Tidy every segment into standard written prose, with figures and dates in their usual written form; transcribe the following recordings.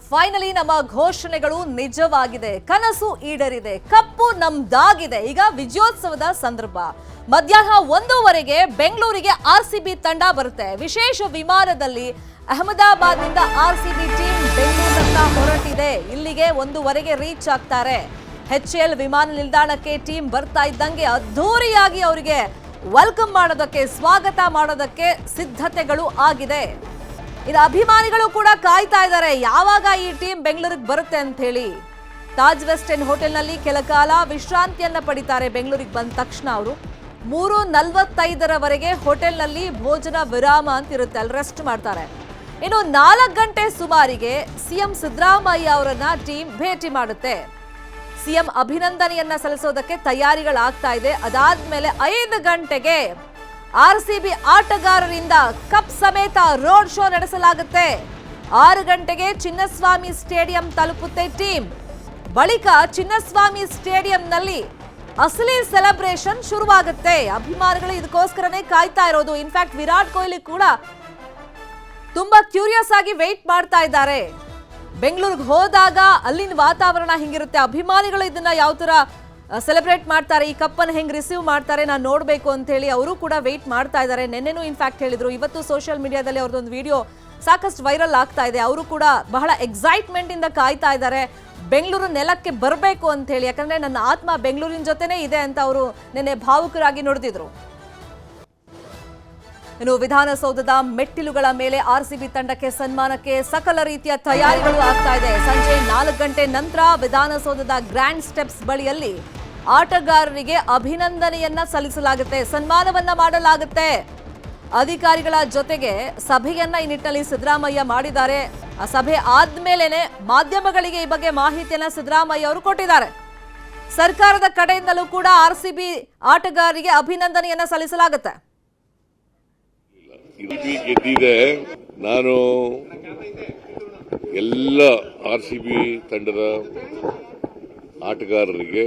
Finally ನಮ್ಮ ಘೋಷಣೆಗಳು ನಿಜವಾಗಿದೆ, ಕನಸು ಈಡೇರಿದೆ, ಕಪ್ಪು ನಮ್ದಾಗಿದೆ. ಈಗ ವಿಜಯೋತ್ಸವದ ಸಂದರ್ಭ ಮಧ್ಯಾಹ್ನ 1:15ಗೆ ಬೆಂಗಳೂರಿಗೆ ಆರ್ಸಿಬಿ ತಂಡ ಬರುತ್ತೆ. ವಿಶೇಷ ವಿಮಾನದಲ್ಲಿ ಅಹಮದಾಬಾದ್ನಿಂದ ಆರ್ಸಿಬಿ ಟೀಮ್ ಬೆಂಗಳೂರತ್ತ ಹೊರಟಿದೆ. ಇಲ್ಲಿಗೆ 1:15ಗೆ ರೀಚ್ ಆಗ್ತಾರೆ. HAL ವಿಮಾನ ನಿಲ್ದಾಣಕ್ಕೆ ಟೀಮ್ ಬರ್ತಾ ಇದ್ದಂಗೆ ಅದ್ಧೂರಿಯಾಗಿ ಅವರಿಗೆ ವೆಲ್ಕಮ್ ಮಾಡೋದಕ್ಕೆ, ಸ್ವಾಗತ ಮಾಡೋದಕ್ಕೆ ಸಿದ್ಧತೆಗಳು ಆಗಿದೆ. ಇದು ಅಭಿಮಾನಿಗಳು ಕೂಡ ಕಾಯ್ತಾ ಇದ್ದಾರೆ, ಯಾವಾಗ ಈ ಟೀಮ್ ಬೆಂಗಳೂರಿಗೆ ಬರುತ್ತೆ ಅಂತ ಹೇಳಿ. ತಾಜ್ ವೆಸ್ಟ್ ಎಂಡ್ ಹೋಟೆಲ್ನಲ್ಲಿ ಕೆಲ ಕಾಲ ವಿಶ್ರಾಂತಿಯನ್ನ ಪಡಿತಾರೆ. ಬೆಂಗಳೂರಿಗೆ ಬಂದ ತಕ್ಷಣ ಅವರು 3:45ರವರೆಗೆ ಹೋಟೆಲ್ನಲ್ಲಿ ಭೋಜನ ವಿರಾಮ ಅಂತ ಇರುತ್ತೆ, ಅಲ್ಲಿ ರೆಸ್ಟ್ ಮಾಡ್ತಾರೆ. ಇನ್ನು 4 ಗಂಟೆ ಸುಮಾರಿಗೆ ಸಿಎಂ ಸಿದ್ದರಾಮಯ್ಯ ಅವರನ್ನ ಟೀಮ್ ಭೇಟಿ ಮಾಡುತ್ತೆ. ಸಿಎಂ ಅಭಿನಂದನೆಯನ್ನ ಸಲ್ಲಿಸೋದಕ್ಕೆ ತಯಾರಿಗಳಾಗ್ತಾ ಇದೆ. ಅದಾದ್ಮೇಲೆ 5 ಗಂಟೆಗೆ ಆರ್ಸಿಬಿ ಆಟಗಾರರಿಂದ ಕಪ್ ಸಮೇತ ರೋಡ್ ಶೋ ನಡೆಸಲಾಗುತ್ತೆ. 6 ಗಂಟೆಗೆ ಚಿನ್ನಸ್ವಾಮಿ ಸ್ಟೇಡಿಯಂ ತಲುಪುತ್ತೆ ಟೀಮ್. ಬಳಿಕ ಚಿನ್ನಸ್ವಾಮಿ ಸ್ಟೇಡಿಯಂನಲ್ಲಿ ಅಸಲಿ ಸೆಲೆಬ್ರೇಷನ್ ಶುರುವಾಗುತ್ತೆ. ಅಭಿಮಾನಿಗಳು ಇದಕ್ಕೋಸ್ಕರನೇ ಕಾಯ್ತಾ ಇರೋದು. ಇನ್ಫ್ಯಾಕ್ಟ್ ವಿರಾಟ್ ಕೊಹ್ಲಿ ಕೂಡ ತುಂಬಾ ಕ್ಯೂರಿಯಸ್ ಆಗಿ ವೆಯ್ಟ್ ಮಾಡ್ತಾ ಇದ್ದಾರೆ. ಬೆಂಗಳೂರಿಗೆ ಹೋದಾಗ ಅಲ್ಲಿನ ವಾತಾವರಣ ಹಿಂಗಿರುತ್ತೆ, ಅಭಿಮಾನಿಗಳು ಇದನ್ನ ಯಾವ ತರ ಸೆಲೆಬ್ರೇಟ್ ಮಾಡ್ತಾರೆ, ಈ ಕಪ್ಪನ್ನು ಹೆಂಗ್ ರಿಸೀವ್ ಮಾಡ್ತಾರೆ, ನಾನು ನೋಡಬೇಕು ಅಂತ ಹೇಳಿ ಅವರು ಕೂಡ ವೆಯ್ಟ್ ಮಾಡ್ತಾ ಇದ್ದಾರೆ. ನೆನ್ನೆನೂ ಇನ್ಫ್ಯಾಕ್ಟ್ ಹೇಳಿದ್ರು. ಇವತ್ತು ಸೋಷಿಯಲ್ ಮೀಡಿಯಾದಲ್ಲಿ ಅವ್ರದ್ದೊಂದು ವಿಡಿಯೋ ಸಾಕಷ್ಟು ವೈರಲ್ ಆಗ್ತಾ ಇದೆ. ಅವರು ಕೂಡ ಬಹಳ ಎಕ್ಸೈಟ್ಮೆಂಟ್ ಇಂದ ಕಾಯ್ತಾ ಇದ್ದಾರೆ ಬೆಂಗಳೂರು ನೆಲಕ್ಕೆ ಬರಬೇಕು ಅಂತ ಹೇಳಿ. ಯಾಕಂದ್ರೆ ನನ್ನ ಆತ್ಮ ಬೆಂಗಳೂರಿನ ಜೊತೆನೇ ಇದೆ ಅಂತ ಅವರು ನಿನ್ನೆ ಭಾವುಕರಾಗಿ ನುಡಿದಿದ್ರು. ಇನ್ನು ವಿಧಾನಸೌಧದ ಮೆಟ್ಟಿಲುಗಳ ಮೇಲೆ ಆರ್ಸಿಬಿ ತಂಡಕ್ಕೆ ಸನ್ಮಾನಕ್ಕೆ ಸಕಲ ರೀತಿಯ ತಯಾರಿಗಳು ಆಗ್ತಾ ಇದೆ. ಸಂಜೆ 4 ಗಂಟೆ ನಂತರ ವಿಧಾನಸೌಧದ ಗ್ರ್ಯಾಂಡ್ ಸ್ಟೆಪ್ಸ್ ಬಳಿಯಲ್ಲಿ ಆಟಗಾರರಿಗೆ ಅಭಿನಂದನೆಯನ್ನ ಸಲ್ಲಿಸಲಾಗುತ್ತೆ, ಸನ್ಮಾನವನ್ನ ಮಾಡಲಾಗುತ್ತೆ. ಅಧಿಕಾರಿಗಳ ಜೊತೆಗೆ ಸಭೆಯನ್ನ ಈ ನಿಟ್ಟಿನಲ್ಲಿ ಸಿದ್ದರಾಮಯ್ಯ ಮಾಡಿದ್ದಾರೆ. ಆ ಸಭೆ ಆದ್ಮೇಲೆನೆ ಮಾಧ್ಯಮಗಳಿಗೆ ಈ ಬಗ್ಗೆ ಮಾಹಿತಿಯನ್ನ ಸಿದ್ದರಾಮಯ್ಯ ಅವರು ಕೊಟ್ಟಿದ್ದಾರೆ. ಸರ್ಕಾರದ ಕಡೆಯಿಂದಲೂ ಕೂಡ ಆರ್ಸಿಬಿ ಆಟಗಾರರಿಗೆ ಅಭಿನಂದನೆಯನ್ನ ಸಲ್ಲಿಸಲಾಗುತ್ತೆ. ಗೆದ್ದಿದೆ. ನಾನು ಎಲ್ಲ ಆರ್ಸಿಬಿ ತಂಡದ ಆಟಗಾರರಿಗೆ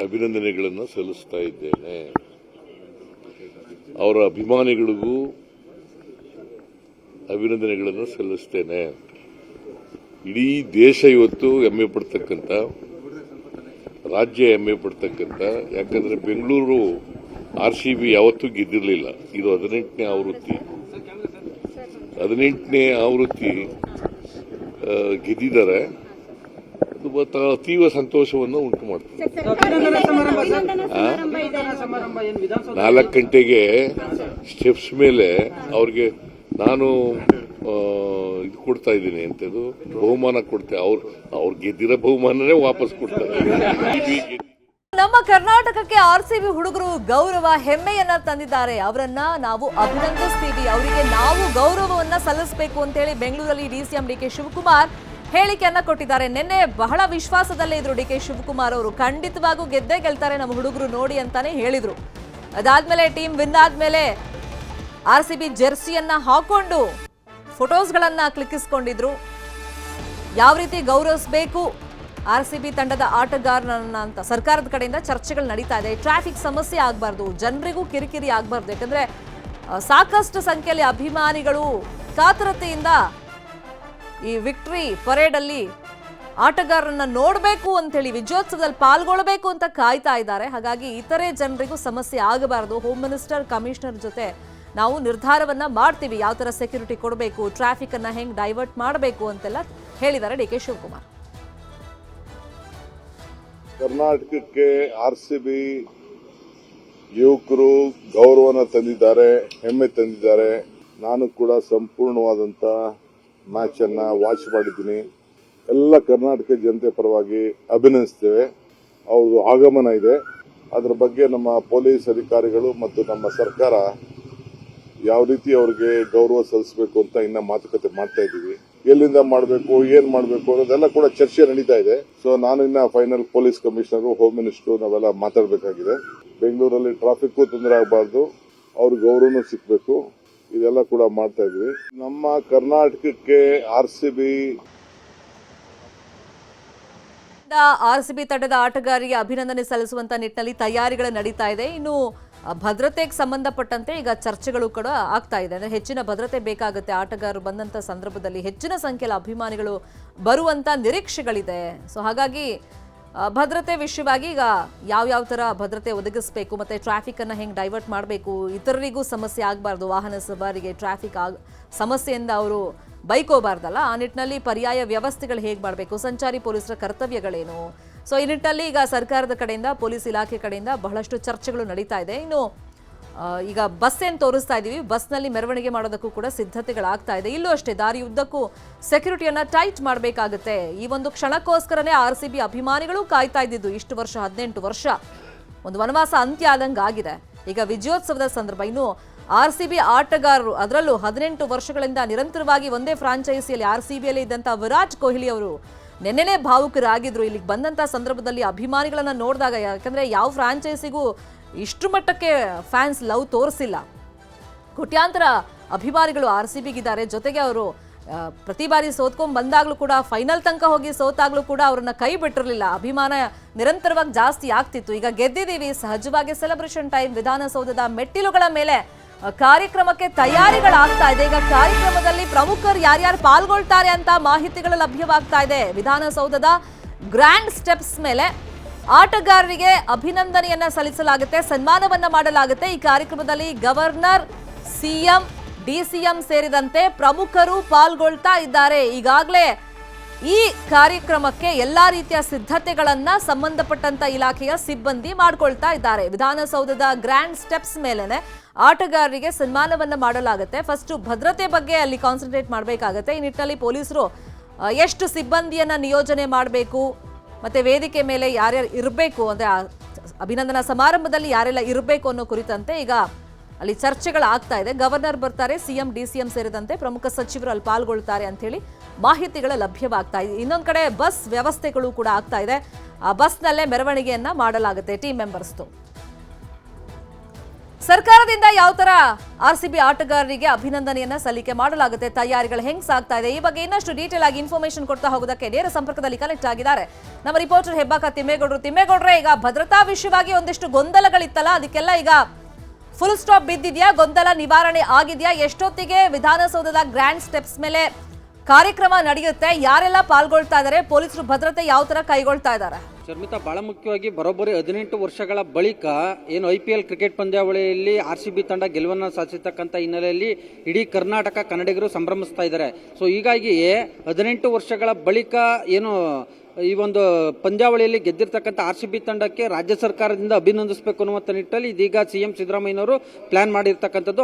ಅಭಿನಂದನೆಗಳನ್ನು ಸಲ್ಲಿಸ್ತಾ ಇದ್ದೇನೆ. ಅವರ ಅಭಿಮಾನಿಗಳಿಗೂ ಅಭಿನಂದನೆಗಳನ್ನು ಸಲ್ಲಿಸ್ತೇನೆ. ಇಡೀ ದೇಶ ಇವತ್ತು ಹೆಮ್ಮೆ ಪಡ್ತಕ್ಕಂಥ, ರಾಜ್ಯ ಹೆಮ್ಮೆ ಪಡ್ತಕ್ಕಂಥ, ಯಾಕಂದ್ರೆ ಬೆಂಗಳೂರು ಆರ್ಸಿಬಿ ಯಾವತ್ತೂ ಗೆದ್ದಿರಲಿಲ್ಲ. ಇದು 18ನೇ ಆವೃತ್ತಿ ಗೆದ್ದಿದ್ದಾರೆ. ಅದು ಅತೀವ ಸಂತೋಷವನ್ನು ಉಂಟು ಮಾಡ್ತದೆ. 4 ಗಂಟೆಗೆ ಸ್ಟೆಪ್ಸ್ ಮೇಲೆ ಅವ್ರಿಗೆ ನಾನು ಇದು ಕೊಡ್ತಾ ಇದ್ದೀನಿ ಅಂತದ್ದು, ಬಹುಮಾನ ಕೊಡ್ತೇವೆ. ಅವ್ರು ಗೆದ್ದಿರೋ ಬಹುಮಾನನೇ ವಾಪಸ್ ಕೊಡ್ತಾರೆ. ನಮ್ಮ ಕರ್ನಾಟಕಕ್ಕೆ ಆರ್ಸಿಬಿ ಹುಡುಗರು ಗೌರವ, ಹೆಮ್ಮೆಯನ್ನ ತಂದಿದ್ದಾರೆ. ಅವರನ್ನ ನಾವು ಅಭಿನಂದಿಸ್ತೀವಿ, ಅವರಿಗೆ ನಾವು ಗೌರವವನ್ನ ಸಲ್ಲಿಸಬೇಕು ಅಂತ ಹೇಳಿ ಬೆಂಗಳೂರಲ್ಲಿ ಡಿಸಿಎಂ ಡಿಕೆ ಶಿವಕುಮಾರ್ ಹೇಳಿಕೆಯನ್ನ ಕೊಟ್ಟಿದ್ದಾರೆ. ನಿನ್ನೆ ಬಹಳ ವಿಶ್ವಾಸದಲ್ಲೇ ಇದ್ರು ಡಿಕೆ ಶಿವಕುಮಾರ್ ಅವರು. ಖಂಡಿತವಾಗೂ ಗೆದ್ದೇ ಗೆಲ್ತಾರೆ ನಮ್ಮ ಹುಡುಗರು ನೋಡಿ ಅಂತಾನೆ ಹೇಳಿದ್ರು. ಅದಾದ್ಮೇಲೆ ಟೀಮ್ ವಿನ್ ಆದ್ಮೇಲೆ ಆರ್ಸಿಬಿ ಜೆರ್ಸಿಯನ್ನ ಹಾಕೊಂಡು ಫೋಟೋಸ್ಗಳನ್ನ ಕ್ಲಿಕ್ಕಿಸ್ಕೊಂಡಿದ್ರು. ಯಾವ ರೀತಿ ಗೌರವಿಸಬೇಕು ಆರ್ಸಿಬಿ ತಂಡದ ಆಟಗಾರರನ್ನ ಅಂತ ಸರ್ಕಾರದ ಕಡೆಯಿಂದ ಚರ್ಚೆಗಳು ನಡೀತಾ ಇದೆ. ಟ್ರಾಫಿಕ್ ಸಮಸ್ಯೆ ಆಗಬಾರ್ದು, ಜನರಿಗೂ ಕಿರಿಕಿರಿ ಆಗಬಾರ್ದು. ಯಾಕಂದ್ರೆ ಸಾಕಷ್ಟು ಸಂಖ್ಯೆಯಲ್ಲಿ ಅಭಿಮಾನಿಗಳು ಕಾತರತೆಯಿಂದ ಈ ವಿಕ್ಟರಿ ಪರೇಡ್ ಅಲ್ಲಿ ಆಟಗಾರರನ್ನ ನೋಡಬೇಕು ಅಂತ ಹೇಳಿ, ವಿಜಯೋತ್ಸವದಲ್ಲಿ ಪಾಲ್ಗೊಳ್ಳಬೇಕು ಅಂತ ಕಾಯ್ತಾ ಇದ್ದಾರೆ. ಹಾಗಾಗಿ ಇತರೆ ಜನರಿಗೂ ಸಮಸ್ಯೆ ಆಗಬಾರ್ದು. ಹೋಮ್ ಮಿನಿಸ್ಟರ್, ಕಮಿಷನರ್ ಜೊತೆ ನಾವು ನಿರ್ಧಾರವನ್ನ ಮಾಡ್ತೀವಿ, ಯಾವ ತರ ಸೆಕ್ಯೂರಿಟಿ ಕೊಡಬೇಕು, ಟ್ರಾಫಿಕ್ ಅನ್ನ ಹೆಂಗ್ ಡೈವರ್ಟ್ ಮಾಡಬೇಕು ಅಂತೆಲ್ಲ ಹೇಳಿದ್ದಾರೆ ಡಿಕೆ ಶಿವಕುಮಾರ್. ಕರ್ನಾಟಕಕ್ಕೆ ಆರ್ಸಿಬಿ ಯುವಕರು ಗೌರವನ ತಂದಿದ್ದಾರೆ, ಹೆಮ್ಮೆ ತಂದಿದ್ದಾರೆ. ನಾನು ಕೂಡ ಸಂಪೂರ್ಣವಾದಂತ ಮ್ಯಾಚ್ ಅನ್ನ ವಾಚ್ ಮಾಡಿದ್ದೀನಿ. ಎಲ್ಲ ಕರ್ನಾಟಕ ಜನತೆ ಪರವಾಗಿ ಅಭಿನಂದಿಸ್ತೇವೆ. ಅವ್ರದ್ದು ಆಗಮನ ಇದೆ, ಅದರ ಬಗ್ಗೆ ನಮ್ಮ ಪೊಲೀಸ್ ಅಧಿಕಾರಿಗಳು ಮತ್ತು ನಮ್ಮ ಸರ್ಕಾರ ಯಾವ ರೀತಿ ಅವ್ರಿಗೆ ಗೌರವ ಸಲ್ಲಿಸಬೇಕು ಅಂತ ಇನ್ನ ಮಾತುಕತೆ ಮಾಡ್ತಾ ಇದ್ದೀವಿ. ಎಲ್ಲಿಂದ ಮಾಡಬೇಕು, ಏನ್ ಮಾಡಬೇಕು ಅನ್ನೋದೆಲ್ಲ ಕೂಡ ಚರ್ಚೆ ನಡೀತಾ ಇದೆ. ಸೊ ನಾನು ಇನ್ನ final police commissioner, home minister ನಾವೆಲ್ಲ ಮಾತಾಡಬೇಕಾಗಿದೆ. ಬೆಂಗಳೂರಲ್ಲಿ ಟ್ರಾಫಿಕ್ ತೊಂದರೆ ಆಗಬಾರ್ದು, ಅವ್ರ ಗೌರವನೂ ಸಿಕ್ಬೇಕು, ಇದೆಲ್ಲ ಕೂಡ ಮಾಡ್ತಾ ಇದ್ವಿ. ನಮ್ಮ ಕರ್ನಾಟಕಕ್ಕೆ ಆರ್ಸಿಬಿ ತಂಡದ ಆಟಗಾರರಿಗೆ ಅಭಿನಂದನೆ ಸಲ್ಲಿಸುವಂತ ನಿಟ್ಟಿನಲ್ಲಿ ತಯಾರಿಗಳು ನಡೀತಾ ಇದೆ. ಇನ್ನು ಭದ್ರತೆಗೆ ಸಂಬಂಧಪಟ್ಟಂತೆ ಈಗ ಚರ್ಚೆಗಳು ಕೂಡ ಆಗ್ತಾ ಇದೆ. ಅಂದರೆ ಹೆಚ್ಚಿನ ಭದ್ರತೆ ಬೇಕಾಗುತ್ತೆ, ಆಟಗಾರರು ಬಂದಂಥ ಸಂದರ್ಭದಲ್ಲಿ ಹೆಚ್ಚಿನ ಸಂಖ್ಯೆಯಲ್ಲಿ ಅಭಿಮಾನಿಗಳು ಬರುವಂಥ ನಿರೀಕ್ಷೆಗಳಿದೆ. ಸೊ ಹಾಗಾಗಿ ಭದ್ರತೆ ವಿಷಯವಾಗಿ ಈಗ ಯಾವ ಥರ ಭದ್ರತೆ ಒದಗಿಸಬೇಕು, ಮತ್ತು ಟ್ರಾಫಿಕನ್ನು ಹೆಂಗೆ ಡೈವರ್ಟ್ ಮಾಡಬೇಕು, ಇತರರಿಗೂ ಸಮಸ್ಯೆ ಆಗಬಾರ್ದು, ವಾಹನ ಸವಾರಿಗೆ ಟ್ರಾಫಿಕ್ ಸಮಸ್ಯೆಯಿಂದ ಅವರು ಬೈಕೋಬಾರ್ದಲ್ಲ, ಆ ನಿಟ್ಟಿನಲ್ಲಿ ಪರ್ಯಾಯ ವ್ಯವಸ್ಥೆಗಳು ಹೇಗೆ ಮಾಡಬೇಕು, ಸಂಚಾರಿ ಪೊಲೀಸರ ಕರ್ತವ್ಯಗಳೇನು. ಸೊ ಈ ನಿಟ್ಟಿನಲ್ಲಿ ಈಗ ಸರ್ಕಾರದ ಕಡೆಯಿಂದ, ಪೊಲೀಸ್ ಇಲಾಖೆ ಕಡೆಯಿಂದ ಬಹಳಷ್ಟು ಚರ್ಚೆಗಳು ನಡೀತಾ ಇದೆ. ಇನ್ನು ಈಗ ಬಸ್ ಏನು ತೋರಿಸ್ತಾ ಇದ್ದೀವಿ, ಬಸ್ನಲ್ಲಿ ಮೆರವಣಿಗೆ ಮಾಡೋದಕ್ಕೂ ಕೂಡ ಸಿದ್ಧತೆಗಳಾಗ್ತಾ ಇದೆ. ಇಲ್ಲೂ ಅಷ್ಟೇ ದಾರಿ ಉದ್ದಕ್ಕೂ ಸೆಕ್ಯೂರಿಟಿಯನ್ನು ಟೈಟ್ ಮಾಡಬೇಕಾಗುತ್ತೆ. ಈ ಒಂದು ಕ್ಷಣಕ್ಕೋಸ್ಕರನೇ RCB ಅಭಿಮಾನಿಗಳು ಕಾಯ್ತಾ ಇದ್ದಿದ್ದು ಇಷ್ಟು ವರ್ಷ, 18 ವರ್ಷ ಒಂದು ವನವಾಸ ಅಂತ್ಯ ಆದಂಗೆ ಆಗಿದೆ. ಈಗ ವಿಜಯೋತ್ಸವದ ಸಂದರ್ಭ, ಇನ್ನು RCB ಆಟಗಾರರು, ಅದರಲ್ಲೂ 18 ವರ್ಷಗಳಿಂದ ನಿರಂತರವಾಗಿ ಒಂದೇ ಫ್ರಾಂಚೈಸಿಯಲ್ಲಿ RCBಯಲ್ಲಿ ಇದ್ದಂಥ ವಿರಾಟ್ ಕೊಹ್ಲಿ ಅವರು ನೆನ್ನೆನೇ ಭಾವುಕರಾಗಿದ್ರು. ಇಲ್ಲಿಗೆ ಬಂದಂಥ ಸಂದರ್ಭದಲ್ಲಿ ಅಭಿಮಾನಿಗಳನ್ನು ನೋಡಿದಾಗ, ಯಾಕಂದರೆ ಯಾವ ಫ್ರಾಂಚೈಸಿಗೂ ಇಷ್ಟು ಮಟ್ಟಕ್ಕೆ ಫ್ಯಾನ್ಸ್ ಲವ್ ತೋರಿಸಿಲ್ಲ. ಕೋಟ್ಯಾಂತರ ಅಭಿಮಾನಿಗಳು RCBಗಿದ್ದಾರೆ. ಜೊತೆಗೆ ಅವರು ಪ್ರತಿ ಬಾರಿ ಸೋತ್ಕೊಂಡ್ ಬಂದಾಗಲೂ ಕೂಡ, ಫೈನಲ್ ತನಕ ಹೋಗಿ ಸೋತಾಗಲೂ ಕೂಡ ಅವ್ರನ್ನ ಕೈ ಬಿಟ್ಟಿರಲಿಲ್ಲ. ಅಭಿಮಾನ ನಿರಂತರವಾಗಿ ಜಾಸ್ತಿ ಆಗ್ತಿತ್ತು. ಈಗ ಗೆದ್ದಿದ್ದೀವಿ, ಸಹಜವಾಗಿ ಸೆಲೆಬ್ರೇಷನ್ ಟೈಮ್. ವಿಧಾನಸೌಧದ ಮೆಟ್ಟಿಲುಗಳ ಮೇಲೆ ಕಾರ್ಯಕ್ರಮಕ್ಕೆ ತಯಾರಿಗಳಾಗ್ತಾ ಇದೆ. ಈಗ ಕಾರ್ಯಕ್ರಮದಲ್ಲಿ ಪ್ರಮುಖರು ಯಾರ್ಯಾರು ಪಾಲ್ಗೊಳ್ತಾರೆ ಅಂತ ಮಾಹಿತಿಗಳು ಲಭ್ಯವಾಗ್ತಾ ಇದೆ. ವಿಧಾನಸೌಧದ ಗ್ರ್ಯಾಂಡ್ ಸ್ಟೆಪ್ಸ್ ಮೇಲೆ ಆಟಗಾರರಿಗೆ ಅಭಿನಂದನೆಯನ್ನ ಸಲ್ಲಿಸಲಾಗುತ್ತೆ, ಸನ್ಮಾನವನ್ನ ಮಾಡಲಾಗುತ್ತೆ. ಈ ಕಾರ್ಯಕ್ರಮದಲ್ಲಿ ಗವರ್ನರ್, CM, DCM ಸೇರಿದಂತೆ ಪ್ರಮುಖರು ಪಾಲ್ಗೊಳ್ತಾ ಇದ್ದಾರೆ. ಈಗಾಗಲೇ ಈ ಕಾರ್ಯಕ್ರಮಕ್ಕೆ ಎಲ್ಲಾ ರೀತಿಯ ಸಿದ್ಧತೆಗಳನ್ನ ಸಂಬಂಧಪಟ್ಟಂತ ಇಲಾಖೆಯ ಸಿಬ್ಬಂದಿ ಮಾಡ್ಕೊಳ್ತಾ ಇದ್ದಾರೆ. ವಿಧಾನಸೌಧದ ಗ್ರ್ಯಾಂಡ್ ಸ್ಟೆಪ್ಸ್ ಮೇಲೆನೆ ಆಟಗಾರರಿಗೆ ಸನ್ಮಾನವನ್ನ ಮಾಡಲಾಗುತ್ತೆ. ಫಸ್ಟ್ ಭದ್ರತೆ ಬಗ್ಗೆ ಅಲ್ಲಿ ಕಾನ್ಸಂಟ್ರೇಟ್ ಮಾಡಬೇಕಾಗತ್ತೆ. ಈ ನಿಟ್ಟಿನಲ್ಲಿ ಪೊಲೀಸರು ಎಷ್ಟು ಸಿಬ್ಬಂದಿಯನ್ನ ನಿಯೋಜನೆ ಮಾಡಬೇಕು, ಮತ್ತೆ ವೇದಿಕೆ ಮೇಲೆ ಯಾರ್ಯಾರು ಇರಬೇಕು, ಅಂದ್ರೆ ಅಭಿನಂದನಾ ಸಮಾರಂಭದಲ್ಲಿ ಯಾರೆಲ್ಲ ಇರಬೇಕು ಅನ್ನೋ ಕುರಿತಂತೆ ಈಗ ಅಲ್ಲಿ ಚರ್ಚೆಗಳಾಗ್ತಾ ಇದೆ. ಗವರ್ನರ್ ಬರ್ತಾರೆ, CM, DCM ಸೇರಿದಂತೆ ಪ್ರಮುಖ ಸಚಿವರು ಅಲ್ಲಿ ಪಾಲ್ಗೊಳ್ತಾರೆ ಅಂತ ಹೇಳಿ ಮಾಹಿತಿಗಳು ಲಭ್ಯವಾಗ್ತಾ ಇದೆ. ಇನ್ನೊಂದು ಕಡೆ ಬಸ್ ವ್ಯವಸ್ಥೆಗಳು ಕೂಡ ಆಗ್ತಾ ಇದೆ. ಆ ಬಸ್ನಲ್ಲೇ ಮೆರವಣಿಗೆಯನ್ನ ಮಾಡಲಾಗುತ್ತೆ ಟೀಮ್ ಮೆಂಬರ್ಸ್ದು. ಸರ್ಕಾರದಿಂದ ಯಾವ ತರ RCB ಆಟಗಾರರಿಗೆ ಅಭಿನಂದನೆಯನ್ನ ಸಲ್ಲಿಕೆ ಮಾಡಲಾಗುತ್ತೆ, ತಯಾರಿಗಳು ಹೆಂಗ್ ಸಾಗ್ತಾ ಇದೆ, ಈ ಬಗ್ಗೆ ಇನ್ನಷ್ಟು ಡೀಟೇಲ್ ಆಗಿ ಇನ್ಫಾರ್ಮೇಶನ್ ಕೊಡ್ತಾ ಹೋಗೋದಕ್ಕೆ ನೇರ ಸಂಪರ್ಕದಲ್ಲಿ ಕನೆಕ್ಟ್ ಆಗಿದ್ದಾರೆ ನಮ್ಮ ರಿಪೋರ್ಟರ್ ಹೆಬ್ಬಾಕ ತಿಮ್ಮೇಗೌಡರು. ತಿಮ್ಮೇಗೌಡ್ರೆ, ಈಗ ಭದ್ರತಾ ವಿಷಯವಾಗಿ ಒಂದಿಷ್ಟು ಗೊಂದಲಗಳಿತ್ತಲ್ಲ, ಅದಕ್ಕೆಲ್ಲ ಈಗ ಫುಲ್ ಸ್ಟಾಪ್ ಬಿದ್ದಿದ್ಯಾ? ಗೊಂದಲ ನಿವಾರಣೆ ಆಗಿದೆಯಾ? ಎಷ್ಟೊತ್ತಿಗೆ ವಿಧಾನಸೌಧದ ಗ್ರ್ಯಾಂಡ್ ಸ್ಟೆಪ್ಸ್ ಮೇಲೆ ಕಾರ್ಯಕ್ರಮ ನಡೆಯುತ್ತೆ? ಯಾರೆಲ್ಲ ಪಾಲ್ಗೊಳ್ತಾ ಇದ್ದಾರೆ? ಪೊಲೀಸರು ಭದ್ರತೆ ಯಾವ ತರ ಕೈಗೊಳ್ತಾ ಇದ್ದಾರೆ? ಶರ್ಮಿತಾ, ಬಹಳ ಮುಖ್ಯವಾಗಿ ಬರೋಬ್ಬರಿ 18 ವರ್ಷಗಳ ಬಳಿಕ ಏನು IPL ಕ್ರಿಕೆಟ್ ಪಂದ್ಯಾವಳಿಯಲ್ಲಿ RCB ತಂಡ ಗೆಲುವನ್ನು ಸಾಧಿಸತಕ್ಕಂಥ ಹಿನ್ನೆಲೆಯಲ್ಲಿ ಇಡೀ ಕರ್ನಾಟಕ ಕನ್ನಡಿಗರು ಸಂಭ್ರಮಿಸ್ತಾ ಇದ್ದಾರೆ. ಸೊ ಹೀಗಾಗಿ 18 ವರ್ಷಗಳ ಬಳಿಕ ಏನು ಈ ಒಂದು ಪಂದ್ಯಾವಳಿಯಲ್ಲಿ ಗೆದ್ದಿರ್ತಕ್ಕಂಥ RCB ತಂಡಕ್ಕೆ ರಾಜ್ಯ ಸರ್ಕಾರದಿಂದ ಅಭಿನಂದಿಸಬೇಕು ಅನ್ನುವಂಥ ನಿಟ್ಟಲ್ಲಿ ಇದೀಗ CM ಸಿದ್ದರಾಮಯ್ಯನವರು ಪ್ಲಾನ್ ಮಾಡಿರ್ತಕ್ಕಂಥದ್ದು.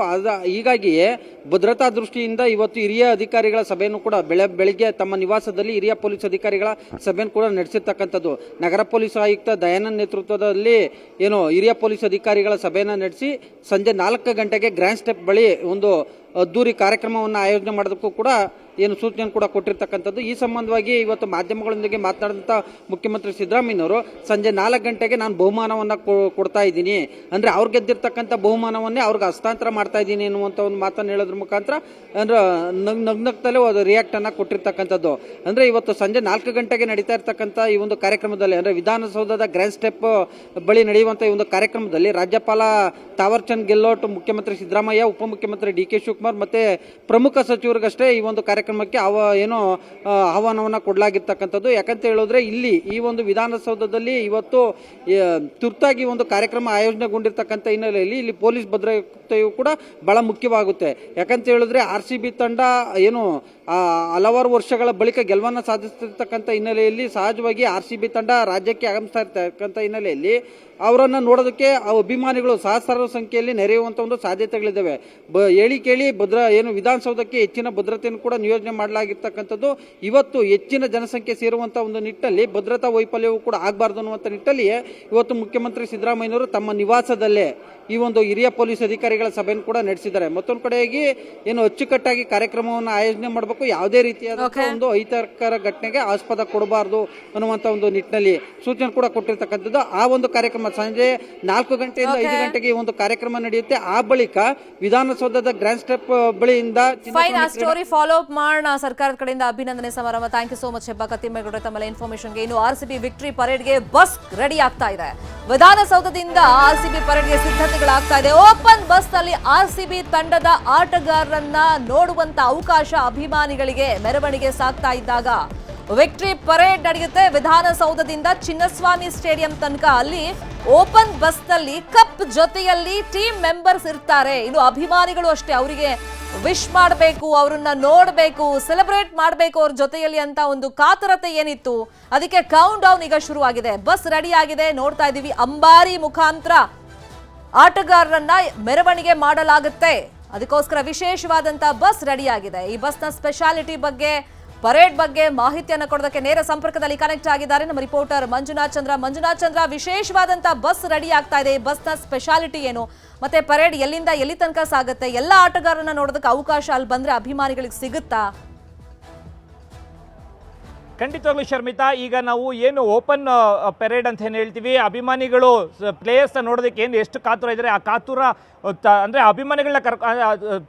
ಹೀಗಾಗಿಯೇ ಭದ್ರತಾ ದೃಷ್ಟಿಯಿಂದ ಇವತ್ತು ಹಿರಿಯ ಅಧಿಕಾರಿಗಳ ಸಭೆಯನ್ನು ಕೂಡ ಬೆಳಿಗ್ಗೆ ತಮ್ಮ ನಿವಾಸದಲ್ಲಿ ಹಿರಿಯ ಪೊಲೀಸ್ ಅಧಿಕಾರಿಗಳ ಸಭೆಯನ್ನು ಕೂಡ ನಡೆಸಿರ್ತಕ್ಕಂಥದ್ದು. ನಗರ ಪೊಲೀಸ್ ಆಯುಕ್ತ ದಯಾನಂದ್ ನೇತೃತ್ವದಲ್ಲಿ ಏನು ಹಿರಿಯ ಪೊಲೀಸ್ ಅಧಿಕಾರಿಗಳ ಸಭೆಯನ್ನು ನಡೆಸಿ ಸಂಜೆ 4 ಗಂಟೆಗೆ ಗ್ರ್ಯಾಂಡ್ ಸ್ಟೆಪ್ ಬಳಿ ಒಂದು ಅದ್ದೂರಿ ಕಾರ್ಯಕ್ರಮವನ್ನು ಆಯೋಜನೆ ಮಾಡೋದಕ್ಕೂ ಕೂಡ ಏನು ಸೂಚನೆ ಕೂಡ ಕೊಟ್ಟಿರ್ತಕ್ಕಂಥದ್ದು. ಈ ಸಂಬಂಧವಾಗಿ ಇವತ್ತು ಮಾಧ್ಯಮಗಳೊಂದಿಗೆ ಮಾತನಾಡಿದಂಥ ಮುಖ್ಯಮಂತ್ರಿ ಸಿದ್ದರಾಮಯ್ಯನವರು ಸಂಜೆ 4 ಗಂಟೆಗೆ ನಾನು ಬಹುಮಾನವನ್ನು ಕೊಡ್ತಾ ಇದ್ದೀನಿ, ಅಂದ್ರೆ ಅವ್ರು ಗೆದ್ದಿರ್ತಕ್ಕಂಥ ಬಹುಮಾನವನ್ನೇ ಅವ್ರಿಗೆ ಹಸ್ತಾಂತರ ಮಾಡ್ತಾ ಇದ್ದೀನಿ ಅನ್ನುವಂಥ ಒಂದು ಮಾತನ್ನು ಹೇಳೋದ್ರ ಮುಖಾಂತರ ಅಂದ್ರೆ ನಗ್ನಗ್ತಲೇ ಒಂದು ರಿಯಾಕ್ಟ್ ಅನ್ನ ಕೊಟ್ಟಿರ್ತಕ್ಕಂಥದ್ದು. ಅಂದ್ರೆ ಇವತ್ತು ಸಂಜೆ 4 ಗಂಟೆಗೆ ನಡೀತಾ ಇರ್ತಕ್ಕಂಥ ಈ ಒಂದು ಕಾರ್ಯಕ್ರಮದಲ್ಲಿ, ಅಂದ್ರೆ ವಿಧಾನಸೌಧದ ಗ್ರ್ಯಾಂಡ್ ಸ್ಟೆಪ್ ಬಳಿ ನಡೆಯುವಂಥ ಈ ಒಂದು ಕಾರ್ಯಕ್ರಮದಲ್ಲಿ ರಾಜ್ಯಪಾಲ ತಾವರ್ ಚಂದ್ ಗೆಹ್ಲೋಟ್, ಮುಖ್ಯಮಂತ್ರಿ ಸಿದ್ದರಾಮಯ್ಯ, ಉಪಮುಖ್ಯಮಂತ್ರಿ DK ಶಿವಕುಮಾರ್ ಮತ್ತೆ ಪ್ರಮುಖ ಸಚಿವರಿಗಷ್ಟೇ ಈ ಒಂದು ಕಾರ್ಯಕ್ರಮಕ್ಕೆ ಆಹ್ವಾನವನ್ನ ಕೊಡಲಾಗಿರ್ತಕ್ಕಂಥದ್ದು. ಯಾಕಂತ ಹೇಳಿದ್ರೆ ಇಲ್ಲಿ ಈ ಒಂದು ವಿಧಾನಸೌಧದಲ್ಲಿ ಇವತ್ತು ತುರ್ತಾಗಿ ಒಂದು ಕಾರ್ಯಕ್ರಮ ಆಯೋಜನೆಗೊಂಡಿರ್ತಕ್ಕಂಥ ಹಿನ್ನೆಲೆಯಲ್ಲಿ ಇಲ್ಲಿ ಪೊಲೀಸ್ ಭದ್ರತೆಯು ಕೂಡ ಬಹಳ ಮುಖ್ಯವಾಗುತ್ತೆ. ಯಾಕಂತ ಹೇಳಿದ್ರೆ RCB ತಂಡ ಏನು ಹಲವಾರು ವರ್ಷಗಳ ಬಳಿಕ ಗೆಲುವನ್ನು ಸಾಧಿಸ್ತಿರ್ತಕ್ಕಂಥ ಹಿನ್ನೆಲೆಯಲ್ಲಿ ಸಹಜವಾಗಿ RCB ತಂಡ ರಾಜ್ಯಕ್ಕೆ ಆಗಮಿಸ್ತಾ ಇರ್ತಕ್ಕಂಥ ಹಿನ್ನೆಲೆಯಲ್ಲಿ ಅವರನ್ನು ನೋಡೋದಕ್ಕೆ ಅಭಿಮಾನಿಗಳು ಸಹಸ್ರಾರು ಸಂಖ್ಯೆಯಲ್ಲಿ ನೆರೆಯುವಂತ ಒಂದು ಸಾಧ್ಯತೆಗಳಿದ್ದಾವೆ. ಹೇಳಿ ಕೇಳಿ ಏನು ವಿಧಾನಸೌಧಕ್ಕೆ ಹೆಚ್ಚಿನ ಭದ್ರತೆಯನ್ನು ಕೂಡ ನಿಯೋಜನೆ ಮಾಡಲಾಗಿರ್ತಕ್ಕಂಥದ್ದು. ಇವತ್ತು ಹೆಚ್ಚಿನ ಜನಸಂಖ್ಯೆ ಸೇರುವಂತಹ ಒಂದು ನಿಟ್ಟಲ್ಲಿ ಭದ್ರತಾ ವೈಫಲ್ಯವೂ ಕೂಡ ಆಗಬಾರ್ದು ಅನ್ನುವಂಥ ನಿಟ್ಟಲ್ಲಿಯೇ ಇವತ್ತು ಮುಖ್ಯಮಂತ್ರಿ ಸಿದ್ದರಾಮಯ್ಯನವರು ತಮ್ಮ ನಿವಾಸದಲ್ಲೇ ಈ ಒಂದು ಹಿರಿಯ ಪೊಲೀಸ್ ಅಧಿಕಾರಿಗಳ ಸಭೆಯನ್ನು ಕೂಡ ನಡೆಸಿದ್ದಾರೆ. ಮತ್ತೊಂದು ಕಡೆಯಾಗಿ ಏನು ಅಚ್ಚುಕಟ್ಟಾಗಿ ಕಾರ್ಯಕ್ರಮವನ್ನು ಆಯೋಜನೆ ಮಾಡಬೇಕು ಮಾಡಬೇಕು, ಯಾವುದೇ ರೀತಿಯಾದ ಒಂದು ಅಹಿತಕರ ಘಟನೆಗೆ ಆಸ್ಪದ ಕೊಡಬಾರ್ದು ಅನ್ನುವಂತ ಒಂದು ನಿಟ್ಟಿನಲ್ಲಿ ಸೂಚನೆ ಕೂಡ ಕೊಟ್ಟಿರ್ತಕ್ಕಂಥದ್ದು. ಆ ಒಂದು ಕಾರ್ಯಕ್ರಮ ಸಂಜೆ 4 ಗಂಟೆಯಿಂದ 5 ಗಂಟೆಗೆ ಈ ಒಂದು ಕಾರ್ಯಕ್ರಮ ನಡೆಯುತ್ತೆ. ಆ ಬಳಿಕ ವಿಧಾನಸೌಧದ ಗ್ರ್ಯಾಂಡ್ ಸ್ಟೆಪ್ ಬಳಿಯಿಂದ ಫೈನ್, ಆ ಸ್ಟೋರಿ ಫಾಲೋ ಅಪ್ ಮಾಡೋಣ. ಸರ್ಕಾರದ ಕಡೆಯಿಂದ ಅಭಿನಂದನೆ ಸಮಾರಂಭ. Thank you so much Hebbaka Thimmegowda ತಮ್ಮ ಇನ್ಫಾರ್ಮೇಶನ್ಗೆ. ಇನ್ನು ಆರ್ಸಿಬಿ ವಿಕ್ಟರಿ ಪರೇಡ್ಗೆ ಬಸ್ ರೆಡಿ ಆಗ್ತಾ ಇದೆ. ವಿಧಾನಸೌಧದಿಂದ ಆರ್ಸಿಬಿ ಪರೇಡ್ಗೆ ಸಿದ್ಧತೆಗಳಾಗ್ತಾ ಇದೆ. ಓಪನ್ ಬಸ್ ನಲ್ಲಿ ಆರ್ಸಿಬಿ ತಂಡದ ಆಟಗಾರರನ್ನ ನೋಡುವಂತ ಅವಕಾಶ ಅಭಿಮಾನಿಗಳಿಗೆ ಮೆರವಣಿಗೆ ಸಾಗ್ತಾ ಇದ್ದಾಗ ವಿಕ್ಟರಿ ಪರೇಡ್ ನಡೆಯುತ್ತೆ. ವಿಧಾನಸೌಧದಿಂದ ಚಿನ್ನಸ್ವಾಮಿ ಸ್ಟೇಡಿಯಂ ತನಕ ಅಲ್ಲಿ ಓಪನ್ ಬಸ್ ನಲ್ಲಿ ಕಪ್ ಜೊತೆಯಲ್ಲಿ ಟೀಮ್ ಮೆಂಬರ್ಸ್ ಇರ್ತಾರೆ. ಇನ್ನು ಅಭಿಮಾನಿಗಳು ಅಷ್ಟೇ, ಅವರಿಗೆ ವಿಶ್ ಮಾಡಬೇಕು, ಅವರನ್ನ ನೋಡಬೇಕು, ಸೆಲೆಬ್ರೇಟ್ ಮಾಡಬೇಕು ಅವ್ರ ಜೊತೆಯಲ್ಲಿ ಅಂತ ಒಂದು ಕಾತರತೆ ಏನಿತ್ತು, ಅದಕ್ಕೆ ಕೌಂಟ್ ಡೌನ್ ಈಗ ಶುರುವಾಗಿದೆ. ಬಸ್ ರೆಡಿ ಆಗಿದೆ, ನೋಡ್ತಾ ಇದೀವಿ. ಅಂಬಾರಿ ಮುಖಾಂತರ ಆಟಗಾರರನ್ನ ಮೆರವಣಿಗೆ ಮಾಡಲಾಗುತ್ತೆ. ಅದಕ್ಕೋಸ್ಕರ ವಿಶೇಷವಾದಂತ ಬಸ್ ರೆಡಿ ಆಗಿದೆ. ಈ ಬಸ್ನ ಸ್ಪೆಷಾಲಿಟಿ ಬಗ್ಗೆ, ಪರೇಡ್ ಬಗ್ಗೆ ಮಾಹಿತಿಯನ್ನು ಕೊಡೋದಕ್ಕೆ ನೇರ ಸಂಪರ್ಕದಲ್ಲಿ ಕನೆಕ್ಟ್ ಆಗಿದ್ದಾರೆ ನಮ್ಮ ರಿಪೋರ್ಟರ್ ಮಂಜುನಾಥ್ ಚಂದ್ರ. ಮಂಜುನಾಥ್ ಚಂದ್ರ, ವಿಶೇಷವಾದಂತ ಬಸ್ ರೆಡಿ ಆಗ್ತಾ ಇದೆ. ಈ ಬಸ್ನ ಸ್ಪೆಷಾಲಿಟಿ ಏನು, ಮತ್ತೆ ಪರೇಡ್ ಎಲ್ಲಿಂದ ಎಲ್ಲಿ ತನಕ ಸಾಗುತ್ತೆ, ಎಲ್ಲ ಆಟಗಾರರನ್ನ ನೋಡೋದಕ್ಕೆ ಅವಕಾಶ ಅಲ್ಲಿ ಬಂದ್ರೆ ಅಭಿಮಾನಿಗಳಿಗೆ ಸಿಗುತ್ತಾ? ಖಂಡಿತವಾಗ್ಲೂ ಶರ್ಮಿತಾ, ಈಗ ನಾವು ಏನು ಓಪನ್ ಪೆರೇಡ್ ಅಂತ ಏನು ಹೇಳ್ತೀವಿ, ಅಭಿಮಾನಿಗಳು ಪ್ಲೇಯರ್ಸ್ನ ನೋಡೋದಕ್ಕೆ ಏನು ಎಷ್ಟು ಕಾತುರ ಇದ್ದಾರೆ, ಆ ಕಾತುರ ಅಂದರೆ ಅಭಿಮಾನಿಗಳನ್ನ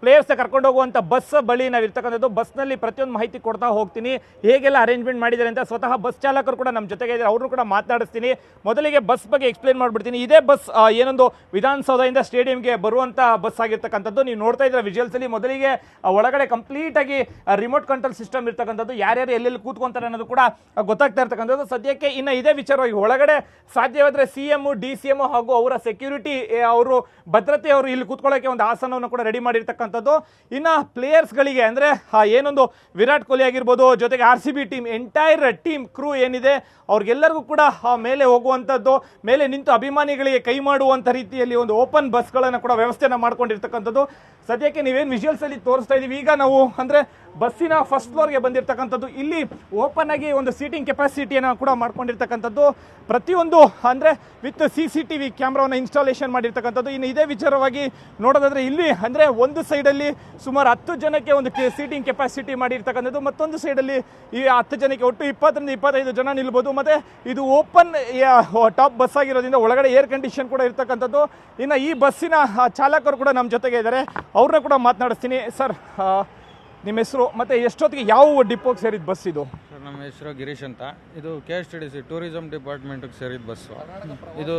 ಪ್ಲೇಯರ್ಸ್ನ ಕರ್ಕೊಂಡು ಹೋಗುವಂಥ ಬಸ್ ಬಳಿ ನಾವು ಇರ್ತಕ್ಕಂಥದ್ದು. ಬಸ್ನಲ್ಲಿ ಪ್ರತಿಯೊಂದು ಮಾಹಿತಿ ಕೊಡ್ತಾ ಹೋಗ್ತೀನಿ, ಹೇಗೆಲ್ಲ ಅರೇಂಜ್ಮೆಂಟ್ ಮಾಡಿದ್ದಾರೆ ಅಂತ. ಸ್ವತಃ ಬಸ್ ಚಾಲಕರು ಕೂಡ ನಮ್ಮ ಜೊತೆಗೆ ಇದ್ದಾರೆ, ಅವ್ರನ್ನೂ ಕೂಡ ಮಾತನಾಡಿಸ್ತೀನಿ. ಮೊದಲಿಗೆ ಬಸ್ ಬಗ್ಗೆ ಎಕ್ಸ್ಪ್ಲೇನ್ ಮಾಡಿಬಿಡ್ತೀನಿ. ಇದೇ ಬಸ್ ಏನೊಂದು ವಿಧಾನಸೌಧದಿಂದ ಸ್ಟೇಡಿಯಂಗೆ ಬರುವಂಥ ಬಸ್ ಆಗಿರ್ತಕ್ಕಂಥದ್ದು. ನೀವು ನೋಡ್ತಾ ಇದ್ದೀರಾ ವಿಜುವಲ್ಸಲ್ಲಿ. ಮೊದಲಿಗೆ ಒಳಗಡೆ ಕಂಪ್ಲೀಟಾಗಿ ರಿಮೋಟ್ ಕಂಟ್ರೋಲ್ ಸಿಸ್ಟಮ್ ಇರ್ತಕ್ಕಂಥದ್ದು, ಯಾರ್ಯಾರು ಎಲ್ಲೆಲ್ಲಿ ಕೂತ್ಕೊಂತಾರೆ ಅನ್ನೋದು ಕೂಡ ಗೊತ್ತಾಗ್ತಾ ಇರ್ತಕ್ಕಂಥದ್ದು. ಸದ್ಯಕ್ಕೆ ಇನ್ನು ಇದೇ ವಿಚಾರವಾಗಿ ಒಳಗಡೆ ಸಾಧ್ಯವಾದರೆ CM, DCM ಹಾಗೂ ಅವರ ಸೆಕ್ಯೂರಿಟಿ, ಅವರು ಭದ್ರತೆ, ಅವರು ಇಲ್ಲಿ ಕೂತ್ಕೊಳ್ಳೋಕೆ ಒಂದು ಆಸನವನ್ನು ಕೂಡ ರೆಡಿ ಮಾಡಿರ್ತಕ್ಕಂಥದ್ದು. ಇನ್ನು ಪ್ಲೇಯರ್ಸ್ಗಳಿಗೆ ಅಂದರೆ ಏನೊಂದು ವಿರಾಟ್ ಕೊಹ್ಲಿ ಆಗಿರ್ಬೋದು, ಜೊತೆಗೆ RCB ಟೀಮ್, ಎಂಟೈರ್ ಟೀಮ್ ಕ್ರೂ ಏನಿದೆ ಅವ್ರಿಗೆಲ್ಲರಿಗೂ ಕೂಡ ಮೇಲೆ ಹೋಗುವಂಥದ್ದು, ಮೇಲೆ ನಿಂತು ಅಭಿಮಾನಿಗಳಿಗೆ ಕೈ ಮಾಡುವಂಥ ರೀತಿಯಲ್ಲಿ ಒಂದು ಓಪನ್ ಬಸ್ಗಳನ್ನು ಕೂಡ ವ್ಯವಸ್ಥೆಯನ್ನು ಮಾಡ್ಕೊಂಡಿರ್ತಕ್ಕಂಥದ್ದು. ಸದ್ಯಕ್ಕೆ ನೀವೇನು ವಿಜುವಲ್ಸಲ್ಲಿ ತೋರಿಸ್ತಾ ಇದ್ದೀವಿ, ಈಗ ನಾವು ಅಂದರೆ ಬಸ್ಸಿನ ಫಸ್ಟ್ ಫ್ಲೋರ್ಗೆ ಬಂದಿರತಕ್ಕಂಥದ್ದು. ಇಲ್ಲಿ ಓಪನ್ ಆಗಿ ಒಂದು ಸೀಟಿಂಗ್ ಕೆಪಾಸಿಟಿಯನ್ನು ಕೂಡ ಮಾಡ್ಕೊಂಡಿರ್ತಕ್ಕಂಥದ್ದು. ಪ್ರತಿಯೊಂದು ಅಂದರೆ ವಿತ್ CCTV ಕ್ಯಾಮ್ರಾವನ್ನು ಇನ್ಸ್ಟಾಲೇಷನ್ ಮಾಡಿರ್ತಕ್ಕಂಥದ್ದು. ಇನ್ನು ಇದೇ ವಿಚಾರವಾಗಿ ನೋಡೋದಾದರೆ ಇಲ್ಲಿ ಅಂದರೆ ಒಂದು ಸೈಡಲ್ಲಿ ಸುಮಾರು 10 ಜನಕ್ಕೆ ಒಂದು ಸೀಟಿಂಗ್ ಕೆಪಾಸಿಟಿ ಮಾಡಿರ್ತಕ್ಕಂಥದ್ದು, ಮತ್ತೊಂದು ಸೈಡಲ್ಲಿ ಈ 10 ಜನಕ್ಕೆ ಒಟ್ಟು 20ರಿಂದ 25 ಜನ ನಿಲ್ಬೋದು. ಮತ್ತು ಇದು ಓಪನ್ ಟಾಪ್ ಬಸ್ ಆಗಿರೋದ್ರಿಂದ ಒಳಗಡೆ ಏರ್ ಕಂಡೀಷನ್ ಕೂಡ ಇರ್ತಕ್ಕಂಥದ್ದು. ಇನ್ನು ಈ ಬಸ್ಸಿನ ಚಾಲಕರು ಕೂಡ ನಮ್ಮ ಜೊತೆಗೆ ಇದ್ದಾರೆ, ಅವ್ರನ್ನ ಕೂಡ ಮಾತನಾಡಿಸ್ತೀನಿ. ಸರ್, ನಿಮ್ಮ ಹೆಸರು ಮತ್ತು ಎಷ್ಟೊತ್ತಿಗೆ ಯಾವ ಡಿಪೋಗೆ ಸೇರಿದ ಬಸ್ ಇದು? ಸರ್, ನಮ್ಮ ಹೆಸರು ಗಿರೀಶ್ ಅಂತ. ಇದು KSTDC ಟೂರಿಸಂ ಡಿಪಾರ್ಟ್ಮೆಂಟ್ಗೆ ಸೇರಿದ ಬಸ್ಸು. ಇದು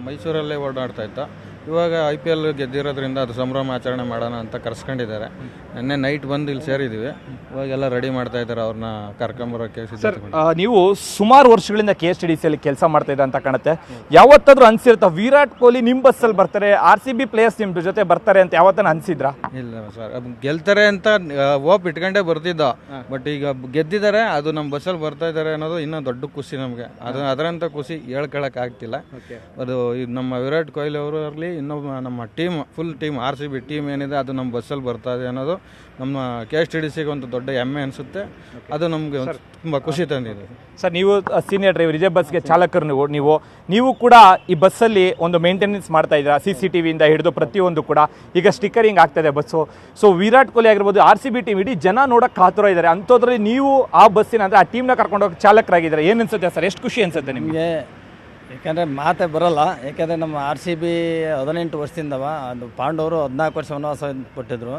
ಮೈಸೂರಲ್ಲೇ ಓಡಾಡ್ತಾ ಇತ್ತು. ಇವಾಗ IPL ಗೆದ್ದಿರೋದ್ರಿಂದ ಅದು ಸಂಭ್ರಮ ಆಚರಣೆ ಮಾಡೋಣ ಅಂತ ಕರ್ಸ್ಕೊಂಡಿದ್ದಾರೆ. ನಿನ್ನೆ ನೈಟ್ ಬಂದು ಇಲ್ಲಿ ಸೇರಿದ್ದೀವಿ. ಇವಾಗೆಲ್ಲ ರೆಡಿ ಮಾಡ್ತಾ ಇದ್ದಾರೆ, ಅವ್ರನ್ನ ಕರ್ಕೊಂಬರೋಕ್ಕೆ. ಸರ್, ನೀವು ಸುಮಾರು ವರ್ಷಗಳಿಂದ KSTDCಯಲ್ಲಿ ಕೆಲಸ ಮಾಡ್ತಾ ಇದ್ದಾರೆ ಅಂತ ಕಾಣುತ್ತೆ. ಯಾವತ್ತಾದ್ರೂ ಅನ್ಸಿರುತ್ತಾ ವಿರಾಟ್ ಕೊಹ್ಲಿ ನಿಮ್ಮ ಬಸ್ಸಲ್ಲಿ ಬರ್ತಾರೆ, RCB ಪ್ಲೇಯರ್ಸ್ ನಿಮ್ಮ ಜೊತೆ ಬರ್ತಾರೆ ಅಂತ ಯಾವತ್ತನ ಅನ್ಸಿದ್ರಾ? ಇಲ್ಲ ಸರ್, ಅದು ಗೆಲ್ತಾರೆ ಅಂತ ಹೋಪ್ ಇಟ್ಕೊಂಡೇ ಬರ್ತಿದ್ದ. ಬಟ್ ಈಗ ಗೆದ್ದಿದ್ದಾರೆ, ಅದು ನಮ್ಮ ಬಸ್ಸಲ್ಲಿ ಬರ್ತಾ ಇದ್ದಾರೆ ಅನ್ನೋದು ಇನ್ನೂ ದೊಡ್ಡ ಖುಷಿ ನಮಗೆ. ಅದರಂಥ ಖುಷಿ ಹೇಳ್ಕೊಳಕ್ ಆಗ್ತಿಲ್ಲ. ಅದು ನಮ್ಮ ವಿರಾಟ್ ಕೊಹ್ಲಿ ಅವರು ಇರಲಿ, ಇನ್ನೊಬ್ಬ ನಮ್ಮ team, full team RCB team ಏನಿದೆ ಅದು ನಮ್ಮ ಬಸ್ಸಲ್ಲಿ ಬರ್ತಾ ಇದೆ ಅನ್ನೋದು ನಮ್ಮ KSTDCಗೆ ಒಂದು ದೊಡ್ಡ ಹೆಮ್ಮೆ ಅನಿಸುತ್ತೆ. ಅದು ನಮಗೆ ತುಂಬ ಖುಷಿ ತಂದಿದೆ. ಸರ್, ನೀವು ಸೀನಿಯರ್ ಡ್ರೈವರ್, ಇದೇ ಬಸ್ಗೆ ಚಾಲಕರು ನೀವು ಕೂಡ ಈ ಬಸ್ಸಲ್ಲಿ ಒಂದು ಮೇಂಟೆನೆನ್ಸ್ ಮಾಡ್ತಾ ಇದ್ದೀರಾ. CCTVಯಿಂದ ಹಿಡಿದು ಪ್ರತಿಯೊಂದು ಕೂಡ ಈಗ ಸ್ಟಿಕ್ಕರಿಂಗ್ ಆಗ್ತಾಯಿದೆ ಬಸ್ಸು. ಸೊ ವಿರಾಟ್ ಕೊಹ್ಲಿ ಆಗಿರ್ಬೋದು, RCB ಟೀಮ್ ಇಡೀ ಜನ ನೋಡೋಕೆ ಕಾತುರ ಇದ್ದಾರೆ. ಅಂಥದ್ರಲ್ಲಿ ನೀವು ಆ ಬಸ್ಸಿನ ಅಂದರೆ ಆ ಟೀಮ್ನ ಕರ್ಕೊಂಡು ಹೋಗಿ ಚಾಲಕರಾಗಿದ್ದಾರೆ. ಏನು ಅನ್ಸುತ್ತೆ ಸರ್, ಎಷ್ಟು ಖುಷಿ ಅನ್ಸುತ್ತೆ ನಿಮಗೆ? ಯಾಕೆಂದರೆ ಮಾತೇ ಬರೋಲ್ಲ. ಯಾಕೆಂದರೆ ನಮ್ಮ RCB 18 ವರ್ಷದಿಂದವ, ಅದು ಪಾಂಡವರು 14 ವರ್ಷ ವನವಾಸ ಕೊಟ್ಟಿದ್ರು.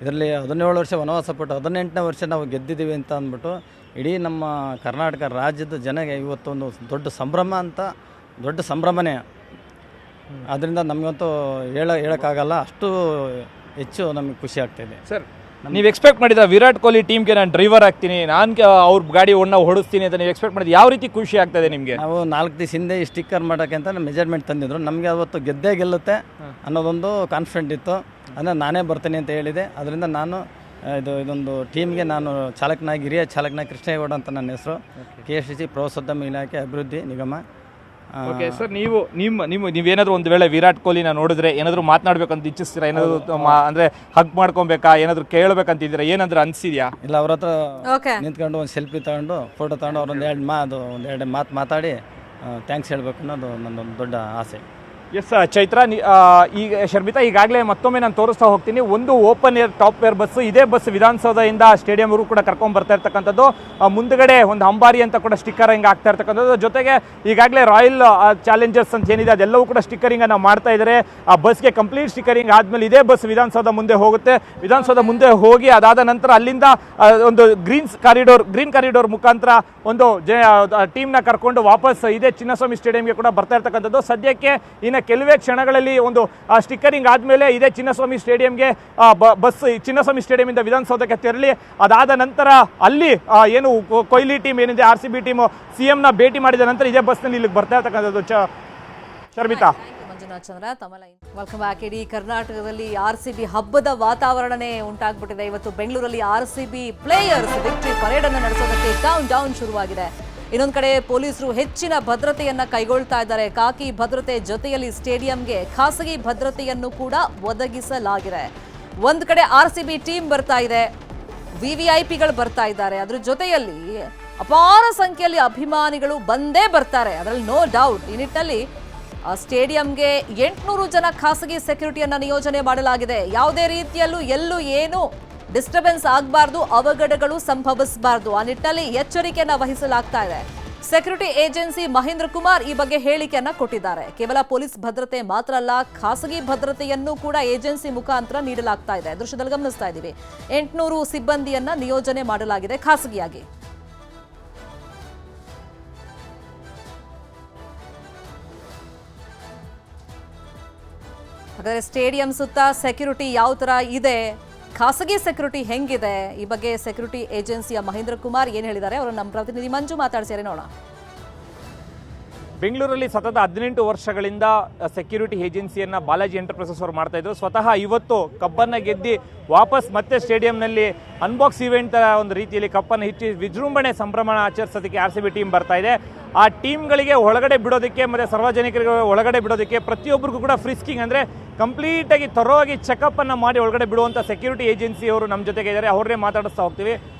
ಇದರಲ್ಲಿ 17 ವರ್ಷ ವನವಾಸ ಪಟ್ಟು 18ನೇ ವರ್ಷ ನಾವು ಗೆದ್ದಿದ್ದೀವಿ ಅಂತ ಅಂದ್ಬಿಟ್ಟು ಇಡೀ ನಮ್ಮ ಕರ್ನಾಟಕ ರಾಜ್ಯದ ಜನಗೆ ಇವತ್ತೊಂದು ದೊಡ್ಡ ಸಂಭ್ರಮ ಅಂತ, ದೊಡ್ಡ ಸಂಭ್ರಮನೇ. ಆದ್ದರಿಂದ ನಮಗಂತೂ ಹೇಳೋಕ್ಕಾಗಲ್ಲ, ಅಷ್ಟು ಹೆಚ್ಚು ನಮಗೆ ಖುಷಿ ಆಗ್ತಾಯಿದೆ. ಸರ್, ನೀವು ಎಕ್ಸ್ಪೆಕ್ಟ್ ಮಾಡಿದ ವಿರಾಟ್ ಕೊಹ್ಲಿ ಟೀಮ್ಗೆ ನಾನು ಡ್ರೈವರ್ ಆಗ್ತೀನಿ, ನಾನು ಅವ್ರ ಗಾಡಿ ಹೊಡಿಸ್ತೀನಿ ಅಂತ ನೀವು ಎಕ್ಸ್ಪೆಕ್ಟ್ ಮಾಡಿದ? ಯಾವ ರೀತಿ ಖುಷಿ ಆಗ್ತದೆ ನಿಮಗೆ? ನಾವು 4 ದಿವಸ ಹಿಂದೆ ಈ ಸ್ಟಿಕ್ಕರ್ ಮಾಡೋಕ್ಕೆ ಅಂತ ಮೆಜರ್ಮೆಂಟ್ ತಂದಿದ್ರು. ನಮಗೆ ಅವತ್ತು ಗೆದ್ದೇ ಗೆಲ್ಲುತ್ತೆ ಅನ್ನೋದೊಂದು ಕಾನ್ಫಿಡೆಂಟ್ ಇತ್ತು. ಅಂದರೆ ನಾನೇ ಬರ್ತೀನಿ ಅಂತ ಹೇಳಿದೆ. ಅದರಿಂದ ನಾನು ಇದೊಂದು ಟೀಮ್ಗೆ ನಾನು ಚಾಲಕನಾಗಿ, ಹಿರಿಯ ಚಾಲಕನಾಗಿ ಕೃಷ್ಣೇಗೌಡ ಅಂತ ನನ್ನ ಹೆಸರು, KSTC ಪ್ರವಾಸೋದ್ಯಮ ಇಲಾಖೆ ಅಭಿವೃದ್ಧಿ ನಿಗಮ. ಓಕೆ ಸರ್, ನೀವೇನಾದರೂ ಒಂದು ವೇಳೆ ವಿರಾಟ್ ಕೊಹ್ಲಿನ ನೋಡಿದ್ರೆ ಏನಾದರೂ ಮಾತನಾಡ್ಬೇಕಂತ ಇಚ್ಛಿಸ್ತೀರಾ? ಏನಾದರೂ ಅಂದರೆ ಹಗ್ ಮಾಡ್ಕೊಬೇಕಾ, ಏನಾದರೂ ಕೇಳಬೇಕಂತಿದ್ದೀರಾ? ಏನಾದರೂ ಅನಿಸಿದ್ಯಾ? ಇಲ್ಲ, ಅವ್ರ ಹತ್ರ ನಿಂತ್ಕೊಂಡು ಒಂದು ಸೆಲ್ಫಿ ತಗೊಂಡು, ಫೋಟೋ ತಗೊಂಡು, ಅವ್ರೊಂದು ಎರಡು ಮಾತು ಮಾತಾಡಿ ಥ್ಯಾಂಕ್ಸ್ ಹೇಳಬೇಕು ಅನ್ನೋದು ನನ್ನೊಂದು ದೊಡ್ಡ ಆಸೆ. ಎಸ್ ಚೈತ್ರ, ಈಗ ಶರ್ಮಿತಾ, ಈಗಾಗಲೇ ಮತ್ತೊಮ್ಮೆ ನಾನು ತೋರಿಸ್ತಾ ಹೋಗ್ತೀನಿ. ಒಂದು open air top air bus, ಇದೇ ಬಸ್ ವಿಧಾನಸೌಧದಿಂದ ಸ್ಟೇಡಿಯಂವರೆಗೂ ಕೂಡ ಕರ್ಕೊಂಡ್ ಬರ್ತಾ ಇರ್ತಕ್ಕಂಥದ್ದು. ಮುಂದ್ಗಡೆ ಒಂದು ಅಂಬಾರಿ ಅಂತ ಕೂಡ ಸ್ಟಿಕ್ಕರ್ ಹಿಂಗೆ ಆಗ್ತಾ ಇರ್ತಕ್ಕಂಥದ್ದು. ಜೊತೆಗೆ ಈಗಾಗಲೇ ರಾಯಲ್ ಚಾಲೆಂಜರ್ಸ್ ಅಂತ ಏನಿದೆ ಅದೆಲ್ಲವೂ ಕೂಡ ಸ್ಟಿಕ್ಕರಿಂಗ್ ಅನ್ನ ಮಾಡ್ತಾ ಇದ್ದಾರೆ. ಆ ಬಸ್ಗೆ ಕಂಪ್ಲೀಟ್ ಸ್ಟಿಕ್ಕರಿಂಗ್ ಆದ್ಮೇಲೆ ಇದೇ ಬಸ್ ವಿಧಾನಸೌಧ ಮುಂದೆ ಹೋಗುತ್ತೆ. ವಿಧಾನಸೌಧ ಮುಂದೆ ಹೋಗಿ ಅದಾದ ನಂತರ ಅಲ್ಲಿಂದ ಒಂದು ಗ್ರೀನ್ ಕಾರಿಡೋರ್ ಮುಖಾಂತರ ಒಂದು ಟೀಮ್ನ ಕರ್ಕೊಂಡು ವಾಪಸ್ ಇದೇ ಚಿನ್ನಸ್ವಾಮಿ ಸ್ಟೇಡಿಯಂಗೆ ಕೂಡ ಬರ್ತಾ ಇರ್ತಕ್ಕಂಥದ್ದು. ಸದ್ಯಕ್ಕೆ ಇನ್ನು ಕೆಲವೇ ಕ್ಷಣಗಳಲ್ಲಿ ಒಂದು ಸ್ಟಿಕ್ಕರಿಂಗ್ ಆದಮೇಲೆ ಇದೇ ಚಿನ್ನಸ್ವಾಮಿ ಸ್ಟೇಡಿಯಂಗೆ ಬಸ್ ಚಿನ್ನಸ್ವಾಮಿ ಸ್ಟೇಡಿಯಂನಿಂದ ವಿಧಾನಸೌಧಕ್ಕೆ ತೆರಳಿ ಅದಾದ ನಂತರ ಅಲ್ಲಿ ಏನು ಕೊಹ್ಲಿ ಟೀಮ್ ಏನಿದೆ, RCB ಟೀಮ್ CM ಭೇಟಿ ಮಾಡಿದ ನಂತರ ಇದೇ ಬಸ್ನಲ್ಲಿ ಇಲ್ಲಿಗೆ ಬರ್ತಾ ಇರ್ತಕ್ಕಂಥದ್ದು. ಶರ್ಮಿತಾ, ಮಂಜುನಾಥ್ ಚಂದ್ರ, ತಮಲ, ವೆಲ್ಕಮ್ ಬ್ಯಾಕ್. ಇಡೀ ಕರ್ನಾಟಕದಲ್ಲಿ RCB ಹಬ್ಬದ ವಾತಾವರಣನೇ ಉಂಟಾಗ್ಬಿಟ್ಟಿದೆ. ಇವತ್ತು ಬೆಂಗಳೂರಲ್ಲಿ RCB ಪ್ಲೇಯರ್ಸ್ ವಿಕ್ಟರಿ ಪರೇಡ್ ಅನ್ನು ನಡೆಸೋದಕ್ಕೆ ಕೌಂಟ್ ಡೌನ್ ಶುರುವಾಗಿದೆ. ಇನ್ನೊಂದು ಕಡೆ ಪೊಲೀಸರು ಹೆಚ್ಚಿನ ಭದ್ರತೆಯನ್ನ ಕೈಗೊಳ್ತಾ ಇದ್ದಾರೆ. ಖಾಕಿ ಭದ್ರತೆ ಜೊತೆಯಲ್ಲಿ ಸ್ಟೇಡಿಯಂಗೆ ಖಾಸಗಿ ಭದ್ರತೆಯನ್ನು ಕೂಡ ಒದಗಿಸಲಾಗಿದೆ. ಒಂದ್ ಕಡೆ RCB ಟೀಮ್ ಬರ್ತಾ ಇದೆ, VVIPಗಳು ಬರ್ತಾ ಇದ್ದಾರೆ, ಅದ್ರ ಜೊತೆಯಲ್ಲಿ ಅಪಾರ ಸಂಖ್ಯೆಯಲ್ಲಿ ಅಭಿಮಾನಿಗಳು ಬಂದೇ ಬರ್ತಾರೆ, ಅದರಲ್ಲಿ ನೋ ಡೌಟ್. ಈ ನಿಟ್ಟಿನಲ್ಲಿ ಸ್ಟೇಡಿಯಂಗೆ 800 ಜನ ಖಾಸಗಿ ಸೆಕ್ಯೂರಿಟಿಯನ್ನ ನಿಯೋಜನೆ ಮಾಡಲಾಗಿದೆ. ಯಾವುದೇ ರೀತಿಯಲ್ಲೂ ಎಲ್ಲೂ ಏನು ಡಿಸ್ಟರ್ಬೆನ್ಸ್ ಆಗಬಾರ್ದು, ಅವಘಡಗಳು ಸಂಭವಿಸಬಾರ್ದು, ಆ ನಿಟ್ಟಿನಲ್ಲಿ ಎಚ್ಚರಿಕೆಯನ್ನ ವಹಿಸಲಾಗ್ತಾ ಇದೆ. ಸೆಕ್ಯೂರಿಟಿ ಏಜೆನ್ಸಿ ಮಹೇಂದ್ರ ಕುಮಾರ್ ಈ ಬಗ್ಗೆ ಹೇಳಿಕೆಯನ್ನ ಕೊಟ್ಟಿದ್ದಾರೆ. ಕೇವಲ ಪೊಲೀಸ್ ಭದ್ರತೆ ಮಾತ್ರ ಅಲ್ಲ, ಖಾಸಗಿ ಭದ್ರತೆಯನ್ನು ಕೂಡ ಏಜೆನ್ಸಿ ಮುಖಾಂತರ ನೀಡಲಾಗ್ತಾ ಇದೆ. ದೃಶ್ಯದಲ್ಲಿ ಗಮನಿಸ್ತಾ ಇದ್ದೀವಿ, 800 ಸಿಬ್ಬಂದಿಯನ್ನ ನಿಯೋಜನೆ ಮಾಡಲಾಗಿದೆ ಖಾಸಗಿಯಾಗಿ. ಹಾಗಾದ್ರೆ ಸ್ಟೇಡಿಯಂ ಸುತ್ತ ಸೆಕ್ಯೂರಿಟಿ ಯಾವ ತರ ಇದೆ, ಖಾಸಗಿ ಸೆಕ್ಯೂರಿಟಿ ಹೆಂಗಿದೆ, ಈ ಬಗ್ಗೆ ಸೆಕ್ಯೂರಿಟಿ ಏಜೆನ್ಸಿಯ ಮಹೇಂದ್ರ ಕುಮಾರ್ ಏನ್ ಹೇಳಿದ್ದಾರೆ ಅವರು ನಮ್ಮ ಪ್ರತಿನಿಧಿ ಮಂಜು ಮಾತಾಡ್ಸಿದ್ದಾರೆ, ನೋಡೋಣ. ಬೆಂಗಳೂರಲ್ಲಿ ಸತತ 18 ವರ್ಷಗಳಿಂದ ಸೆಕ್ಯೂರಿಟಿ ಏಜೆನ್ಸಿಯನ್ನ ಬಾಲಾಜಿ ಎಂಟರ್ಪ್ರೈಸಸ್ ಅವರು ಮಾಡ್ತಾ ಇದ್ರು. ಸ್ವತಃ ಇವತ್ತು ಕಪ್ಪನ್ನ ಗೆದ್ದಿ ವಾಪಸ್ ಮತ್ತೆ ಸ್ಟೇಡಿಯಂನಲ್ಲಿ ಅನ್ಬಾಕ್ಸ್ ಇವೆಂಟ್ ಒಂದು ರೀತಿಯಲ್ಲಿ ಕಪ್ಪನ್ನು ಹೆಚ್ಚಿ ವಿಜೃಂಭಣೆ ಸಂಭ್ರಮ ಆಚರಿಸೋದಕ್ಕೆ RCB ಟೀಮ್ ಬರ್ತಾ ಇದೆ. ಆ ಟೀಮ್ಗಳಿಗೆ ಒಳಗಡೆ ಬಿಡೋದಕ್ಕೆ ಮತ್ತೆ ಸಾರ್ವಜನಿಕರಿಗೆ ಒಳಗಡೆ ಬಿಡೋದಕ್ಕೆ ಪ್ರತಿಯೊಬ್ಬರಿಗೂ ಕೂಡ ಫ್ರಿಸ್ಕಿಂಗ್ ಅಂದ್ರೆ ಕಂಪ್ಲೀಟ್ ಆಗಿ ತರೋವಾಗಿ ಚೆಕಪ್ ಅನ್ನ ಮಾಡಿ ಒಳಗಡೆ ಬಿಡುವಂತ ಸೆಕ್ಯೂರಿಟಿ ಏಜೆನ್ಸಿ ಅವರು ನಮ್ಮ ಜೊತೆಗೆ ಇದ್ದಾರೆ. ಅವ್ರನ್ನೇ ಮಾತಾಡಿಸ್ತಾ ಹೋಗ್ತೀವಿ.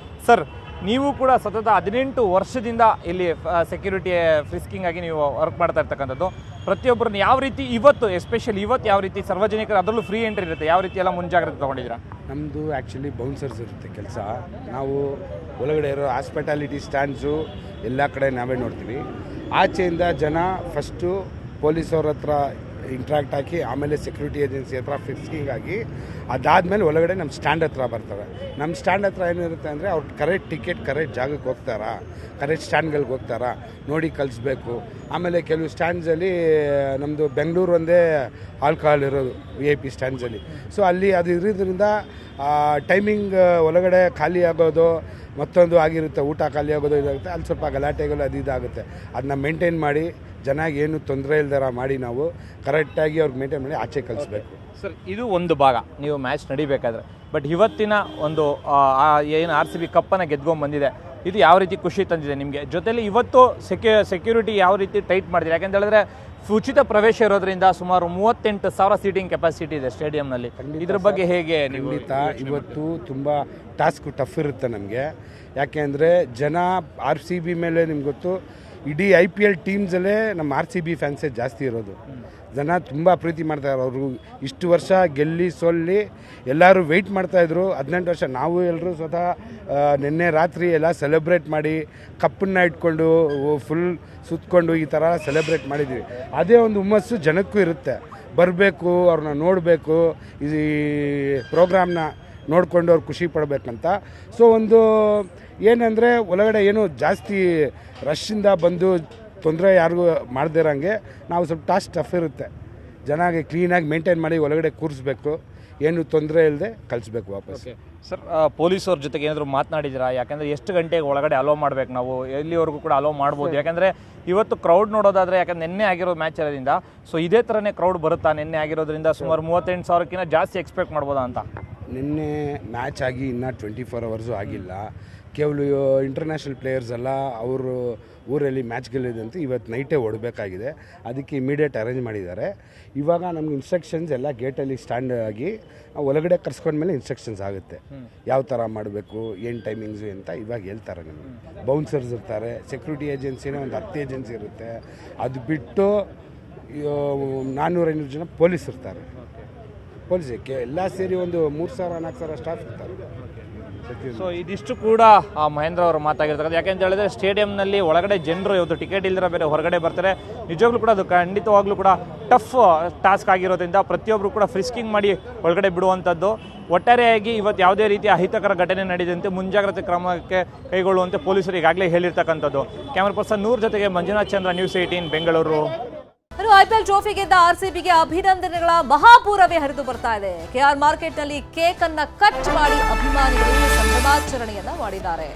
ಸರ್, ನೀವು ಕೂಡ ಸತತ 18 ವರ್ಷದಿಂದ ಇಲ್ಲಿ ಸೆಕ್ಯೂರಿಟಿ ಫ್ರಿಸ್ಕಿಂಗ್ ಆಗಿ ನೀವು ವರ್ಕ್ ಮಾಡ್ತಾ ಇರ್ತಕ್ಕಂಥದ್ದು. ಪ್ರತಿಯೊಬ್ಬರನ್ನ ಯಾವ ರೀತಿ ಇವತ್ತು ಎಸ್ಪೆಷಲಿ ಇವತ್ತು ಯಾವ ರೀತಿ ಸಾರ್ವಜನಿಕರು ಅದರಲ್ಲೂ ಫ್ರೀ ಎಂಟ್ರಿ ಇರುತ್ತೆ, ಯಾವ ರೀತಿ ಎಲ್ಲ ಮುಂಜಾಗ್ರತೆ ತೊಗೊಂಡಿದ್ದೀರಾ? ನಮ್ಮದು ಆ್ಯಕ್ಚುಲಿ ಬೌನ್ಸರ್ಸ್ ಇರುತ್ತೆ ಕೆಲಸ. ನಾವು ಒಳಗಡೆ ಇರೋ ಹಾಸ್ಪಿಟಾಲಿಟಿ ಸ್ಟ್ಯಾಂಡ್ಸು ಎಲ್ಲ ಕಡೆ ನಾವೇ ನೋಡ್ತೀವಿ. ಆಚೆಯಿಂದ ಜನ ಫಸ್ಟು ಪೊಲೀಸವ್ರ ಹತ್ರ ಇಂಟ್ರಾಕ್ಟ್ ಹಾಕಿ ಆಮೇಲೆ ಸೆಕ್ಯೂರಿಟಿ ಏಜೆನ್ಸಿ ಹತ್ರ ಫಿಕ್ಸಿಂಗ್ ಆಗಿ ಅದಾದಮೇಲೆ ಒಳಗಡೆ ನಮ್ಮ ಸ್ಟ್ಯಾಂಡ್ ಹತ್ರ ಬರ್ತಾರೆ. ನಮ್ಮ ಸ್ಟ್ಯಾಂಡ್ ಹತ್ರ ಏನಿರುತ್ತೆ ಅಂದರೆ ಅವ್ರು ಕರೆಕ್ಟ್ ಟಿಕೆಟ್ ಕರೆಕ್ಟ್ ಜಾಗಕ್ಕೆ ಹೋಗ್ತಾರಾ, ಕರೆಕ್ಟ್ ಸ್ಟ್ಯಾಂಡ್ಗಳಿಗೆ ಹೋಗ್ತಾರಾ ನೋಡಿ ಕಳಿಸ್ಬೇಕು. ಆಮೇಲೆ ಕೆಲವು ಸ್ಟ್ಯಾಂಡ್ಸಲ್ಲಿ ನಮ್ಮದು ಬೆಂಗಳೂರು ಒಂದೇ ಆಲ್ಕಹಾಲ್ ಇರೋದು VIP ಸ್ಟ್ಯಾಂಡ್ಸಲ್ಲಿ. ಸೊ ಅಲ್ಲಿ ಅದು ಇರೋದ್ರಿಂದ ಟೈಮಿಂಗ್ ಒಳಗಡೆ ಖಾಲಿ ಆಗೋದು ಮತ್ತೊಂದು ಆಗಿರುತ್ತೆ, ಊಟ ಖಾಲಿ ಆಗೋದು ಇದಾಗುತ್ತೆ. ಅಲ್ಲಿ ಸ್ವಲ್ಪ ಗಲಾಟೆಗಳು ಅದು ಇದಾಗುತ್ತೆ. ಅದನ್ನ ಮೇಂಟೈನ್ ಮಾಡಿ ಚೆನ್ನಾಗಿ ಏನು ತೊಂದರೆ ಇಲ್ದಾರ ಮಾಡಿ ನಾವು ಕರೆಕ್ಟಾಗಿ ಅವ್ರಿಗೆ ಮೇಂಟೈನ್ ಮಾಡಿ ಆಚೆ ಕಳಿಸ್ಬೇಕು. ಸರ್, ಇದು ಒಂದು ಭಾಗ ನೀವು ಮ್ಯಾಚ್ ನಡಿಬೇಕಾದ್ರೆ. ಬಟ್ ಇವತ್ತಿನ ಒಂದು ಏನು RCB ಕಪ್ಪನ್ನು ಗೆದ್ಕೊಂಡು ಬಂದಿದೆ, ಇದು ಯಾವ ರೀತಿ ಖುಷಿ ತಂದಿದೆ ನಿಮಗೆ? ಜೊತೆಲಿ ಇವತ್ತು ಸೆಕ್ಯೂರಿಟಿ ಯಾವ ರೀತಿ ಟೈಟ್ ಮಾಡಿದೆ? ಯಾಕಂತ ಹೇಳಿದ್ರೆ ಉಚಿತ ಪ್ರವೇಶ ಇರೋದ್ರಿಂದ ಸುಮಾರು 38,000 ಸೀಟಿಂಗ್ ಕೆಪಾಸಿಟಿ ಇದೆ ಸ್ಟೇಡಿಯಂನಲ್ಲಿ. ಇದ್ರ ಬಗ್ಗೆ ಹೇಗೆ ನೀವು? ಇವತ್ತು ತುಂಬ ಟಾಸ್ಕ್ ಟಫ್ ಇರುತ್ತೆ ನಮಗೆ. ಯಾಕೆಂದರೆ ಜನ RCB ಮೇಲೆ ನಿಮ್ಗೆ ಗೊತ್ತು, ಇಡೀ IPL ಟೀಮ್ಸಲ್ಲೇ ನಮ್ಮ RCB ಫ್ಯಾನ್ಸೇ ಜಾಸ್ತಿ ಇರೋದು. ಜನ ತುಂಬ ಪ್ರೀತಿ ಮಾಡ್ತಾರೆ. ಅವರು ಇಷ್ಟು ವರ್ಷ ಗೆಲ್ಲಿ ಸೋಲ್ಲಿ ಎಲ್ಲರೂ ವೆಯ್ಟ್ ಮಾಡ್ತಾಯಿದ್ರು. 18 ವರ್ಷ ನಾವು ಎಲ್ಲರೂ ಸ್ವತಃ ನಿನ್ನೆ ರಾತ್ರಿ ಎಲ್ಲ ಸೆಲೆಬ್ರೇಟ್ ಮಾಡಿ ಕಪ್ಪನ್ನು ಇಟ್ಕೊಂಡು ಫುಲ್ ಸುತ್ತಕೊಂಡು ಈ ಥರ ಸೆಲೆಬ್ರೇಟ್ ಮಾಡಿದ್ದೀವಿ. ಅದೇ ಒಂದು ಹುಮ್ಮಸ್ಸು ಜನಕ್ಕೂ ಇರುತ್ತೆ, ಬರಬೇಕು, ಅವ್ರನ್ನ ನೋಡಬೇಕು, ಈ ಪ್ರೋಗ್ರಾಮ್ನ ನೋಡಿಕೊಂಡು ಅವ್ರು ಖುಷಿ ಪಡಬೇಕಂತ. ಸೊ ಒಂದು ಏನಂದರೆ ಒಳಗಡೆ ಏನು ಜಾಸ್ತಿ ರಶ್ಶಿಂದ ಬಂದು ತೊಂದರೆ ಯಾರಿಗೂ ಮಾಡ್ದಿರಂಗೆ ನಾವು ಸ್ವಲ್ಪ ಟಾಸ್ಕ್ ಟಫ್ ಇರುತ್ತೆ. ಚೆನ್ನಾಗಿ ಕ್ಲೀನಾಗಿ ಮೇಂಟೈನ್ ಮಾಡಿ ಒಳಗಡೆ ಕೂರಿಸ್ಬೇಕು, ಏನು ತೊಂದರೆ ಇಲ್ಲದೆ ಕಳಿಸ್ಬೇಕು ವಾಪಸ್. ಸರ್, ಪೊಲೀಸವ್ರ ಜೊತೆಗೆ ಏನಾದರೂ ಮಾತನಾಡಿದ್ದೀರಾ? ಯಾಕಂದರೆ ಎಷ್ಟು ಗಂಟೆಗೆ ಒಳಗಡೆ ಅಲೋ ಮಾಡಬೇಕು ನಾವು, ಎಲ್ಲಿವರೆಗೂ ಕೂಡ ಅಲೋ ಮಾಡ್ಬೋದು? ಯಾಕಂದರೆ ಇವತ್ತು ಕ್ರೌಡ್ ನೋಡೋದಾದರೆ, ಯಾಕಂದ್ರೆ ನಿನ್ನೆ ಆಗಿರೋ ಮ್ಯಾಚ್ ಇರೋದ್ರಿಂದ ಸೊ ಇದೇ ಥರನೇ ಕ್ರೌಡ್ ಬರುತ್ತಾ? ನಿನ್ನೆ ಆಗಿರೋದ್ರಿಂದ ಸುಮಾರು 38,000ಕ್ಕಿಂತ ಜಾಸ್ತಿ ಎಕ್ಸ್ಪೆಕ್ಟ್ ಮಾಡ್ಬೋದಾ ಅಂತ? ನಿನ್ನೆ ಮ್ಯಾಚ್ ಆಗಿ ಇನ್ನೂ 24 ಅವರ್ಸು ಆಗಿಲ್ಲ. ಕೇವಲ ಇಂಟರ್ನ್ಯಾಷನಲ್ ಪ್ಲೇಯರ್ಸ್ ಎಲ್ಲ ಅವರು ಊರಲ್ಲಿ ಮ್ಯಾಚ್ ಗೆಲ್ಲಿದಂತೆ ಇವತ್ತು ನೈಟೇ ಓಡಬೇಕಾಗಿದೆ. ಅದಕ್ಕೆ ಇಮಿಡಿಯೇಟ್ ಅರೇಂಜ್ ಮಾಡಿದ್ದಾರೆ. ಇವಾಗ ನಮ್ಗೆ ಇನ್ಸ್ಟ್ರಕ್ಷನ್ಸ್ ಎಲ್ಲ ಗೇಟಲ್ಲಿ ಸ್ಟ್ಯಾಂಡ್ ಆಗಿ ಒಳಗಡೆ ಕರ್ಸ್ಕೊಂಡ್ಮೇಲೆ ಇನ್ಸ್ಟ್ರಕ್ಷನ್ಸ್ ಆಗುತ್ತೆ, ಯಾವ ಥರ ಮಾಡಬೇಕು, ಏನು ಟೈಮಿಂಗ್ಸು ಅಂತ ಇವಾಗ ಹೇಳ್ತಾರೆ ನಮಗೆ. ಬೌನ್ಸರ್ಸ್ ಇರ್ತಾರೆ, ಸೆಕ್ಯೂರಿಟಿ ಏಜೆನ್ಸಿನೇ ಒಂದು 10 ಏಜೆನ್ಸಿ ಇರುತ್ತೆ. ಅದು ಬಿಟ್ಟು 400-500 ಜನ ಪೊಲೀಸ್ ಇರ್ತಾರೆ. ಪೊಲೀಸಕ್ಕೆ ಎಲ್ಲ ಸೇರಿ ಒಂದು 3,000-4,000 ಸ್ಟಾಫ್ ಇರ್ತಾರೆ. ಸೊ ಇದಿಷ್ಟು ಕೂಡ ಮಹೇಂದ್ರ ಅವರು ಮಾತಾಗಿರ್ತಕ್ಕಂಥ. ಯಾಕೆಂತ ಹೇಳಿದ್ರೆ ಸ್ಟೇಡಿಯಂನಲ್ಲಿ ಒಳಗಡೆ ಜನರು ಇವತ್ತು ಟಿಕೆಟ್ ಇಲ್ದಿರ ಬೇರೆ ಹೊರಗಡೆ ಬರ್ತಾರೆ. ನಿಜವಾಗ್ಲೂ ಕೂಡ ಅದು ಖಂಡಿತವಾಗ್ಲೂ ಕೂಡ ಟಫ್ ಟಾಸ್ಕ್ ಆಗಿರೋದ್ರಿಂದ ಪ್ರತಿಯೊಬ್ಬರು ಕೂಡ ಫ್ರಿಸ್ಕಿಂಗ್ ಮಾಡಿ ಒಳಗಡೆ ಬಿಡುವಂಥದ್ದು. ಒಟ್ಟಾರೆಯಾಗಿ ಇವತ್ತು ಯಾವುದೇ ರೀತಿಯ ಅಹಿತಕರ ಘಟನೆ ನಡೆದಂತೆ ಮುಂಜಾಗ್ರತೆ ಕ್ರಮಕ್ಕೆ ಕೈಗೊಳ್ಳುವಂತೆ ಪೊಲೀಸರು ಈಗಾಗಲೇ ಹೇಳಿರ್ತಕ್ಕಂಥದ್ದು. ಕ್ಯಾಮರಾ ಪರ್ಸನ್ ನೂರ್ ಜೊತೆಗೆ ಮಂಜುನಾಥ್ ಚಂದ್ರ, ನ್ಯೂಸ್ 18 ಬೆಂಗಳೂರು. ಐಪಿಎಲ್ ಟ್ರೋಫಿ ಗೆದ್ದ ಆರ್ಸಿಬಿಗೆ ಅಭಿನಂದನೆಗಳ ಮಹಾಪೂರವೇ ಹರಿದು ಬರ್ತಾ ಇದೆ. ಕೆಆರ್ ಮಾರ್ಕೆಟ್ನಲ್ಲಿ ಕೇಕ್ ಅನ್ನ ಕಟ್ ಮಾಡಿ ಅಭಿಮಾನಿಗಳು ಸಂಭ್ರಮಾಚರಣೆಯನ್ನ ಮಾಡಿದ್ದಾರೆ.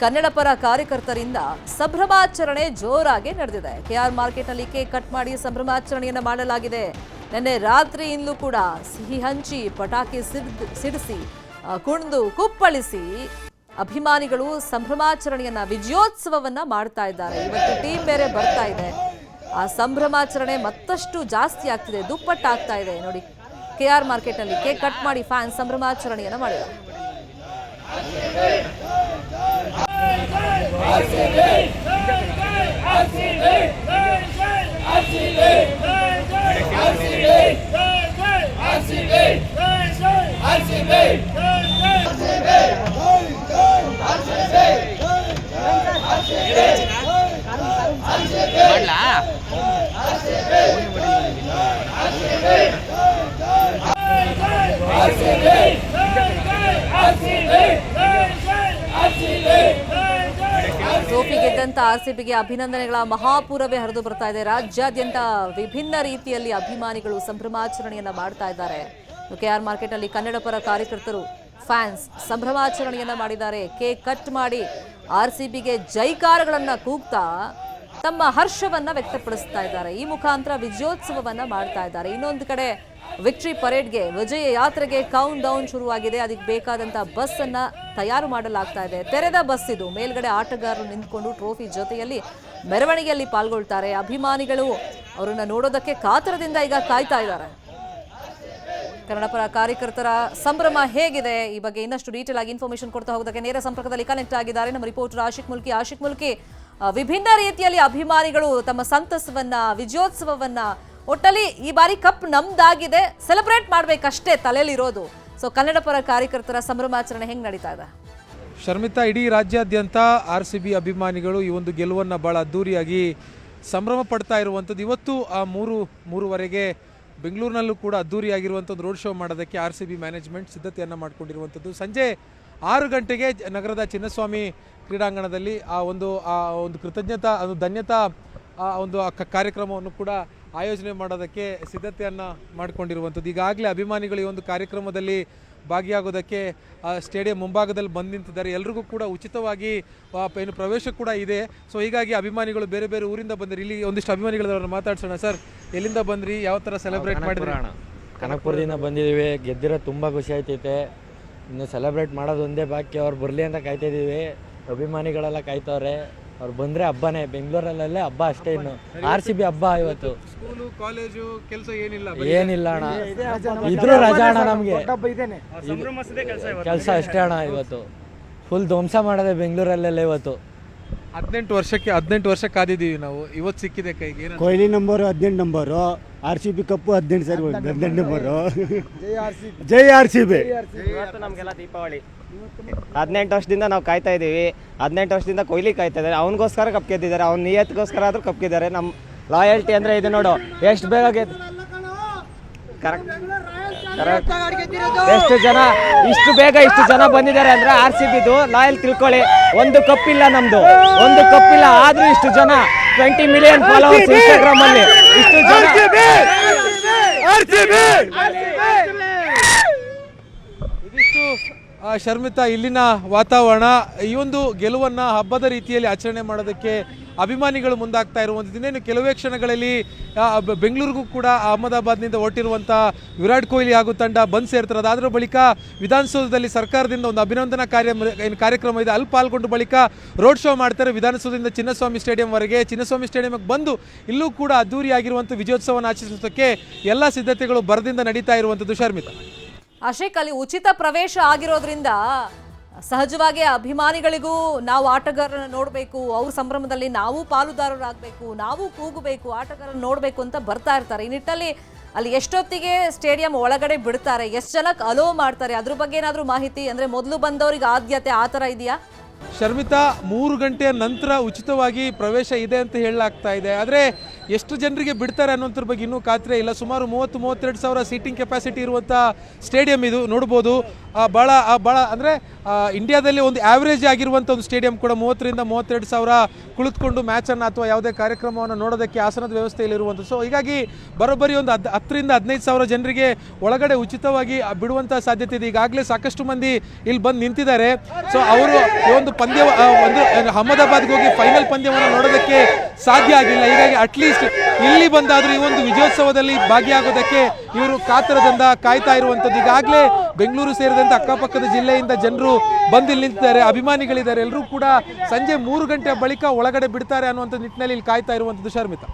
ಕನ್ನಡ ಪರ ಕಾರ್ಯಕರ್ತರಿಂದ ಸಂಭ್ರಮಾಚರಣೆ ಜೋರಾಗಿ ನಡೆದಿದೆ. ಕೆಆರ್ ಮಾರ್ಕೆಟ್ನಲ್ಲಿ ಕೇಕ್ ಕಟ್ ಮಾಡಿ ಸಂಭ್ರಮಾಚರಣೆಯನ್ನ ಮಾಡಲಾಗಿದೆ. ನಿನ್ನೆ ರಾತ್ರಿಯಿಂದಲೂ ಕೂಡ ಸಿಹಿ ಹಂಚಿ, ಪಟಾಕಿ ಸಿಡಿಸಿ, ಕುಣಿದು ಕುಪ್ಪಳಿಸಿ ಅಭಿಮಾನಿಗಳು ಸಂಭ್ರಮಾಚರಣೆಯನ್ನ, ವಿಜಯೋತ್ಸವವನ್ನ ಮಾಡ್ತಾ ಇದ್ದಾರೆ. ಇವತ್ತು ಟೀಮ್ ಬೇರೆ ಬರ್ತಾ ಇದೆ. ಆ ಸಂಭ್ರಮಾಚರಣೆ ಮತ್ತಷ್ಟು ಜಾಸ್ತಿ ಆಗ್ತಿದೆ, ದುಪ್ಪಟ್ಟಾಗ್ತಾ ಇದೆ. ನೋಡಿ, ಕೆಆರ್ ಮಾರ್ಕೆಟ್ನಲ್ಲಿ ಕೇಕ್ ಕಟ್ ಮಾಡಿ ಫ್ಯಾನ್ಸ್ ಸಂಭ್ರಮಾಚರಣೆಯನ್ನ ಮಾಡಿದ್ದಾರೆ. ಟ್ರೋಫಿ ಗೆದ್ದಂತ ಆರ್ಸಿಬಿಗೆ ಅಭಿನಂದನೆಗಳ ಮಹಾಪೂರವೇ ಹರಿದು ಬರ್ತಾ ಇದೆ. ರಾಜ್ಯಾದ್ಯಂತ ವಿಭಿನ್ನ ರೀತಿಯಲ್ಲಿ ಅಭಿಮಾನಿಗಳು ಸಂಭ್ರಮಾಚರಣೆಯನ್ನ ಮಾಡ್ತಾ ಇದ್ದಾರೆ. ಕೆಆರ್ ಮಾರ್ಕೆಟ್ ಅಲ್ಲಿ ಕನ್ನಡ ಪರ ಕಾರ್ಯಕರ್ತರು, ಫ್ಯಾನ್ಸ್ ಸಂಭ್ರಮಾಚರಣೆಯನ್ನ ಮಾಡಿದ್ದಾರೆ. ಕೇಕ್ ಕಟ್ ಮಾಡಿ ಆರ್ಸಿಬಿಗೆ ಜೈಕಾರಗಳನ್ನ ಕೂಗ್ತಾ ತಮ್ಮ ಹರ್ಷವನ್ನ ವ್ಯಕ್ತಪಡಿಸ್ತಾ ಇದ್ದಾರೆ. ಈ ಮುಖಾಂತರ ವಿಜಯೋತ್ಸವವನ್ನ ಮಾಡ್ತಾ ಇದ್ದಾರೆ. ಇನ್ನೊಂದು ಕಡೆ ವಿಕ್ಟರಿ ಪರೇಡ್ಗೆ, ವಿಜಯ ಯಾತ್ರೆಗೆ ಕೌಂಟ್ ಡೌನ್ ಶುರುವಾಗಿದೆ. ಅದಕ್ಕೆ ಬೇಕಾದಂತ ಬಸ್ ಅನ್ನ ತಯಾರು ಮಾಡಲಾಗ್ತಾ ಇದೆ. ತೆರೆದ ಬಸ್ ಇದು. ಮೇಲ್ಗಡೆ ಆಟಗಾರರು ನಿಂತ್ಕೊಂಡು ಟ್ರೋಫಿ ಜೊತೆಯಲ್ಲಿ ಮೆರವಣಿಗೆಯಲ್ಲಿ ಪಾಲ್ಗೊಳ್ತಾರೆ. ಅಭಿಮಾನಿಗಳು ಅವರನ್ನ ನೋಡೋದಕ್ಕೆ ಕಾತರದಿಂದ ಈಗ ಕಾಯ್ತಾ ಇದ್ದಾರೆ. ಕನ್ನಡ ಪರ ಕಾರ್ಯಕರ್ತರ ಸಂಭ್ರಮ ಹೇಗಿದೆ, ಈ ಬಗ್ಗೆ ಇನ್ನಷ್ಟು ಡೀಟೇಲ್ ಆಗಿ ಇನ್ಫಾರ್ಮೇಶನ್ ಕೊಡ್ತಾ ಹೋಗೋದಕ್ಕೆ ನೇರ ಸಂಪರ್ಕದಲ್ಲಿ ಕನೆಕ್ಟ್ ಆಗಿದ್ದಾರೆ ನಮ್ಮ ರಿಪೋರ್ಟರ್ ಆಶಿಕ್ ಮುಲ್ಕಿ. ವಿಭಿನ್ನ ರೀತಿಯಲ್ಲಿ ಅಭಿಮಾನಿಗಳು ತಮ್ಮ ಸಂತಸವನ್ನ, ವಿಜಯೋತ್ಸವವನ್ನ, ಒಟ್ಟಲ್ಲಿ ಈ ಬಾರಿ ಕಪ್ ನಮ್ದಾಗಿದೆ, ಸೆಲೆಬ್ರೇಟ್ ಮಾಡ್ಬೇಕಷ್ಟೇ ತಲೆಯಲ್ಲಿರೋದು. ಸೊ ಕನ್ನಡ ಪರ ಕಾರ್ಯಕರ್ತರ ಸಂಭ್ರಮಾಚರಣೆ ಹೆಂಗ್ ನಡೀತಾ ಇದೆ? ಶರ್ಮಿತಾ, ಇಡೀ ರಾಜ್ಯಾದ್ಯಂತ RCB ಅಭಿಮಾನಿಗಳು ಈ ಒಂದು ಗೆಲುವನ್ನು ಬಹಳ ಅದ್ದೂರಿಯಾಗಿ ಸಂಭ್ರಮ ಪಡ್ತಾ ಇರುವಂಥದ್ದು. ಇವತ್ತು 3:30 ಬೆಂಗಳೂರಿನಲ್ಲೂ ಕೂಡ ಅದ್ದೂರಿಯಾಗಿರುವಂಥದ್ದು ರೋಡ್ ಶೋ ಮಾಡೋದಕ್ಕೆ RCB ಮ್ಯಾನೇಜ್ಮೆಂಟ್ ಸಿದ್ಧತೆಯನ್ನು ಮಾಡಿಕೊಂಡಿರುವಂಥದ್ದು. ಸಂಜೆ 6 ಗಂಟೆಗೆ ನಗರದ ಚಿನ್ನಸ್ವಾಮಿ ಕ್ರೀಡಾಂಗಣದಲ್ಲಿ ಆ ಒಂದು ಕೃತಜ್ಞತಾ, ಧನ್ಯತಾ ಒಂದು ಕಾರ್ಯಕ್ರಮವನ್ನು ಕೂಡ ಆಯೋಜನೆ ಮಾಡೋದಕ್ಕೆ ಸಿದ್ಧತೆಯನ್ನು ಮಾಡಿಕೊಂಡಿರುವಂಥದ್ದು. ಈಗಾಗಲೇ ಅಭಿಮಾನಿಗಳು ಈ ಒಂದು ಕಾರ್ಯಕ್ರಮದಲ್ಲಿ ಭಾಗಿಯಾಗೋದಕ್ಕೆ ಸ್ಟೇಡಿಯಂ ಮುಂಭಾಗದಲ್ಲಿ ಬಂದು ನಿಂತಿದ್ದಾರೆ. ಎಲ್ರಿಗೂ ಕೂಡ ಉಚಿತವಾಗಿ ಪ್ರವೇಶ ಕೂಡ ಇದೆ. ಸೊ ಹೀಗಾಗಿ ಅಭಿಮಾನಿಗಳು ಬೇರೆ ಬೇರೆ ಊರಿಂದ ಬಂದಿರಿ. ಇಲ್ಲಿ ಒಂದಿಷ್ಟು ಅಭಿಮಾನಿಗಳನ್ನ ಮಾತಾಡ್ಸೋಣ. ಸರ್, ಎಲ್ಲಿಂದ ಬಂದ್ರಿ, ಯಾವ ಥರ ಸೆಲೆಬ್ರೇಟ್ ಮಾಡಿದ್ರಿ? ಕನಕಪುರದಿಂದ ಬಂದಿದ್ದೀವಿ. ಗೆದ್ದಿರೋ ತುಂಬ ಖುಷಿ ಆಯ್ತೈತೆ. ಇನ್ನು ಸೆಲೆಬ್ರೇಟ್ ಮಾಡೋದು ಒಂದೇ ಬಾಕಿ. ಅವ್ರು ಬರಲಿ ಅಂತ ಕಾಯ್ತಾಯಿದ್ದೀವಿ. ಅಭಿಮಾನಿಗಳೆಲ್ಲ ಕಾಯ್ತವ್ರೆ. ಅವ್ರು ಬಂದರೆ ಹಬ್ಬನೇ. ಬೆಂಗಳೂರಲ್ಲೇ ಹಬ್ಬ ಅಷ್ಟೇ. ಇನ್ನು RCB ಹಬ್ಬ ಇವತ್ತು. ಸ್ಕೂಲು, ಕಾಲೇಜು, ಕೆಲಸ ಏನಿಲ್ಲ ಅಣ್ಣ. ಇದ್ರೂ ರಜಾ ಅಣ್ಣ. ನಮಗೆ ಕೆಲಸ ಅಷ್ಟೇ ಅಣ್ಣ. ಇವತ್ತು ಫುಲ್ ಧ್ವಂಸ ಮಾಡೋದೆ ಬೆಂಗಳೂರಲ್ಲೆಲ್ಲ. ಇವತ್ತು 18 ವರ್ಷ ಕಾದಿದ್ದೀವಿ ನಾವು. ಇವತ್ತು ಸಿಕ್ಕಿದೆ ಕೈಗೆ. ಕೊಹ್ಲಿ ನಂಬರು 18 ನಂಬರು, RCB ಕಪ್ಪು 18 ಸರಿ 18 ನಂಬರು. ಜೈ RCB. ಇವತ್ತು ನಮಗೆಲ್ಲ ದೀಪಾವಳಿ. 18 ವರ್ಷದಿಂದ ನಾವು ಕಾಯ್ತಾ ಇದ್ದೀವಿ. 18 ವರ್ಷದಿಂದ ಕೊಹ್ಲಿ ಕಾಯ್ತಾ ಇದ್ದಾರೆ. ಅವನಿಗೋಸ್ಕರ ಕಪ್ ಗೆದ್ದಿದ್ದಾರೆ. ಅವ್ನ ನಿಯತ್ಗೋಸ್ಕರ ಆದರೂ ಕಪ್ ಗೆದ್ದಾರೆ. ನಮ್ಮ ಲಾಯಲ್ಟಿ ಅಂದರೆ ಇದು ನೋಡು. ಎಷ್ಟು ಬೇಗ ಕರೆಕ್ಟ್ ಎಷ್ಟು ಜನ ಇಷ್ಟು ಬೇಗ ಇಷ್ಟು ಜನ ಬಂದಿದ್ದಾರೆ ಅಂದರೆ RCBದು ಲಾಯಲ್ ತಿಳ್ಕೊಳ್ಳಿ. ಒಂದು ಕಪ್ ಇಲ್ಲ ನಮ್ಮದು, ಒಂದು ಕಪ್ ಇಲ್ಲ. ಆದರೂ ಇಷ್ಟು ಜನ 20 ಮಿಲಿಯನ್ ಫಾಲೋವರ್ಸ್ ಇನ್ಸ್ಟಾಗ್ರಾಮ್ ಅಲ್ಲಿ. ಇಷ್ಟು ಜನ ಇದಿಷ್ಟು ಶರ್ಮಿತಾ, ಇಲ್ಲಿನ ವಾತಾವರಣ. ಈ ಒಂದು ಗೆಲುವನ್ನು ಹಬ್ಬದ ರೀತಿಯಲ್ಲಿ ಆಚರಣೆ ಮಾಡೋದಕ್ಕೆ ಅಭಿಮಾನಿಗಳು ಮುಂದಾಗ್ತಾ ಇರುವಂಥದ್ದು. ಇನ್ನೇನು ಕೆಲವೇ ಕ್ಷಣಗಳಲ್ಲಿ ಬೆಂಗಳೂರಿಗೂ ಕೂಡ ಅಹಮದಾಬಾದ್ನಿಂದ ಹೊರಟಿರುವಂಥ ವಿರಾಟ್ ಕೊಹ್ಲಿ ಹಾಗೂ ತಂಡ ಬಂದು ಸೇರ್ತಾರೆ. ಅದಾದ್ರ ಬಳಿಕ ವಿಧಾನಸೌಧದಲ್ಲಿ ಸರ್ಕಾರದಿಂದ ಒಂದು ಅಭಿನಂದನಾ ಕಾರ್ಯಕ್ರಮ ಇದೆ. ಅಲ್ಲಿ ಪಾಲ್ಗೊಂಡು ಬಳಿಕ ರೋಡ್ ಶೋ ಮಾಡ್ತಾರೆ. ವಿಧಾನಸೌಧದಿಂದ ಚಿನ್ನಸ್ವಾಮಿ ಸ್ಟೇಡಿಯಂವರೆಗೆ. ಚಿನ್ನಸ್ವಾಮಿ ಸ್ಟೇಡಿಯಂಗೆ ಬಂದು ಇಲ್ಲೂ ಕೂಡ ಅದ್ದೂರಿಯಾಗಿರುವಂಥ ವಿಜಯೋತ್ಸವವನ್ನು ಆಚರಿಸೋದಕ್ಕೆ ಎಲ್ಲ ಸಿದ್ಧತೆಗಳು ಭರದಿಂದ ನಡೀತಾ ಇರುವಂಥದ್ದು. ಶರ್ಮಿತಾ, ಅಶೇಕ್, ಅಲ್ಲಿ ಉಚಿತ ಪ್ರವೇಶ ಆಗಿರೋದ್ರಿಂದ ಸಹಜವಾಗಿ ಅಭಿಮಾನಿಗಳಿಗೂ ನಾವು ಆಟಗಾರರನ್ನ ನೋಡಬೇಕು, ಅವ್ರ ಸಂಭ್ರಮದಲ್ಲಿ ನಾವು ಪಾಲುದಾರರಾಗಬೇಕು, ನಾವು ಕೂಗಬೇಕು, ಆಟಗಾರರನ್ನ ನೋಡಬೇಕು ಅಂತ ಬರ್ತಾ ಇರ್ತಾರೆ. ಈ ನಿಟ್ಟಲ್ಲಿ ಅಲ್ಲಿ ಎಷ್ಟೊತ್ತಿಗೆ ಸ್ಟೇಡಿಯಂ ಒಳಗಡೆ ಬಿಡ್ತಾರೆ, ಎಷ್ಟು ಜನಕ್ಕೆ ಅಲೋ ಮಾಡ್ತಾರೆ, ಅದ್ರ ಬಗ್ಗೆ ಏನಾದರೂ ಮಾಹಿತಿ ಅಂದರೆ ಮೊದಲು ಬಂದವರಿಗೆ ಆದ್ಯತೆ ಆ ಥರ ಇದೆಯಾ? ಶರ್ಮಿತಾ, 3 ಗಂಟೆಯ ನಂತರ ಉಚಿತವಾಗಿ ಪ್ರವೇಶ ಇದೆ ಅಂತ ಹೇಳಲಾಗ್ತಾ ಇದೆ. ಆದರೆ ಎಷ್ಟು ಜನರಿಗೆ ಬಿಡ್ತಾರೆ ಅನ್ನೋದ್ರ ಬಗ್ಗೆ ಇನ್ನೂ ಖಾತ್ರಿ ಇಲ್ಲ. ಸುಮಾರು 30-32 ಸಾವಿರ ಸೀಟಿಂಗ್ ಕೆಪಾಸಿಟಿ ಇರುವಂಥ ಸ್ಟೇಡಿಯಂ ಇದು. ನೋಡ್ಬೋದು ಭಾಳ ಅಂದರೆ ಇಂಡಿಯಾದಲ್ಲಿ ಒಂದು ಆವ್ರೇಜ್ ಆಗಿರುವಂಥ ಒಂದು ಸ್ಟೇಡಿಯಂ ಕೂಡ 30-32 ಸಾವಿರ ಕುಳಿತುಕೊಂಡು ಮ್ಯಾಚನ್ನು ಅಥವಾ ಯಾವುದೇ ಕಾರ್ಯಕ್ರಮವನ್ನು ನೋಡೋದಕ್ಕೆ ಆಸನದ ವ್ಯವಸ್ಥೆಯಲ್ಲಿ ಇರುವಂಥದ್ದು. ಸೊ ಹೀಗಾಗಿ ಬರೋಬ್ಬರಿ ಒಂದು 10-15 ಸಾವಿರ ಜನರಿಗೆ ಒಳಗಡೆ ಉಚಿತವಾಗಿ ಬಿಡುವಂಥ ಸಾಧ್ಯತೆ ಇದೆ. ಈಗಾಗಲೇ ಸಾಕಷ್ಟು ಮಂದಿ ಇಲ್ಲಿ ಬಂದು ನಿಂತಿದ್ದಾರೆ. ಸೊ ಅವರು ಈ ಒಂದು ಪಂದ್ಯ ಒಂದು ಅಹಮದಾಬಾದ್ಗೆ ಹೋಗಿ ಫೈನಲ್ ಪಂದ್ಯವನ್ನು ನೋಡೋದಕ್ಕೆ ಸಾಧ್ಯ ಆಗಿಲ್ಲ. ಹೀಗಾಗಿ ಅಟ್ಲೀಸ್ಟ್ ಇಲ್ಲಿ ಬಂದಾದರೂ ಈ ಒಂದು ವಿಜಯೋತ್ಸವದಲ್ಲಿ ಭಾಗಿಯಾಗೋದಕ್ಕೆ ಇವರು ಕಾತರದಿಂದ ಕಾಯ್ತಾ ಇರುವಂಥದ್ದು. ಈಗಾಗಲೇ ಬೆಂಗಳೂರು ಸೇರಿದಂತೆ ಅಕ್ಕಪಕ್ಕದ ಜಿಲ್ಲೆಯಿಂದ ಜನರು ಬಂದು ಇಲ್ಲಿ ನಿಂತಿದ್ದಾರೆ, ಅಭಿಮಾನಿಗಳಿದ್ದಾರೆ. ಎಲ್ಲರೂ ಕೂಡ ಸಂಜೆ 3 ಗಂಟೆ ಬಳಿಕ ಒಳಗಡೆ ಬಿಡ್ತಾರೆ ಅನ್ನುವಂಥ ನಿಟ್ಟಿನಲ್ಲಿ ಇಲ್ಲಿ ಕಾಯ್ತಾ ಇರುವಂಥದ್ದು. ಶರ್ಮಿತಾ,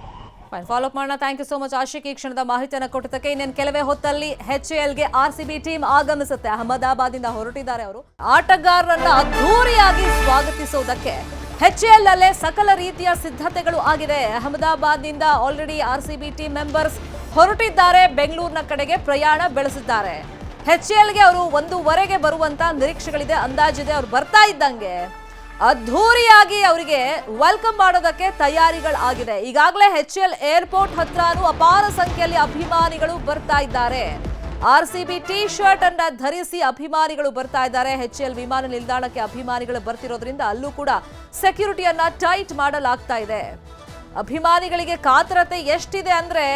ಫಾಲೋ ಅಪ್ ಮಾಡೋಣ. Thank you so much Ashik, ಈ ಕ್ಷಣದ ಮಾಹಿತಿಯನ್ನು ಕೊಟ್ಟದಕ್ಕೆ. ಇನ್ನೇನು ಕೆಲವೇ ಹೊತ್ತಲ್ಲಿ HALಗೆ RCB ಟೀಮ್ ಆಗಮಿಸುತ್ತೆ. ಅಹಮದಾಬಾದಿಂದ ಹೊರಟಿದ್ದಾರೆ ಅವರು. ಆಟಗಾರರನ್ನ ಅದ್ಧೂರಿಯಾಗಿ ಸ್ವಾಗತಿಸುವುದಕ್ಕೆ HAL ಅಲ್ಲೇ ಸಕಲ ರೀತಿಯ ಸಿದ್ಧತೆಗಳು ಆಗಿದೆ. ಅಹಮದಾಬಾದ್ನಿಂದ ಆಲ್ರೆಡಿ RCB ಟೀಮ್ ಮೆಂಬರ್ಸ್ ಹೊರಟಿದ್ದಾರೆ, ಬೆಂಗಳೂರಿನ ಕಡೆಗೆ ಪ್ರಯಾಣ ಬೆಳೆಸಿದ್ದಾರೆ. HALಗೆ ಅವರು 1:15ಗೆ ಬರುವಂತ ನಿರೀಕ್ಷೆಗಳಿದೆ, ಅಂದಾಜಿದೆ. ಅವ್ರು ಬರ್ತಾ ಇದ್ದಂಗೆ ಅದ್ಧೂರಿಯಾಗಿ ಅವರಿಗೆ ವೆಲ್ಕಮ್ ಮಾಡೋದಕ್ಕೆ ತಯಾರಿಗಳಾಗಿದೆ. ಈಗಾಗಲೇ HAL ಏರ್ಪೋರ್ಟ್ ಹತ್ರನೂ ಅಪಾರ ಸಂಖ್ಯೆಯಲ್ಲಿ ಅಭಿಮಾನಿಗಳು ಬರ್ತಾ ಇದ್ದಾರೆ. RCB ಟೀ ಶರ್ಟ್ ಅನ್ನ ಧರಿಸಿ ಅಭಿಮಾನಿಗಳು ಬರ್ತಾ ಇದ್ದಾರೆ. HAL ವಿಮಾನ ನಿಲ್ದಾಣಕ್ಕೆ ಅಭಿಮಾನಿಗಳು ಬರ್ತಿರೋದ್ರಿಂದ ಅಲ್ಲೂ ಕೂಡ ಸೆಕ್ಯೂರಿಟಿಯನ್ನ ಟೈಟ್ ಮಾಡಲಾಗ್ತಾ ಇದೆ. ಅಭಿಮಾನಿಗಳಿಗೆ ಕಾತರತೆ ಎಷ್ಟಿದೆ ಅಂದ್ರೆ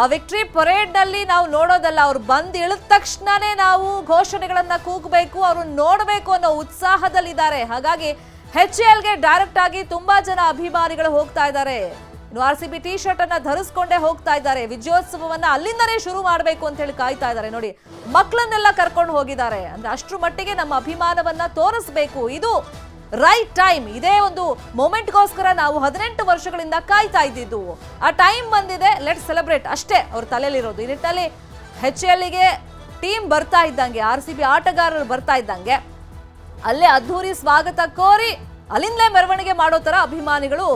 ಆ ವಿಕ್ಟರಿ ಪರೇಡ್ ನಲ್ಲಿ ನಾವು ನೋಡೋದಲ್ಲ, ಅವ್ರು ಬಂದು ಇಳಿದ ತಕ್ಷಣನೇ ನಾವು ಘೋಷಣೆಗಳನ್ನ ಕೂಗಬೇಕು, ಅವ್ರನ್ನ ನೋಡಬೇಕು ಅನ್ನೋ ಉತ್ಸಾಹದಲ್ಲಿದ್ದಾರೆ. ಹಾಗಾಗಿ HALಗೆ ಡೈರೆಕ್ಟ್ ಆಗಿ ತುಂಬಾ ಜನ ಅಭಿಮಾನಿಗಳು ಹೋಗ್ತಾ ಇದ್ದಾರೆ. ಇನ್ನು RCB ಟೀ ಶರ್ಟ್ ಅನ್ನ ಧರಿಸ್ಕೊಂಡೇ ಹೋಗ್ತಾ ಇದ್ದಾರೆ. ವಿಜಯೋತ್ಸವವನ್ನ ಅಲ್ಲಿಂದನೇ ಶುರು ಮಾಡಬೇಕು ಅಂತ ಹೇಳಿ ಕಾಯ್ತಾ ಇದ್ದಾರೆ. ನೋಡಿ, ಮಕ್ಕಳನ್ನೆಲ್ಲ ಕರ್ಕೊಂಡು ಹೋಗಿದ್ದಾರೆ. ಅಂದ್ರೆ ಅಷ್ಟರ ಮಟ್ಟಿಗೆ ನಮ್ಮ ಅಭಿಮಾನವನ್ನ ತೋರಿಸ್ಬೇಕು, ಇದು ರೈಟ್ ಟೈಮ್. ಇದೇ ಒಂದು ಮೊಮೆಂಟ್ಗೋಸ್ಕರ ನಾವು 18 ವರ್ಷಗಳಿಂದ ಕಾಯ್ತಾ ಇದ್ದಿದ್ದು. ಆ ಟೈಮ್ ಬಂದಿದೆ, ಲೆಟ್ ಸೆಲೆಬ್ರೇಟ್ ಅಷ್ಟೇ ಅವ್ರ ತಲೆಯಲ್ಲಿರೋದು. ಈ ನಿಟ್ಟಿನಲ್ಲಿ HALಗೆ ಟೀಮ್ ಬರ್ತಾ ಇದ್ದಂಗೆ, RCB ಆಟಗಾರರು ಬರ್ತಾ ಇದ್ದಂಗೆ ಅಲ್ಲೇ ಅದ್ಧೂರಿ ಸ್ವಾಗತ ಕೋರಿ ಅಲ್ಲಿಂದಲೇ ಮೆರವಣಿಗೆ ಮಾಡೋ ತರ ಅಭಿಮಾನಿಗಳು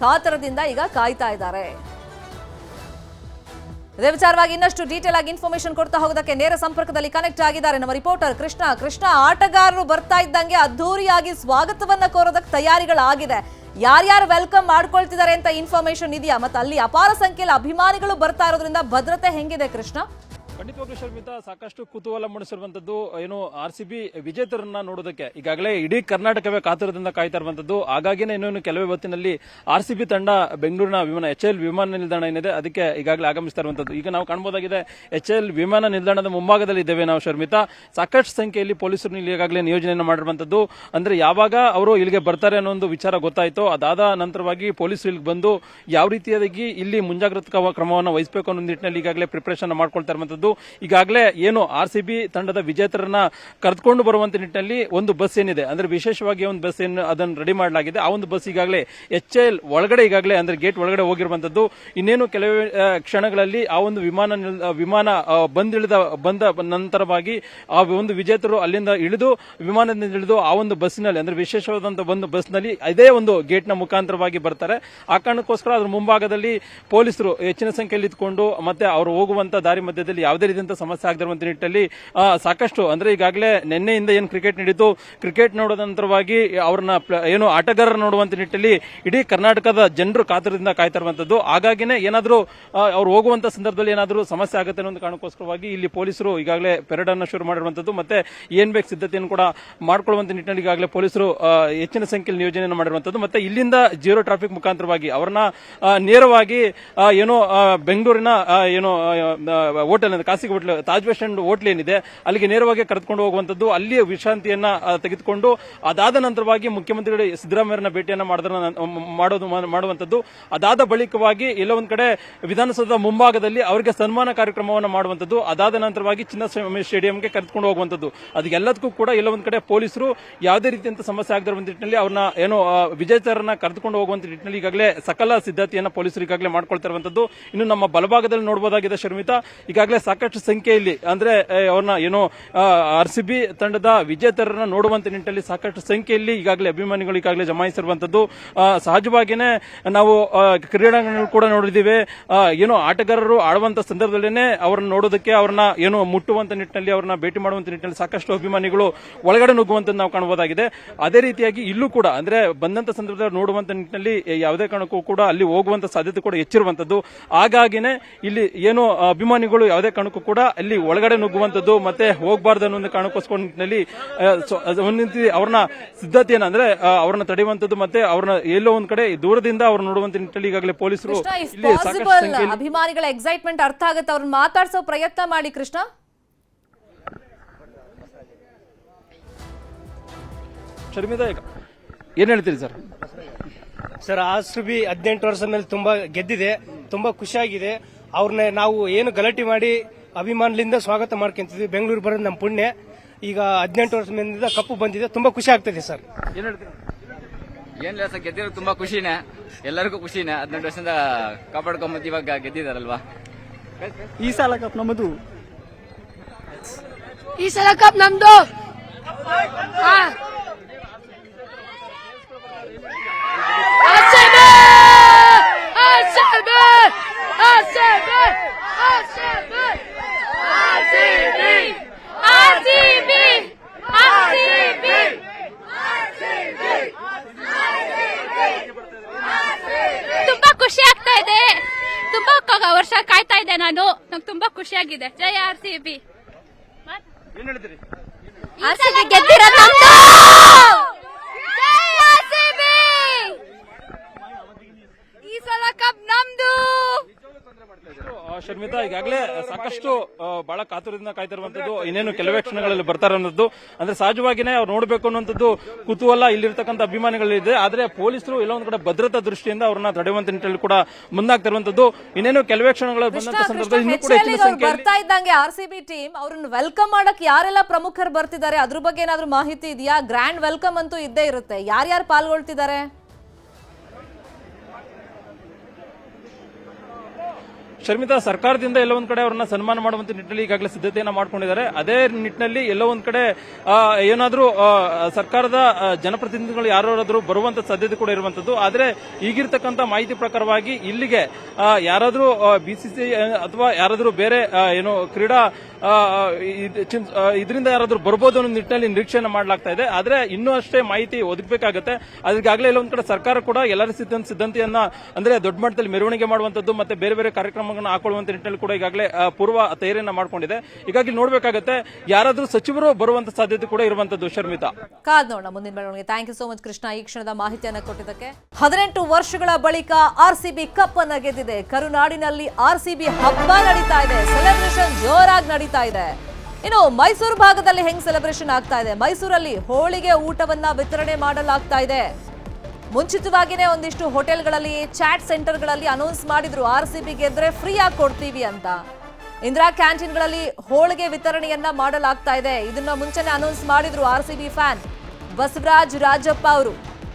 ಕಾತರದಿಂದ ಈಗ ಕಾಯ್ತಾ ಇದ್ದಾರೆ. ಇದೇ ವಿಚಾರವಾಗಿ ಇನ್ನಷ್ಟು ಡೀಟೇಲ್ ಆಗಿ ಇನ್ಫಾರ್ಮೇಶನ್ ಕೊಡ್ತಾ ಹೋಗೋದಕ್ಕೆ ನೇರ ಸಂಪರ್ಕದಲ್ಲಿ ಕನೆಕ್ಟ್ ಆಗಿದ್ದಾರೆ ನಮ್ಮ ರಿಪೋರ್ಟರ್ ಕೃಷ್ಣ. ಆಟಗಾರರು ಬರ್ತಾ ಇದ್ದಂಗೆ ಅದ್ಧೂರಿಯಾಗಿ ಸ್ವಾಗತವನ್ನ ಕೋರೋದಕ್ಕೆ ತಯಾರಿಗಳಾಗಿದೆ. ಯಾರ್ಯಾರು ವೆಲ್ಕಮ್ ಮಾಡ್ಕೊಳ್ತಿದ್ದಾರೆ ಅಂತ ಇನ್ಫಾರ್ಮೇಶನ್ ಇದೆಯಾ? ಮತ್ತೆ ಅಲ್ಲಿ ಅಪಾರ ಸಂಖ್ಯೆಯಲ್ಲಿ ಅಭಿಮಾನಿಗಳು ಬರ್ತಾ ಇರೋದ್ರಿಂದ ಭದ್ರತೆ ಹೆಂಗಿದೆ ಕೃಷ್ಣ? ಖಂಡಿತವಾಗ್ಲೂ ಶರ್ಮಿತಾ, ಸಾಕಷ್ಟು ಕುತೂಹಲ ಮೂಡಿಸಿರುವಂತದ್ದು ಏನು RCB ವಿಜೇತರನ್ನ ನೋಡೋದಕ್ಕೆ ಈಗಾಗಲೇ ಇಡೀ ಕರ್ನಾಟಕವೇ ಕಾತರದಿಂದ ಕಾಯ್ತಾ ಇರುವಂತದ್ದು. ಹಾಗಾಗಿನೇ ಇನ್ನೊಂದು ಕೆಲವೇ ಹೊತ್ತಿನಲ್ಲಿ RCB ತಂಡ ಬೆಂಗಳೂರಿನ HAL ವಿಮಾನ ನಿಲ್ದಾಣ ಏನಿದೆ ಅದಕ್ಕೆ ಈಗಾಗಲೇ ಆಗಮಿಸ್ತಾ ಇರುವಂತದ್ದು. ಈಗ ನಾವು ಕಾಣಬಹುದಾಗಿದೆ, HAL ವಿಮಾನ ನಿಲ್ದಾಣದ ಮುಂಭಾಗದಲ್ಲಿ ಇದ್ದೇವೆ ನಾವು ಶರ್ಮಿತಾ. ಸಾಕಷ್ಟು ಸಂಖ್ಯೆಯಲ್ಲಿ ಪೊಲೀಸರು ಇಲ್ಲಿ ಈಗಾಗಲೇ ನಿಯೋಜನೆಯನ್ನು ಮಾಡಿರುವಂತದ್ದು. ಅಂದ್ರೆ ಯಾವಾಗ ಅವರು ಇಲ್ಲಿಗೆ ಬರ್ತಾರೆ ಅನ್ನೋ ಒಂದು ವಿಚಾರ ಗೊತ್ತಾಯ್ತು, ಅದಾದ ನಂತರವಾಗಿ ಪೊಲೀಸರು ಇಲ್ಲಿಗೆ ಬಂದು ಯಾವ ರೀತಿಯಾಗಿ ಇಲ್ಲಿ ಮುಂಜಾಗ್ರತಾ ಕ್ರಮವನ್ನು ವಹಿಸಬೇಕು ಅನ್ನೋ ನಿಟ್ಟಿನಲ್ಲಿ ಈಗಾಗಲೇ ಪ್ರಿಪರೇಷನ್ ಮಾಡ್ಕೊಳ್ತಾ ಇರುವಂತದ್ದು. ಈಗಾಗಲೇ ಏನು RCB ತಂಡದ ವಿಜೇತರನ್ನ ಕರೆದುಕೊಂಡು ಬರುವಂತ ನಿಟ್ಟಿನಲ್ಲಿ ಒಂದು ಬಸ್ ಏನಿದೆ, ಅಂದ್ರೆ ವಿಶೇಷವಾಗಿ ಒಂದು ಬಸ್ ಏನು ಅದನ್ನು ರೆಡಿ ಮಾಡಲಾಗಿದೆ. ಆ ಒಂದು ಬಸ್ ಈಗಾಗಲೇ HAL ಒಳಗಡೆ ಈಗಾಗಲೇ ಅಂದ್ರೆ ಗೇಟ್ ಒಳಗಡೆ ಹೋಗಿರುವಂತದ್ದು. ಇನ್ನೇನು ಕೆಲವೇ ಕ್ಷಣಗಳಲ್ಲಿ ಆ ಒಂದು ವಿಮಾನ ಬಂದ ನಂತರವಾಗಿ ಆ ಒಂದು ವಿಜೇತರು ಅಲ್ಲಿಂದ ಇಳಿದು ವಿಮಾನದಿಂದ ಇಳಿದು ಆ ಒಂದು ಬಸ್ಸಿನಲ್ಲಿ ಅಂದ್ರೆ ವಿಶೇಷವಾದಂತಹ ಒಂದು ಬಸ್ನಲ್ಲಿ ಇದೇ ಒಂದು ಗೇಟ್ ನ ಮುಖಾಂತರವಾಗಿ ಬರ್ತಾರೆ. ಆ ಕಾರಣಕ್ಕೋಸ್ಕರ ಅದ್ರ ಮುಂಭಾಗದಲ್ಲಿ ಪೊಲೀಸರು ಹೆಚ್ಚಿನ ಸಂಖ್ಯೆಯಲ್ಲಿ ಇದ್ಕೊಂಡು ಮತ್ತೆ ಅವರು ಹೋಗುವಂತ ದಾರಿ ಮಧ್ಯದಲ್ಲಿ ಯಾವುದೇ ರೀತಿಯಂತ ಸಮಸ್ಯೆ ಆಗದಿರುವಂತ ನಿಟ್ಟಿನಲ್ಲಿ ಸಾಕಷ್ಟು ಅಂದ್ರೆ ಈಗಾಗಲೇ ನಿನ್ನೆಯಿಂದ ಏನು ಕ್ರಿಕೆಟ್ ನಡೀತು, ಕ್ರಿಕೆಟ್ ನೋಡೋದ ನಂತರವಾಗಿ ಅವ್ರನ್ನ ಏನು ಆಟಗಾರರು ನೋಡುವಂತ ನಿಟ್ಟಿನಲ್ಲಿ ಇಡೀ ಕರ್ನಾಟಕದ ಜನರು ಕಾತರದಿಂದ ಕಾಯ್ತಾ ಇರುವಂತದ್ದು. ಹಾಗಾಗಿನೇ ಏನಾದರೂ ಅವ್ರು ಹೋಗುವಂತ ಸಂದರ್ಭದಲ್ಲಿ ಏನಾದರೂ ಸಮಸ್ಯೆ ಆಗುತ್ತೆ ಅನ್ನೋ ಕಾರಣಕ್ಕೋಸ್ಕರವಾಗಿ ಇಲ್ಲಿ ಪೊಲೀಸರು ಈಗಾಗಲೇ ಪೆರೇಡ್ ಅನ್ನು ಶುರು ಮಾಡಿರುವಂತದ್ದು. ಮತ್ತೆ ಏನ್ ಬೇಕು ಸಿದ್ಧತೆಯನ್ನು ಕೂಡ ಮಾಡ್ಕೊಳ್ಳುವಂತ ನಿಟ್ಟಿನಲ್ಲಿ ಈಗಾಗಲೇ ಪೊಲೀಸರು ಹೆಚ್ಚಿನ ಸಂಖ್ಯೆಯಲ್ಲಿ ನಿಯೋಜನೆಯನ್ನು ಮಾಡಿರುವಂತದ್ದು. ಮತ್ತೆ ಇಲ್ಲಿಂದ ಜೀರೋ ಟ್ರಾಫಿಕ್ ಮುಖಾಂತರವಾಗಿ ಅವರನ್ನ ನೇರವಾಗಿ ಏನೋ ಬೆಂಗಳೂರಿನ ಏನೋ ಹೋಟೆಲ್ ಖಾಸಗಿ hotel Taj West End hotel ಏನಿದೆ ಅಲ್ಲಿಗೆ ನೇರವಾಗಿ ಕರೆದುಕೊಂಡು ಹೋಗುವಂತದ್ದು. ಅಲ್ಲಿಯ ವಿಶ್ರಾಂತಿಯನ್ನ ತೆಗೆದುಕೊಂಡು ಅದಾದ ನಂತರವಾಗಿ ಮುಖ್ಯಮಂತ್ರಿಗಳು ಸಿದ್ದರಾಮಯ್ಯರನ್ನ ಭೇಟಿಯನ್ನ ಮಾಡುವಂತದ್ದು. ಅದಾದ ಬಳಿಕವಾಗಿ ಎಲ್ಲ ಒಂದ್ ಕಡೆ ವಿಧಾನಸೌಧದ ಮುಂಭಾಗದಲ್ಲಿ ಅವರಿಗೆ ಸನ್ಮಾನ ಕಾರ್ಯಕ್ರಮವನ್ನು ಮಾಡುವಂತದ್ದು. ಅದಾದ ನಂತರವಾಗಿ ಚಿನ್ನಸ್ವಾಮಿ ಸ್ಟೇಡಿಯಂಗೆ ಕರೆದುಕೊಂಡು ಹೋಗುವಂತದ್ದು. ಅದಕ್ಕೆಲ್ಲದಕ್ಕೂ ಕೂಡ ಎಲ್ಲ ಒಂದ್ ಕಡೆ ಪೊಲೀಸರು ಯಾವುದೇ ರೀತಿಯಂತ ಸಮಸ್ಯೆ ಆಗದಿರುವ ನಿಟ್ಟಿನಲ್ಲಿ ಅವ್ರನ್ನ ಏನೋ ವಿಜೇತರನ್ನ ಕರೆದುಕೊಂಡು ಹೋಗುವಂತ ನಿಟ್ಟಿನಲ್ಲಿ ಈಗಾಗಲೇ ಸಕಲ ಸಿದ್ಧತೆಯನ್ನ ಪೊಲೀಸರು ಈಗಾಗಲೇ ಮಾಡ್ಕೊಳ್ತಾ ಇರುವಂತದ್ದು. ಇನ್ನು ನಮ್ಮ ಬಲಭಾಗದಲ್ಲಿ ನೋಡಬಹುದಾಗಿದೆ ಶರ್ಮಿತಾ, ಈಗಾಗಲೇ ಸಾಕಷ್ಟು ಸಂಖ್ಯೆಯಲ್ಲಿ ಅಂದ್ರೆ ಅವ್ರನ್ನ ಏನೋ RCB ತಂಡದ ವಿಜೇತರನ್ನ ನೋಡುವಂತ ನಿಟ್ಟಿನಲ್ಲಿ ಸಾಕಷ್ಟು ಸಂಖ್ಯೆಯಲ್ಲಿ ಈಗಾಗಲೇ ಅಭಿಮಾನಿಗಳು ಈಗಾಗಲೇ ಜಮಾಯಿಸಿರುವಂತದ್ದು ಸಹಜವಾಗಿಯೇ ನಾವು ಕ್ರೀಡಾಂಗಣಗಳು ಕೂಡ ನೋಡಿದ್ದೀವಿ. ಏನೋ ಆಟಗಾರರು ಆಡುವಂತ ಸಂದರ್ಭದಲ್ಲೇನೆ ಅವ್ರನ್ನ ನೋಡೋದಕ್ಕೆ ಅವ್ರನ್ನ ಏನೋ ಮುಟ್ಟುವಂತ ನಿಟ್ಟಿನಲ್ಲಿ ಅವ್ರನ್ನ ಭೇಟಿ ಮಾಡುವಂತ ನಿಟ್ಟಿನಲ್ಲಿ ಸಾಕಷ್ಟು ಅಭಿಮಾನಿಗಳು ಒಳಗಡೆ ನುಗ್ಗುವಂತದ್ದು ನಾವು ಕಾಣಬಹುದಾಗಿದೆ. ಅದೇ ರೀತಿಯಾಗಿ ಇಲ್ಲೂ ಕೂಡ ಅಂದ್ರೆ ಬಂದಂತ ಸಂದರ್ಭದಲ್ಲಿ ನೋಡುವಂತ ನಿಟ್ಟಿನಲ್ಲಿ ಯಾವುದೇ ಕಾರಣಕ್ಕೂ ಕೂಡ ಅಲ್ಲಿ ಹೋಗುವಂತ ಸಾಧ್ಯತೆ ಕೂಡ ಹೆಚ್ಚಿರುವಂತದ್ದು. ಹಾಗಾಗಿನೇ ಇಲ್ಲಿ ಏನು ಅಭಿಮಾನಿಗಳು ಯಾವುದೇ ಕಾರಣಕ್ಕೂ ಕೂಡ ಅಲ್ಲಿ ಒಳಗಡೆ ನುಗ್ಗುವಂತದ್ದು ಮತ್ತೆ ಹೋಗಬಾರ್ದು ಅನ್ನೋ ಒಂದು ಕಾರಣಕ್ಕೋಸ್ಕರ ನಿಟ್ಟಿನಲ್ಲಿ ಅವ್ರನ್ನ ಸಿದ್ಧತೆಯನ್ನ ಅಂದ್ರೆ ಅವ್ರನ್ನ ತಡೆಯುವಂತದ್ದು ಮತ್ತೆ ಅವ್ರನ್ನ ಎಲ್ಲೋ ಒಂದ್ ಕಡೆ ದೂರದಿಂದ ಅವ್ರು ನೋಡುವಂತ ನಿಟ್ಟಿನಲ್ಲಿ ಈಗಾಗಲೇ ಪೊಲೀಸರು ಇಲ್ಲಿ ಸಾಕಷ್ಟು ಸಂಖ್ಯೆಯಲ್ಲಿ ಅಭಿಮಾನಿಗಳ ಎಕ್ಸೈಟ್ಮೆಂಟ್ ಅರ್ಥ ಆಗುತ್ತೆ, ಅವ್ರನ್ನ ಮಾತಾಡ್ಸೋ ಪ್ರಯತ್ನ ಮಾಡಿ ಕೃಷ್ಣ. ಶರ್ಮಿತಾ ಏನ್ ಹೇಳ್ತೀರಿ ಸರ್? ಸರ್ RCB 18 ವರ್ಷದ ಮೇಲೆ ತುಂಬಾ ಗೆದ್ದಿದೆ, ತುಂಬಾ ಖುಷಿಯಾಗಿದೆ. ಅವ್ರನ್ನ ನಾವು ಏನು ಗಲಾಟೆ ಮಾಡಿ ಅಭಿಮಾನದಿಂದ ಸ್ವಾಗತ ಮಾಡ್ಕೊಂತಿದ್ವಿ. ಬೆಂಗಳೂರು ಬರೋದು ನಮ್ಮ ಪುಣ್ಯ. ಈಗ 18 ವರ್ಷದ ಮೇಲಿಂದ ಕಪ್ಪು ಬಂದಿದೆ, ತುಂಬಾ ಖುಷಿ ಆಗ್ತದೆ ಸರ್. ಏನ್ ಹೇಳ್ತೀರಿ? ಏನಿಲ್ಲ ಸರ್, ಗೆದ್ದಿರೋ ತುಂಬಾ ಖುಷಿನೇ, ಎಲ್ಲರಿಗೂ ಖುಷಿನೇ. 18 ವರ್ಷದಿಂದ ಕಾಪಾಡ್ಕೊಂಬಂದು ಇವಾಗ ಗೆದ್ದಿದಾರಲ್ವಾ. ಈ ಸಲ ಕಪ್ ನಮ್ಮದು, ಈ ಸಲ ಕಪ್ ನಮ್ದು. ತುಂಬಾ ಖುಷಿ ಆಗ್ತಾ ಇದೆ, ತುಂಬಾ ವರ್ಷ ಕಾಯ್ತಾ ಇದ್ದೆ ನಾನು. ನಂಗೆ ತುಂಬಾ ಖುಷಿಯಾಗಿದೆ. ಜೈ RCB. ಏನ್ ಹೇಳ್ತೀರಿ? RCB ಗೆದ್ದಿರೋದು ನಮ್ದು. ಜೈ RCB. ಈ ಸಲ ಕಪ್ ನಮ್ದು. ಶರ್ಮಿತಾ ಈಗಾಗಲೇ ಸಾಕಷ್ಟು ಬಹಳ ಕಾತುರದಿಂದ ಕಾಯ್ತಿರುವಂತದ್ದು ಇನ್ನೇನು ಕೆಲವೇ ಕ್ಷಣಗಳಲ್ಲಿ ಬರ್ತಾರೆ ಅನ್ನೋದು. ಅಂದ್ರೆ ಸಹಜವಾಗಿನೇ ಅವ್ರು ನೋಡಬೇಕು ಅನ್ನುವಂಥದ್ದು ಕುತೂಹಲ ಇಲ್ಲಿರ್ತಕ್ಕಂಥ ಅಭಿಮಾನಿಗಳಿದೆ. ಆದ್ರೆ ಪೊಲೀಸರು ಎಲ್ಲ ಒಂದ್ ಕಡೆ ಭದ್ರತಾ ದೃಷ್ಟಿಯಿಂದ ಅವ್ರನ್ನ ತಡೆಯುವಂತ ನಿಟ್ಟಿನಲ್ಲಿ ಕೂಡ ಮುಂದಾಗ್ತಿರುವಂತದ್ದು. ಇನ್ನೇನು ಕೆಲವೇ ಕ್ಷಣಗಳಲ್ಲಿ ಬಂದಂತ ಸಂದರ್ಭದಲ್ಲಿ ಇನ್ನೂ ಕೂಡ ಹೆಚ್ಚಿನ ಸಂಖ್ಯೆಯಲ್ಲಿ ಬರ್ತಾ ಇದ್ದಂಗೆ RCB ಟೀಮ್ ಅವ್ರನ್ನ ವೆಲ್ಕಮ್ ಮಾಡಕ್ ಯಾರೆಲ್ಲ ಪ್ರಮುಖರು ಬರ್ತಿದ್ದಾರೆ ಅದ್ರ ಬಗ್ಗೆ ಏನಾದ್ರು ಮಾಹಿತಿ ಇದೆಯಾ? ಗ್ರ್ಯಾಂಡ್ ವೆಲ್ಕಮ್ ಅಂತೂ ಇದ್ದೇ ಇರುತ್ತೆ. ಯಾರ್ಯಾರು ಪಾಲ್ಗೊಳ್ತಿದ್ದಾರೆ? ಶರ್ಮಿತಾ, ಸರ್ಕಾರದಿಂದ ಎಲ್ಲ ಒಂದ್ ಕಡೆ ಅವ್ರನ್ನ ಸನ್ಮಾನ ಮಾಡುವಂತ ನಿಟ್ಟಿನಲ್ಲಿ ಈಗಾಗಲೇ ಸಿದ್ಧತೆಯನ್ನ ಮಾಡ್ಕೊಂಡಿದ್ದಾರೆ. ಅದೇ ನಿಟ್ಟಿನಲ್ಲಿ ಎಲ್ಲ ಒಂದ್ ಕಡೆ ಏನಾದ್ರೂ ಸರ್ಕಾರದ ಜನಪ್ರತಿನಿಧಿಗಳು ಯಾರಾದ್ರೂ ಬರುವಂತ ಸಾಧ್ಯತೆ ಕೂಡ ಇರುವಂತದ್ದು. ಆದ್ರೆ ಈಗಿರ್ತಕ್ಕಂಥ ಮಾಹಿತಿ ಪ್ರಕಾರವಾಗಿ ಇಲ್ಲಿಗೆ ಯಾರಾದ್ರೂ BCCI ಅಥವಾ ಯಾರಾದ್ರೂ ಬೇರೆ ಏನು ಕ್ರೀಡಾ ಇದರಿಂದ ಯಾರಾದ್ರೂ ಬರ್ಬೋದು ಅನ್ನೋ ನಿಟ್ಟಿನಲ್ಲಿ ನಿರೀಕ್ಷೆಯನ್ನು ಮಾಡಲಾಗ್ತಾ ಇದೆ. ಆದ್ರೆ ಇನ್ನೂ ಅಷ್ಟೇ ಮಾಹಿತಿ ಒದಗಬೇಕಾಗುತ್ತೆ. ಅದಕ್ಕಾಗಲೇ ಎಲ್ಲ ಒಂದ್ ಕಡೆ ಸರ್ಕಾರ ಕೂಡ ಎಲ್ಲರ ಸಿದ್ಧತೆಯನ್ನ ಅಂದ್ರೆ ದೊಡ್ಡ ಮಟ್ಟದಲ್ಲಿ ಮೆರವಣಿಗೆ ಮಾಡುವಂತದ್ದು ಮತ್ತೆ ಬೇರೆ ಬೇರೆ ಕಾರ್ಯಕ್ರಮಗಳನ್ನ ಹಾಕೊಳ್ಳುವಂತ ನಿಟ್ಟಿನಲ್ಲಿ ಕೂಡ ಈಗಾಗಲೇ ಪೂರ್ವ ತಯಾರಿಯನ್ನ ಮಾಡ್ಕೊಂಡಿದೆ. ಹೀಗಾಗಿ ನೋಡ್ಬೇಕಾಗುತ್ತೆ ಯಾರಾದ್ರೂ ಸಚಿವರು ಬರುವಂತ ಸಾಧ್ಯತೆ ಕೂಡ ಇರುವಂತದ್ದು. ಶರ್ಮಿತಾ, ಕಾದ್ ನೋಡೋಣ ಮುಂದಿನ ಬೆಳವಣಿಗೆ. Thank you so much Krishna, ಈ ಕ್ಷಣದ ಮಾಹಿತಿಯನ್ನ ಕೊಟ್ಟಿದ್ದಕ್ಕೆ. 18 ವರ್ಷಗಳ ಬಳಿಕ RCB ಕಪ್ ಅನ್ನ ಗೆದ್ದಿದೆ. ಕರುನಾಡಿನಲ್ಲಿ RCB ಹಬ್ಬ ನಡೀತಾ ಇದೆ, ಸೆಲೆಬ್ರೇಷನ್ ಜೋರಾಗಿ ನಡೀತಾ ಇದೆ. ಇನ್ನು ಮೈಸೂರು ಭಾಗದಲ್ಲಿ ಹೆಂಗ್ ಸೆಲೆಬ್ರೇಷನ್ ಆಗ್ತಾ ಇದೆ? ಮೈಸೂರಲ್ಲಿ ಹೋಳಿಗೆ ಊಟವನ್ನ ವಿತರಣೆ ಮಾಡಲಾಗ್ತಾ ಇದೆ. ಮುಂಚಿತವಾಗಿನೇ ಒಂದಿಷ್ಟು ಹೋಟೆಲ್ಗಳಲ್ಲಿ, ಚಾಟ್ ಸೆಂಟರ್ಗಳಲ್ಲಿ ಅನೌನ್ಸ್ ಮಾಡಿದ್ರು RCB ಗೆದ್ರೆ ಫ್ರೀ ಆಗಿ ಕೊಡ್ತೀವಿ ಅಂತ. ಇಂದಿರಾ ಕ್ಯಾಂಟೀನ್ಗಳಲ್ಲಿ ಹೋಳಿಗೆ ವಿತರಣೆಯನ್ನ ಮಾಡಲಾಗ್ತಾ ಇದೆ. ಇದನ್ನ ಮುಂಚೆನೆ ಅನೌನ್ಸ್ ಮಾಡಿದ್ರು RCB ಫ್ಯಾನ್ ಬಸವರಾಜ್ ರಾಜಪ್ಪ ಅವರು.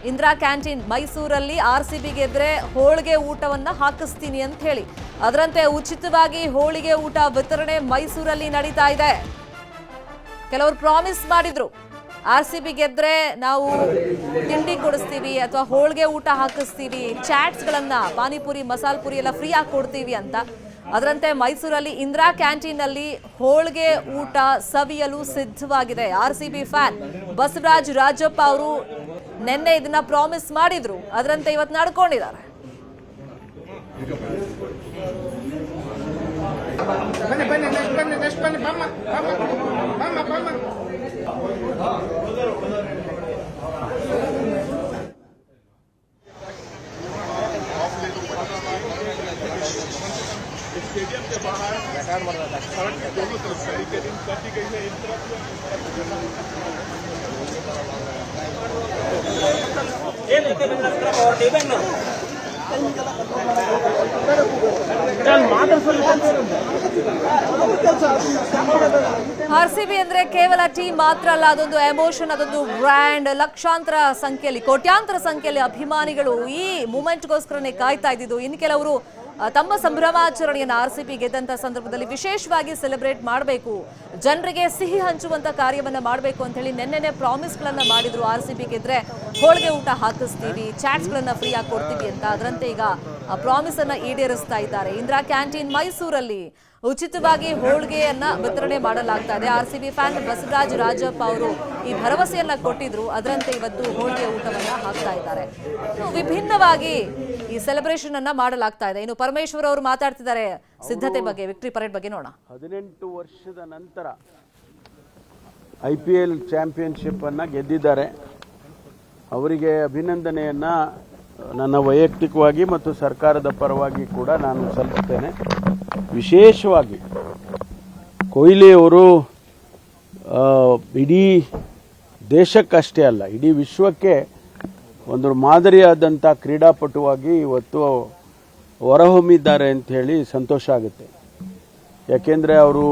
ಇಂದಿರಾ ಕ್ಯಾಂಟೀನ್ ಮೈಸೂರಲ್ಲಿ RCB ಗೆದ್ರೆ ಹೋಳಿಗೆ ಊಟವನ್ನ ಹಾಕಿಸ್ತೀನಿ ಅಂತ ಹೇಳಿ, ಅದರಂತೆ ಉಚಿತವಾಗಿ ಹೋಳಿಗೆ ಊಟ ವಿತರಣೆ ಮೈಸೂರಲ್ಲಿ ನಡೀತಾ ಇದೆ. ಕೆಲವರು ಪ್ರಾಮಿಸ್ ಮಾಡಿದ್ರು, RCB ಗೆದ್ರೆ ನಾವು ತಿಂಡಿ ಕೊಡಿಸ್ತೀವಿ ಅಥವಾ ಹೋಳಿಗೆ ಊಟ ಹಾಕಿಸ್ತೀವಿ, ಚಾಟ್ಸ್ ಗಳನ್ನ ಪಾನಿಪುರಿ ಮಸಾಲ ಪುರಿ ಎಲ್ಲ ಫ್ರೀ ಆಗಿ ಕೊಡ್ತೀವಿ ಅಂತ. ಅದರಂತೆ ಮೈಸೂರಲ್ಲಿ ಇಂದಿರಾ ಕ್ಯಾಂಟೀನ್ ನಲ್ಲಿ ಹೋಳಿಗೆ ಊಟ ಸವಿಯಲು ಸಿದ್ಧವಾಗಿದೆ. RCB ಫ್ಯಾನ್ ಬಸವರಾಜ್ ರಾಜಪ್ಪ ಅವರು ನಿನ್ನೆ ಇದನ್ನ ಪ್ರಾಮಿಸ್ ಮಾಡಿದ್ರು, ಅದರಂತೆ ಇವತ್ತು ನಡ್ಕೊಂಡಿದ್ದಾರೆ. स्टेडियम के बाहर सड़क के दोनों तरफ बैरिकेडिंग कर दी गई है। एक तरफ RCB ಅಂದ್ರೆ ಕೇವಲ ಟೀಮ್ ಮಾತ್ರ ಅಲ್ಲ, ಅದೊಂದು ಎಮೋಷನ್, ಅದೊಂದು ಬ್ರ್ಯಾಂಡ್. ಲಕ್ಷಾಂತರ ಸಂಖ್ಯೆಯಲ್ಲಿ, ಕೋಟ್ಯಾಂತರ ಸಂಖ್ಯೆಯಲ್ಲಿ ಅಭಿಮಾನಿಗಳು ಈ ಮೂಮೆಂಟ್ಗೋಸ್ಕರನೇ ಕಾಯ್ತಾ ಇದ್ದಿದ್ದು. ಇನ್ನು ಕೆಲವರು ತಮ್ಮ ಸಂಭ್ರಮಾಚರಣೆಯನ್ನು ಆರ್ಸಿಬಿ ಗೆದ್ದಂತ ಸಂದರ್ಭದಲ್ಲಿ ವಿಶೇಷವಾಗಿ ಸೆಲೆಬ್ರೇಟ್ ಮಾಡಬೇಕು, ಜನರಿಗೆ ಸಿಹಿ ಹಂಚುವಂತ ಕಾರ್ಯವನ್ನ ಮಾಡಬೇಕು ಅಂತ ಹೇಳಿ ನೆನ್ನೆನೆ ಪ್ರಾಮಿಸ್ ಗಳನ್ನ ಮಾಡಿದ್ರು. ಆರ್ಸಿಬಿ ಗೆದ್ರೆ ಹೋಳಿಗೆ ಊಟ ಹಾಕಿಸ್ತೀವಿ, ಚಾಟ್ಸ್ ಗಳನ್ನ ಫ್ರೀ ಆಗಿ ಕೊಡ್ತೀವಿ ಅಂತ. ಅದರಂತೆ ಈಗ ಆ ಪ್ರಾಮಿಸ್ ಅನ್ನ ಈಡೇರಿಸ್ತಾ ಇದ್ದಾರೆ. ಇಂದಿರಾ ಕ್ಯಾಂಟೀನ್ ಮೈಸೂರಲ್ಲಿ ಉಚಿತವಾಗಿ ಹೋಳಿಗೆಯನ್ನ ವಿತರಣೆ ಮಾಡಲಾಗ್ತಾ ಇದೆ. ಆರ್ಸಿಬಿ ಫ್ಯಾನ್ ಬಸವರಾಜ್ ರಾಜಪ್ಪ ಅವರು ಈ ಭರವಸೆಯನ್ನ ಕೊಟ್ಟಿದ್ರು. ಅದರಂತೆ ಇವತ್ತು ಹೋಳಿಗೆ ಊಟವನ್ನ ಹಾಕ್ತಾ ಇದ್ದಾರೆ. ವಿಭಿನ್ನವಾಗಿ ಈ ಸೆಲೆಬ್ರೇಷನ್ ಅನ್ನ ಮಾಡಲಾಗ್ತಾ ಇದೆ. ಇನ್ನು ಪರಮೇಶ್ವರ್ ಅವರು ಮಾತಾಡ್ತಿದ್ದಾರೆ ಸಿದ್ಧತೆ ಬಗ್ಗೆ, ವಿಕ್ಟರಿ ಪರೇಡ್ ಬಗ್ಗೆ ನೋಡೋಣ. 18 ವರ್ಷದ ನಂತರ IPL ಚಾಂಪಿಯನ್ಶಿಪ್ ಅನ್ನ ಗೆದ್ದಿದ್ದಾರೆ. ಅವರಿಗೆ ಅಭಿನಂದನೆಯನ್ನ ನನ್ನ ವೈಯಕ್ತಿಕವಾಗಿ ಮತ್ತು ಸರ್ಕಾರದ ಪರವಾಗಿ ಕೂಡ ನಾನು ಸಲ್ಲಿಸ್ತೇನೆ. ವಿಶೇಷವಾಗಿ ಕೊಹ್ಲಿ ಅವರು ಇಡೀ ದೇಶಕ್ಕಷ್ಟೇ ಅಲ್ಲ, ಇಡೀ ವಿಶ್ವಕ್ಕೆ ಒಂದು ಮಾದರಿಯಾದಂಥ ಕ್ರೀಡಾಪಟುವಾಗಿ ಇವತ್ತು ಹೊರಹೊಮ್ಮಿದ್ದಾರೆ ಅಂತ ಹೇಳಿ ಸಂತೋಷ ಆಗುತ್ತೆ. ಯಾಕೆಂದರೆ ಅವರು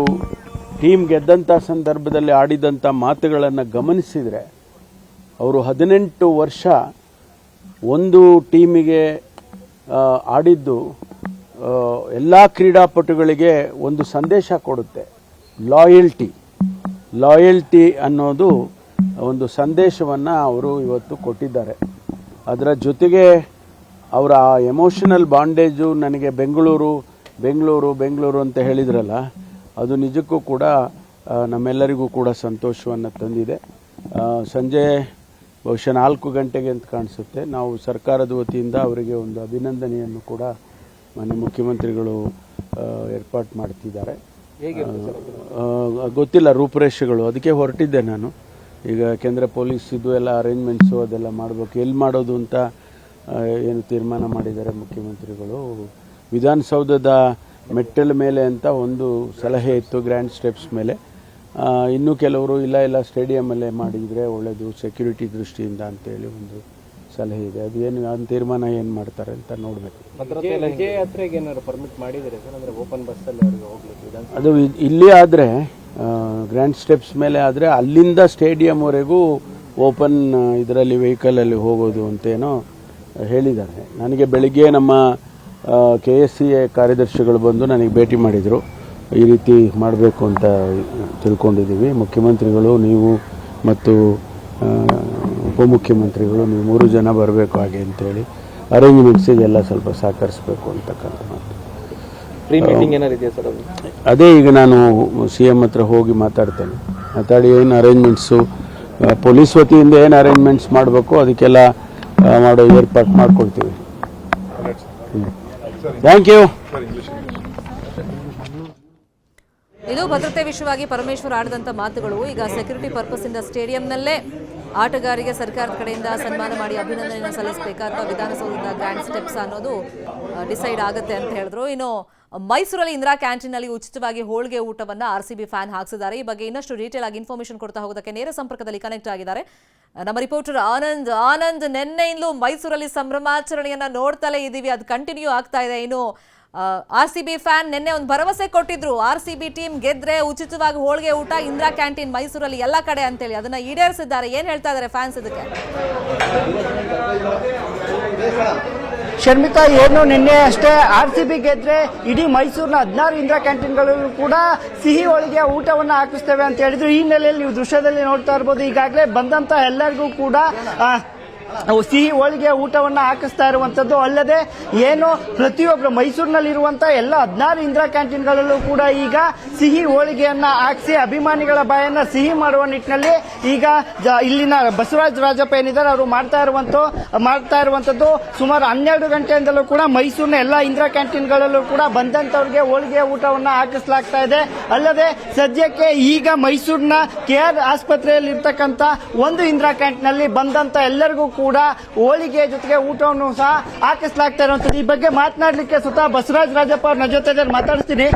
ಟೀಮ್ ಗೆದ್ದಂಥ ಸಂದರ್ಭದಲ್ಲಿ ಆಡಿದಂಥ ಮಾತುಗಳನ್ನು ಗಮನಿಸಿದರೆ ಅವರು 18 ವರ್ಷ ಒಂದು ಟೀಮಿಗೆ ಆಡಿದ್ದು ಎಲ್ಲ ಕ್ರೀಡಾಪಟುಗಳಿಗೆ ಒಂದು ಸಂದೇಶ ಕೊಡುತ್ತೆ. ಲಾಯಲ್ಟಿ ಅನ್ನೋದು ಒಂದು ಸಂದೇಶವನ್ನು ಅವರು ಇವತ್ತು ಕೊಟ್ಟಿದ್ದಾರೆ. ಅದರ ಜೊತೆಗೆ ಅವರ ಎಮೋಷನಲ್ ಬಾಂಡೇಜು ನನಗೆ ಬೆಂಗಳೂರು ಅಂತ ಹೇಳಿದ್ರಲ್ಲ, ಅದು ನಿಜಕ್ಕೂ ಕೂಡ ನಮ್ಮೆಲ್ಲರಿಗೂ ಕೂಡ ಸಂತೋಷವನ್ನು ತಂದಿದೆ. ಸಂಜೆ ಬಹುಶಃ 4 ಗಂಟೆಗೆ ಅಂತ ಕಾಣಿಸುತ್ತೆ ನಾವು ಸರ್ಕಾರದ ವತಿಯಿಂದ ಅವರಿಗೆ ಒಂದು ಅಭಿನಂದನೆಯನ್ನು ಕೂಡ ಮಾನ್ಯ ಮುಖ್ಯಮಂತ್ರಿಗಳು ಏರ್ಪಾಟ್ ಮಾಡ್ತಿದ್ದಾರೆ. ಗೊತ್ತಿಲ್ಲ ರೂಪುರೇಷೆಗಳು, ಅದಕ್ಕೆ ಹೊರಟಿದ್ದೆ ನಾನು ಈಗ. ಯಾಕೆಂದರೆ ಪೊಲೀಸ್ ಇದು ಎಲ್ಲ ಅರೇಂಜ್ಮೆಂಟ್ಸು ಅದೆಲ್ಲ ಮಾಡಬೇಕು. ಎಲ್ಲಿ ಮಾಡೋದು ಅಂತ ಏನು ತೀರ್ಮಾನ ಮಾಡಿದ್ದಾರೆ ಮುಖ್ಯಮಂತ್ರಿಗಳು. ವಿಧಾನಸೌಧದ ಮೆಟ್ಟಲ ಮೇಲೆ ಅಂತ ಒಂದು ಸಲಹೆ ಇತ್ತು, ಗ್ರ್ಯಾಂಡ್ ಸ್ಟೆಪ್ಸ್ ಮೇಲೆ. ಇನ್ನೂ ಕೆಲವರು ಇಲ್ಲ ಸ್ಟೇಡಿಯಮಲ್ಲೇ ಮಾಡಿದರೆ ಒಳ್ಳೆಯದು ಸೆಕ್ಯೂರಿಟಿ ದೃಷ್ಟಿಯಿಂದ ಅಂತೇಳಿ ಒಂದು ಸಲಹೆ ಇದೆ. ಅದು ಏನು ಆ ತೀರ್ಮಾನ ಏನು ಮಾಡ್ತಾರೆ ಅಂತ ನೋಡಬೇಕು. ಅದು ಇಲ್ಲಿ ಆದರೆ ಗ್ರ್ಯಾಂಡ್ ಸ್ಟೆಪ್ಸ್ ಮೇಲೆ ಆದರೆ ಅಲ್ಲಿಂದ ಸ್ಟೇಡಿಯಂವರೆಗೂ ಓಪನ್ ಇದರಲ್ಲಿ ವೆಹಿಕಲಲ್ಲಿ ಹೋಗೋದು ಅಂತೇನೋ ಹೇಳಿದ್ದಾರೆ. ನನಗೆ ಬೆಳಿಗ್ಗೆ ನಮ್ಮ KSCA ಕಾರ್ಯದರ್ಶಿಗಳು ಬಂದು ನನಗೆ ಭೇಟಿ ಮಾಡಿದರು. ಈ ರೀತಿ ಮಾಡಬೇಕು ಅಂತ ತಿಳ್ಕೊಂಡಿದ್ದೀವಿ. ಮುಖ್ಯಮಂತ್ರಿಗಳು, ನೀವು ಮತ್ತು ಉಪಮುಖ್ಯಮಂತ್ರಿಗಳು, ನೀವು 3 ಜನ ಬರಬೇಕು ಹಾಗೆ ಅಂತೇಳಿ ಅರೇಂಜ್ಮೆಂಟ್ಸಿಗೆಲ್ಲ ಸ್ವಲ್ಪ ಸಹಕರಿಸಬೇಕು ಅಂತಕ್ಕಂಥ ಮಾತು. ಅದೇ ಈಗ ನಾನು CM ಹತ್ರ ಹೋಗಿ ಮಾತಾಡಿ ಏನು ಅರೇಂಜ್ಮೆಂಟ್ಸು ಪೊಲೀಸ್ ವತಿಯಿಂದ ಏನು ಅರೇಂಜ್ಮೆಂಟ್ಸ್ ಮಾಡಬೇಕು ಅದಕ್ಕೆಲ್ಲ ಮಾಡೋ ಏರ್ಪಾಟ್ ಮಾಡ್ಕೊಳ್ತೀವಿ. Thank you. ಇದು ಭದ್ರತೆ ವಿಷಯವಾಗಿ ಪರಮೇಶ್ವರ್ ಆಡಿದಂತ ಮಾತುಗಳು. ಈಗ ಸೆಕ್ಯೂರಿಟಿ ಪರ್ಪಸ್ ಇಂದ ಸ್ಟೇಡಿಯಂನಲ್ಲೇ ಆಟಗಾರರಿಗೆ ಸರ್ಕಾರದ ಕಡೆಯಿಂದ ಸನ್ಮಾನ ಮಾಡಿ ಅಭಿನಂದನೆಯನ್ನು ಸಲ್ಲಿಸಬೇಕಾ ಅಥವಾ ವಿಧಾನಸೌಧದ ಗ್ರ್ಯಾಂಡ್ ಸ್ಟೆಪ್ಸ್ ಅನ್ನೋದು ಡಿಸೈಡ್ ಆಗುತ್ತೆ ಅಂತ ಹೇಳಿದ್ರು. ಇನ್ನು ಮೈಸೂರಲ್ಲಿ ಇಂದಿರಾ ಕ್ಯಾಂಟೀನ್ನಲ್ಲಿ ಉಚಿತವಾಗಿ ಹೋಳಿಗೆ ಊಟವನ್ನು RCB ಫ್ಯಾನ್ ಹಾಕಿಸಿದ್ದಾರೆ. ಈ ಬಗ್ಗೆ ಇನ್ನಷ್ಟು ಡೀಟೇಲ್ ಆಗಿ ಇನ್ಫಾರ್ಮೇಶನ್ ಕೊಡ್ತಾ ಹೋಗೋದಕ್ಕೆ ನೇರ ಸಂಪರ್ಕದಲ್ಲಿ ಕನೆಕ್ಟ್ ಆಗಿದ್ದಾರೆ ನಮ್ಮ ರಿಪೋರ್ಟರ್ ಆನಂದ್. ನಿನ್ನೆಯಿಂದಲೂ ಮೈಸೂರಲ್ಲಿ ಸಂಭ್ರಮಾಚರಣೆಯನ್ನ ನೋಡ್ತಲೇ ಇದ್ದೀವಿ, ಅದು ಕಂಟಿನ್ಯೂ ಆಗ್ತಾ ಇದೆ. ಇನ್ನು RCB ಫ್ಯಾನ್ ನಿನ್ನೆ ಒಂದು ಭರವಸೆ ಕೊಟ್ಟಿದ್ರು, RCB ಟೀಮ್ ಗೆದ್ರೆ ಉಚಿತವಾಗಿ ಹೋಳಿಗೆ ಊಟ ಇಂದಿರಾ ಕ್ಯಾಂಟೀನ್ ಮೈಸೂರಲ್ಲಿ ಎಲ್ಲ ಕಡೆ ಅಂತೇಳಿ. ಅದನ್ನ ಈಡೇರಿಸಿದ್ದಾರೆ. ಏನ್ ಹೇಳ್ತಾ ಇದ್ದಾರೆ ಫ್ಯಾನ್ಸ್ ಇದಕ್ಕೆ? ಶರ್ಮಿತಾ, ಏನು ನಿನ್ನೆ ಅಷ್ಟೇ RCB ಗೆದ್ರೆ ಇಡೀ ಮೈಸೂರಿನ 16 ಇಂದಿರಾ ಕ್ಯಾಂಟೀನ್ಗಳಲ್ಲೂ ಕೂಡ ಸಿಹಿ ಹೋಳಿಗೆ ಊಟವನ್ನು ಹಾಕಿಸ್ತೇವೆ ಅಂತ ಹೇಳಿದ್ರು. ಈ ಹಿನ್ನೆಲೆಯಲ್ಲಿ ನೀವು ದೃಶ್ಯದಲ್ಲಿ ನೋಡ್ತಾ ಇರಬಹುದು, ಈಗಾಗಲೇ ಬಂದಂತ ಎಲ್ಲರಿಗೂ ಕೂಡ ಸಿಹಿ ಹೋಳಿಗೆ ಊಟವನ್ನ ಹಾಕಿಸ್ತಾ ಇರುವಂತದ್ದು. ಅಲ್ಲದೆ ಏನು ಪ್ರತಿಯೊಬ್ಬರು ಮೈಸೂರಿನಲ್ಲಿರುವಂತಹ ಎಲ್ಲ 16 ಇಂದಿರಾ ಕ್ಯಾಂಟೀನ್ಗಳಲ್ಲೂ ಕೂಡ ಈಗ ಸಿಹಿ ಹೋಳಿಗೆಯನ್ನ ಹಾಕಿಸಿ ಅಭಿಮಾನಿಗಳ ಬಾಯನ್ನ ಸಿಹಿ ಮಾಡುವ ನಿಟ್ಟಿನಲ್ಲಿ ಈಗ ಇಲ್ಲಿನ ಬಸವರಾಜ ರಾಜಪ್ಪ ಏನಿದ್ದಾರೆ ಅವರು ಮಾಡ್ತಾ ಇರುವಂತದ್ದು. ಸುಮಾರು 12 ಗಂಟೆಯಿಂದಲೂ ಕೂಡ ಮೈಸೂರಿನ ಎಲ್ಲ ಇಂದಿರಾ ಕ್ಯಾಂಟೀನ್ಗಳಲ್ಲೂ ಕೂಡ ಬಂದಂತವ್ರಿಗೆ ಹೋಳಿಗೆ ಊಟವನ್ನ ಹಾಕಿಸಲಾಗ್ತಾ ಇದೆ. ಅಲ್ಲದೆ ಸದ್ಯಕ್ಕೆ ಈಗ ಮೈಸೂರಿನ KR ಆಸ್ಪತ್ರೆಯಲ್ಲಿ ಇರ್ತಕ್ಕಂಥ ಒಂದು ಇಂದಿರಾ ಕ್ಯಾಂಟೀನ್ ನಲ್ಲಿ ಬಂದಂತ ಎಲ್ಲರಿಗೂ ಕೂಡ ಹೋಳಿಗೆ ಜೊತೆಗೆ ಊಟವನ್ನು ಸಹ ಹಾಕಿಸಲಾಗ್ತಾ ಇರುವಂತದ್ದು. ಈ ಬಗ್ಗೆ ಮಾತನಾಡಲಿಕ್ಕೆ ಸ್ವತಃ ಬಸವರಾಜ ರಾಜಪ್ಪ ಅವ್ರ ಜೊತೆ ಮಾತಾಡ್ತೀನಿ.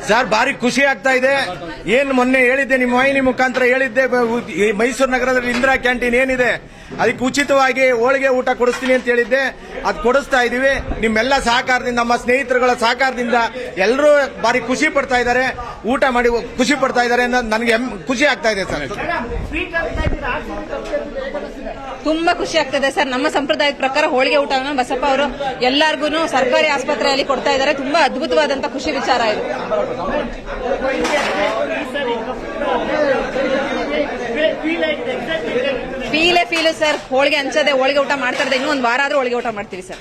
ಸರ್, ಭಾರಿ ಖುಷಿ ಆಗ್ತಾ ಇದೆ. ಏನು ಮೊನ್ನೆ ಹೇಳಿದ್ದೆ, ನಿಮ್ಮ ವಾಹಿನಿ ಮುಖಾಂತರ ಹೇಳಿದ್ದೆ, ಮೈಸೂರು ನಗರದಲ್ಲಿ ಇಂದಿರಾ ಕ್ಯಾಂಟೀನ್ ಏನಿದೆ ಅದಕ್ಕೆ ಉಚಿತವಾಗಿ ಹೋಳಿಗೆ ಊಟ ಕೊಡಿಸ್ತೀನಿ ಅಂತ ಹೇಳಿದ್ದೆ, ಅದು ಕೊಡಿಸ್ತಾ ಇದೀವಿ. ನಿಮ್ಮೆಲ್ಲ ಸಹಕಾರದಿಂದ, ನಮ್ಮ ಸ್ನೇಹಿತರುಗಳ ಸಹಕಾರದಿಂದ ಎಲ್ಲರೂ ಭಾರಿ ಖುಷಿ ಪಡ್ತಾ ಇದ್ದಾರೆ, ಊಟ ಮಾಡಿ ಖುಷಿ ಪಡ್ತಾ ಇದ್ದಾರೆ ಅನ್ನೋದು ನನಗೆ ಖುಷಿ ಆಗ್ತಾ ಇದೆ ಸರ್. ತುಂಬಾ ಖುಷಿ ಆಗ್ತದೆ ಸರ್. ನಮ್ಮ ಸಂಪ್ರದಾಯದ ಪ್ರಕಾರ ಹೋಳಿಗೆ ಊಟವನ್ನು ಬಸಪ್ಪ ಅವರು ಎಲ್ಲರಿಗೂ ಸರ್ಕಾರಿ ಆಸ್ಪತ್ರೆಯಲ್ಲಿ ಕೊಡ್ತಾ ಇದ್ದಾರೆ. ತುಂಬಾ ಅದ್ಭುತವಾದಂತ ಖುಷಿ ವಿಚಾರ ಇದು. Feel sir. ಹೋಳಿಗೆ ಹಂಚದೆ ಹೋಳಿಗೆ ಊಟ ಮಾಡ್ತಾ ಇದ್ದೆ. ಇನ್ನೂ ಒಂದು ವಾರ ಆದ್ರೂ ಹೋಳಿಗೆ ಊಟ ಮಾಡ್ತೀವಿ ಸರ್.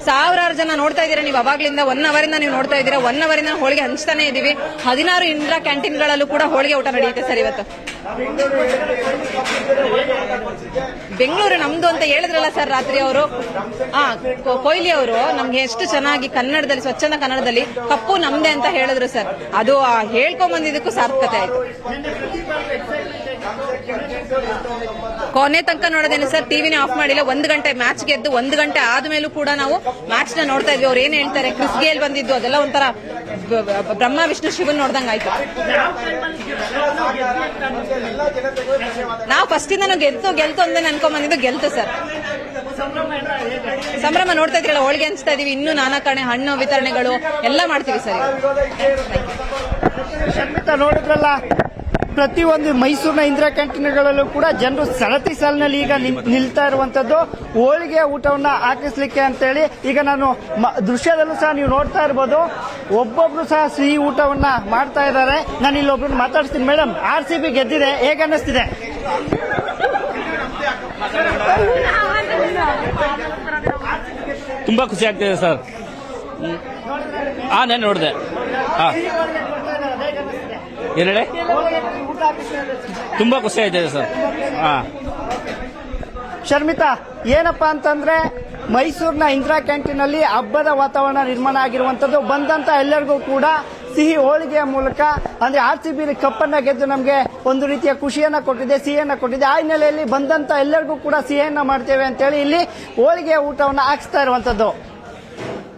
ಸಾವಿರಾರು ಜನ ನೋಡ್ತಾ ಇದ್ದೀರಾ ನೀವು. ಅವಾಗ್ಲಿಂದ 1 ಅವರಿಂದ ನೀವು ನೋಡ್ತಾ ಇದ್ದೀರಾ. 1 ಅವರಿಂದ ಹೋಳಿಗೆ ಹಂಚ್ತಾನೆ ಇದೀವಿ. 16 ಇಂದಿರಾ ಕ್ಯಾಂಟೀನ್ಗಳಲ್ಲೂ ಕೂಡ ಹೋಳಿಗೆ ಊಟ ನಡೆಯುತ್ತೆ ಸರ್ ಇವತ್ತು. ಬೆಂಗಳೂರು ನಮ್ದು ಅಂತ ಹೇಳಿದ್ರಲ್ಲ ಸರ್ ರಾತ್ರಿ ಅವರು. ಕೊಹ್ಲಿ ಅವರು ನಮ್ಗೆ ಎಷ್ಟು ಚೆನ್ನಾಗಿ ಕನ್ನಡದಲ್ಲಿ, ಸ್ವಚ್ಛಂದ ಕನ್ನಡದಲ್ಲಿ ಕಪ್ಪು ನಮ್ದೆ ಅಂತ ಹೇಳಿದ್ರು ಸರ್. ಅದು ಹೇಳ್ಕೊಂಡ್ ಬಂದಿದ್ದಕ್ಕೂ ಸಾರ್ಥಕತೆ ಆಯ್ತು. ಕೊನೆ ತನಕ ನೋಡೋದೇನು ಸರ್, ಟಿವಿನೇ ಆಫ್ ಮಾಡಿಲ್ಲ. 1 ಗಂಟೆ ಮ್ಯಾಚ್ ಗೆದ್ದು 1 ಗಂಟೆ ಆದ್ಮೇಲೂ ಕೂಡ ನಾವು ಮ್ಯಾಚ್ ನ ನೋಡ್ತಾ ಇದ್ವಿ. ಅವ್ರು ಏನ್ ಹೇಳ್ತಾರೆ, ಕ್ರಿಸ್ ಗೇಲ್ ಬಂದಿದ್ದು ಅದೆಲ್ಲ ಒಂಥರ ಬ್ರಹ್ಮ ವಿಷ್ಣು ಶಿವನ್ ನೋಡ್ದಂಗ ಆಯ್ತು. ನಾವು ಫಸ್ಟ್ ಇಂದ ಗೆಲ್ತು ಅಂದೇ ಅನ್ಕೊಂಡ್ ಬಂದಿದ್ದು ಗೆಲ್ತು ಸರ್. ಸಂಭ್ರಮ ನೋಡ್ತಾ ಇದ್ರಲ್ಲ, ಹೋಳಿಗೆ ಹಂಚ್ತಾ ಇದೀವಿ. ಇನ್ನೂ ನಾನಾ ಕಡೆ ಹಣ್ಣು ವಿತರಣೆಗಳು ಎಲ್ಲ ಮಾಡ್ತೀವಿ ಸರ್. ಶರ್ಮಿತಾ ನೋಡಿದ್ರಲ್ಲ, ಪ್ರತಿಯೊಂದು ಮೈಸೂರಿನ ಇಂದಿರಾ ಕ್ಯಾಂಟೀನ್ಗಳಲ್ಲೂ ಕೂಡ ಜನರು ಸರತಿ ಸಾಲಿನಲ್ಲಿ ಈಗ ನಿಲ್ತಾ ಇರುವಂತದ್ದು ಹೋಳಿಗೆ ಊಟವನ್ನ ಹಾಕಿಸ್ಲಿಕ್ಕೆ ಅಂತೇಳಿ. ಈಗ ನಾನು ದೃಶ್ಯದಲ್ಲೂ ಸಹ ನೀವು ನೋಡ್ತಾ ಇರ್ಬೋದು, ಒಬ್ಬೊಬ್ರು ಸಹ ಸಿಹಿ ಊಟವನ್ನ ಮಾಡ್ತಾ ಇದ್ದಾರೆ. ನಾನು ಇಲ್ಲೊಬ್ರು ಮಾತಾಡ್ತೀನಿ. ಮೇಡಮ್, RCB ಗೆದ್ದಿದೆ, ಹೇಗೆ ಅನ್ನಿಸ್ತಿದೆ? ತುಂಬಾ ಖುಷಿ ಆಗ್ತಿದೆ ಸರ್. ನಾನು ನೋಡಿದೆ. ಏನೇಳೆ ತುಂಬಾ ಖುಷಿ ಆಯ್ತಿದೆ ಸರ್. ಶರ್ಮಿತಾ, ಏನಪ್ಪಾ ಅಂತಂದ್ರೆ ಮೈಸೂರಿನ ಇಂದಿರಾ ಕ್ಯಾಂಟೀನ್ ಅಲ್ಲಿ ಹಬ್ಬದ ವಾತಾವರಣ ನಿರ್ಮಾಣ ಆಗಿರುವಂತದ್ದು. ಬಂದಂತ ಎಲ್ಲರಿಗೂ ಕೂಡ ಸಿಹಿ ಹೋಳಿಗೆಯ ಮೂಲಕ ಅಂದ್ರೆ RCB ಕಪ್ಪನ್ನ ಗೆದ್ದು ನಮಗೆ ಒಂದು ರೀತಿಯ ಖುಷಿಯನ್ನ ಕೊಟ್ಟಿದೆ, ಸಿಹಿಯನ್ನ ಕೊಟ್ಟಿದೆ. ಆ ಹಿನ್ನೆಲೆಯಲ್ಲಿ ಬಂದಂತ ಎಲ್ಲರಿಗೂ ಕೂಡ ಸಿಹಿಯನ್ನ ಮಾಡ್ತೇವೆ ಅಂತೇಳಿ ಇಲ್ಲಿ ಹೋಳಿಗೆಯ ಊಟವನ್ನ ಹಾಕಿಸ್ತಾ ಇರುವಂತದ್ದು.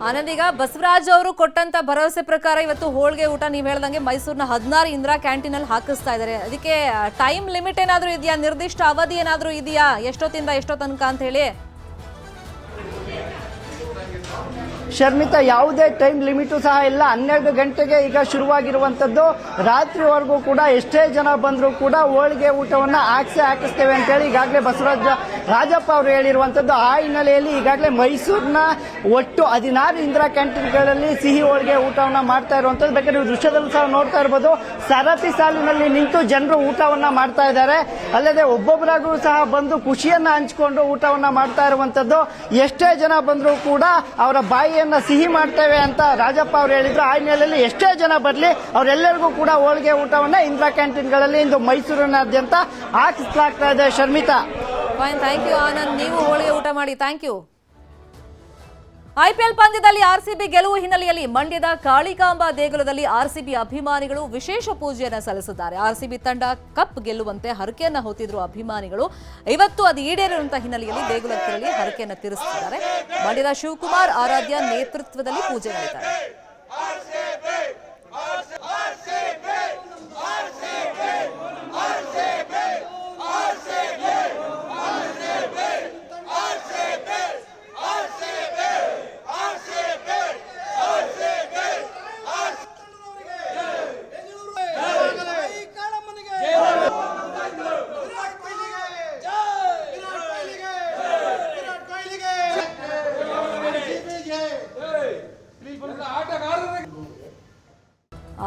ಆನಂದ್, ಈಗ ಬಸವರಾಜ್ ಅವರು ಕೊಟ್ಟಂತ ಭರವಸೆ ಪ್ರಕಾರ ಇವತ್ತು ಹೋಳಿಗೆ ಊಟ ನೀವು ಹೇಳ್ದಂಗೆ ಮೈಸೂರಿನ 16 ಇಂದಿರಾ ಕ್ಯಾಂಟೀನ್ ಅಲ್ಲಿ ಹಾಕಿಸ್ತಾ ಇದ್ದಾರೆ. ಅದಕ್ಕೆ ಟೈಮ್ ಲಿಮಿಟ್ ಏನಾದ್ರೂ ಇದೆಯಾ, ನಿರ್ದಿಷ್ಟ ಅವಧಿ ಏನಾದ್ರೂ ಇದೆಯಾ, ಎಷ್ಟೊತ್ತಿಂದ ಎಷ್ಟೋ ತನಕ ಅಂತ ಹೇಳಿ? ಶರ್ಮಿತಾ, ಯಾವುದೇ ಟೈಮ್ ಲಿಮಿಟು ಸಹ ಇಲ್ಲ. 12 ಗಂಟೆಗೆ ಈಗ ಶುರುವಾಗಿರುವಂತದ್ದು. ರಾತ್ರಿವರೆಗೂ ಕೂಡ ಎಷ್ಟೇ ಜನ ಬಂದರೂ ಕೂಡ ಹೋಳಿಗೆ ಊಟವನ್ನ ಹಾಕಿಸ್ತೇವೆ ಅಂತೇಳಿ ಈಗಾಗಲೇ ರಾಜಪ್ಪ ಅವರು ಹೇಳಿರುವಂತದ್ದು. ಆ ಹಿನ್ನೆಲೆಯಲ್ಲಿ ಈಗಾಗಲೇ ಮೈಸೂರಿನ ಒಟ್ಟು 16 ಇಂದಿರಾ ಕ್ಯಾಂಟೀನ್ಗಳಲ್ಲಿ ಸಿಹಿ ಹೋಳಿಗೆ ಊಟವನ್ನ ಮಾಡ್ತಾ ಇರುವಂತದ್ದು. ಬೇಕಾದ್ರೆ ನೀವು ದೃಶ್ಯದಲ್ಲಿ ಸಹ ನೋಡ್ತಾ ಇರಬಹುದು, ಸರತಿ ಸಾಲಿನಲ್ಲಿ ನಿಂತು ಜನರು ಊಟವನ್ನ ಮಾಡ್ತಾ ಇದ್ದಾರೆ. ಅಲ್ಲದೆ ಒಬ್ಬೊಬ್ಬರಾಗೂ ಸಹ ಬಂದು ಖುಷಿಯನ್ನ ಹಂಚಿಕೊಂಡು ಊಟವನ್ನ ಮಾಡ್ತಾ ಇರುವಂತದ್ದು. ಎಷ್ಟೇ ಜನ ಬಂದರೂ ಕೂಡ ಅವರ ಬಾಯಿಯನ್ನ ಸಿಹಿ ಮಾಡ್ತೇವೆ ಅಂತ ರಾಜಪ್ಪ ಅವರು ಹೇಳಿದ್ರು. ಆ ಹಿನ್ನೆಲೆಯಲ್ಲಿ ಎಷ್ಟೇ ಜನ ಬರಲಿ ಅವರೆಲ್ಲರಿಗೂ ಕೂಡ ಹೋಳಿಗೆ ಊಟವನ್ನ ಇಂದಿರಾ ಕ್ಯಾಂಟೀನ್ಗಳಲ್ಲಿ ಇಂದು ಮೈಸೂರಿನಾದ್ಯಂತ ಹಾಕಿಸಲಾಗ್ತಾ ಇದೆ. Sharmita, fine, thank you Anand. ನೀವು ಹೋಳಿಗೆ ಊಟ ಮಾಡಿ, ಥ್ಯಾಂಕ್ ಯು. IPL ಪಂದ್ಯದಲ್ಲಿ RCB ಗೆಲುವು ಹಿನ್ನೆಲೆಯಲ್ಲಿ ಮಂಡ್ಯದ ಕಾಳಿಕಾಂಬಾ ದೇಗುಲದಲ್ಲಿ RCB ಅಭಿಮಾನಿಗಳು ವಿಶೇಷ ಪೂಜೆಯನ್ನು ಸಲ್ಲಿಸಿದ್ದಾರೆ. RCB ತಂಡ ಕಪ್ ಗೆಲ್ಲುವಂತೆ ಹರಕೆಯನ್ನ ಹೊತ್ತಿದ್ರು ಅಭಿಮಾನಿಗಳು. ಇವತ್ತು ಅದು ಈಡೇರಿರುವಂತಹ ಹಿನ್ನೆಲೆಯಲ್ಲಿ ದೇಗುಲಕ್ಕೆ ತೆರಳಿ ಹರಕೆಯನ್ನ ತೀರಿಸುತ್ತಿದ್ದಾರೆ. ಮಂಡ್ಯದ ಶಿವಕುಮಾರ್ ಆರಾಧ್ಯ ನೇತೃತ್ವದಲ್ಲಿ ಪೂಜೆ ನಡೆಯುತ್ತಾರೆ.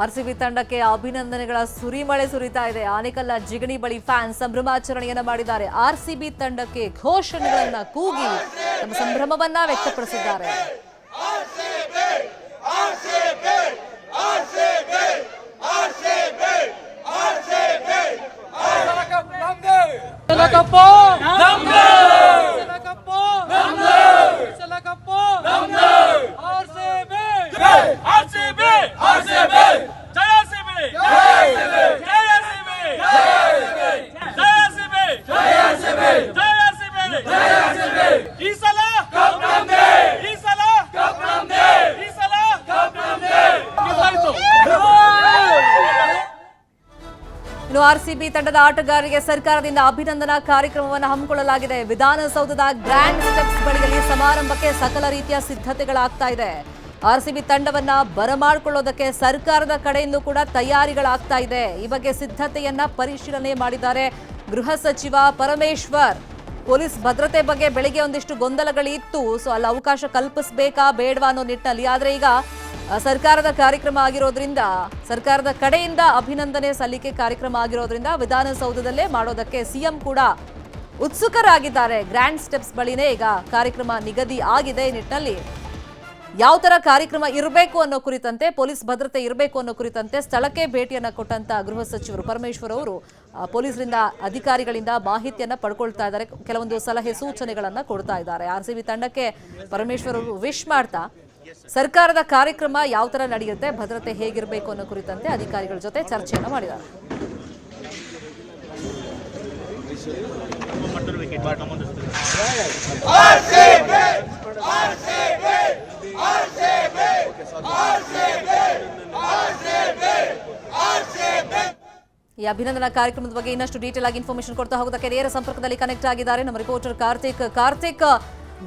RCB ತಂಡಕ್ಕೆ ಅಭಿನಂದನೆಗಳ ಸುರಿಮಳೆ ಸುರಿತಾ ಇದೆ. ಆನೇಕಲ್ಲ ಜಿಗಣಿ ಬಳಿ ಫ್ಯಾನ್ಸ್ ಸಂಭ್ರಮಾಚರಣೆಯನ್ನ ಮಾಡಿದ್ದಾರೆ. RCB ತಂಡಕ್ಕೆ ಘೋಷಣೆಗಳನ್ನ ಕೂಗಿ ತಮ್ಮ ಸಂಭ್ರಮವನ್ನ ವ್ಯಕ್ತಪಡಿಸಿದ್ದಾರೆ. ಇನ್ನು ಆರ್ಸಿಬಿ ತಂಡದ ಆಟಗಾರರಿಗೆ ಸರ್ಕಾರದಿಂದ ಅಭಿನಂದನಾ ಕಾರ್ಯಕ್ರಮವನ್ನು ಹಮ್ಮಿಕೊಳ್ಳಲಾಗಿದೆ. ವಿಧಾನಸೌಧದ ಗ್ರ್ಯಾಂಡ್ ಸ್ಟೆಪ್ಸ್ ಬಳಿಯಲ್ಲಿ ಸಮಾರಂಭಕ್ಕೆ ಸಕಲ ರೀತಿಯ ಸಿದ್ಧತೆಗಳಾಗ್ತಾ ಇದೆ. ಆರ್ಸಿಬಿ ತಂಡವನ್ನ ಬರಮಾಡಿಕೊಳ್ಳೋದಕ್ಕೆ ಸರ್ಕಾರದ ಕಡೆಯಿಂದ ಕೂಡ ತಯಾರಿಗಳಾಗ್ತಾ ಇದೆ. ಈ ಬಗ್ಗೆ ಸಿದ್ಧತೆಯನ್ನ ಪರಿಶೀಲನೆ ಮಾಡಿದ್ದಾರೆ ಗೃಹ ಸಚಿವ ಪರಮೇಶ್ವರ್. ಪೊಲೀಸ್ ಭದ್ರತೆ ಬಗ್ಗೆ ಬೆಳಿಗ್ಗೆ ಒಂದಿಷ್ಟು ಗೊಂದಲಗಳಿತ್ತು. ಸೊ ಅಲ್ಲಿ ಅವಕಾಶ ಕಲ್ಪಿಸಬೇಕಾ ಬೇಡವಾ ಅನ್ನೋ ನಿಟ್ಟಿನಲ್ಲಿ. ಆದರೆ ಈಗ ಸರ್ಕಾರದ ಕಾರ್ಯಕ್ರಮ ಆಗಿರೋದ್ರಿಂದ, ಸರ್ಕಾರದ ಕಡೆಯಿಂದ ಅಭಿನಂದನೆ ಸಲ್ಲಿಕೆ ಕಾರ್ಯಕ್ರಮ ಆಗಿರೋದ್ರಿಂದ ವಿಧಾನಸೌಧದಲ್ಲೇ ಮಾಡೋದಕ್ಕೆ ಸಿಎಂ ಕೂಡ ಉತ್ಸುಕರಾಗಿದ್ದಾರೆ. ಗ್ರ್ಯಾಂಡ್ ಸ್ಟೆಪ್ಸ್ ಬಳಿನೇ ಈಗ ಕಾರ್ಯಕ್ರಮ ನಿಗದಿ ಆಗಿದೆ. ಈ ನಿಟ್ಟಿನಲ್ಲಿ ಯಾವ ತರ ಕಾರ್ಯಕ್ರಮ ಇರಬೇಕು ಅನ್ನೋ ಕುರಿತಂತೆ, ಪೊಲೀಸ್ ಭದ್ರತೆ ಇರಬೇಕು ಅನ್ನೋ ಕುರಿತಂತೆ ಸ್ಥಳಕ್ಕೆ ಭೇಟಿಯನ್ನ ಕೊಟ್ಟಂತ ಗೃಹ ಸಚಿವರು ಪರಮೇಶ್ವರ್ ಅವರು ಪೊಲೀಸರಿಂದ, ಅಧಿಕಾರಿಗಳಿಂದ ಮಾಹಿತಿಯನ್ನ ಪಡ್ಕೊಳ್ತಾ ಇದ್ದಾರೆ. ಕೆಲವೊಂದು ಸಲಹೆ ಸೂಚನೆಗಳನ್ನ ಕೊಡ್ತಾ ಇದ್ದಾರೆ. ಆರ್ಸಿಬಿ ತಂಡಕ್ಕೆ ಪರಮೇಶ್ವರ್ ಅವರು ವಿಶ್ ಮಾಡ್ತಾ ಸರ್ಕಾರದ ಕಾರ್ಯಕ್ರಮ ಯಾವ ತರ ನಡೆಯುತ್ತೆ, ಭದ್ರತೆ ಹೇಗಿರಬೇಕು ಅನ್ನೋ ಕುರಿತಂತೆ ಅಧಿಕಾರಿಗಳ ಜೊತೆ ಚರ್ಚೆಯನ್ನು ಮಾಡಿದ್ದಾರೆ. ಈ ಅಭಿನಂದನಾ ಕಾರ್ಯಕ್ರಮದ ಬಗ್ಗೆ ಇನ್ನಷ್ಟು ಡೀಟೇಲ್ ಆಗಿ ಇನ್ಫಾರ್ಮೇಶನ್ ಕೊಡ್ತಾ ಹೋಗೋದಕ್ಕೆ ನೇರ ಸಂಪರ್ಕದಲ್ಲಿ ಕನೆಕ್ಟ್ ಆಗಿದ್ದಾರೆ ನಮ್ಮ ರಿಪೋರ್ಟರ್ ಕಾರ್ತಿಕ್.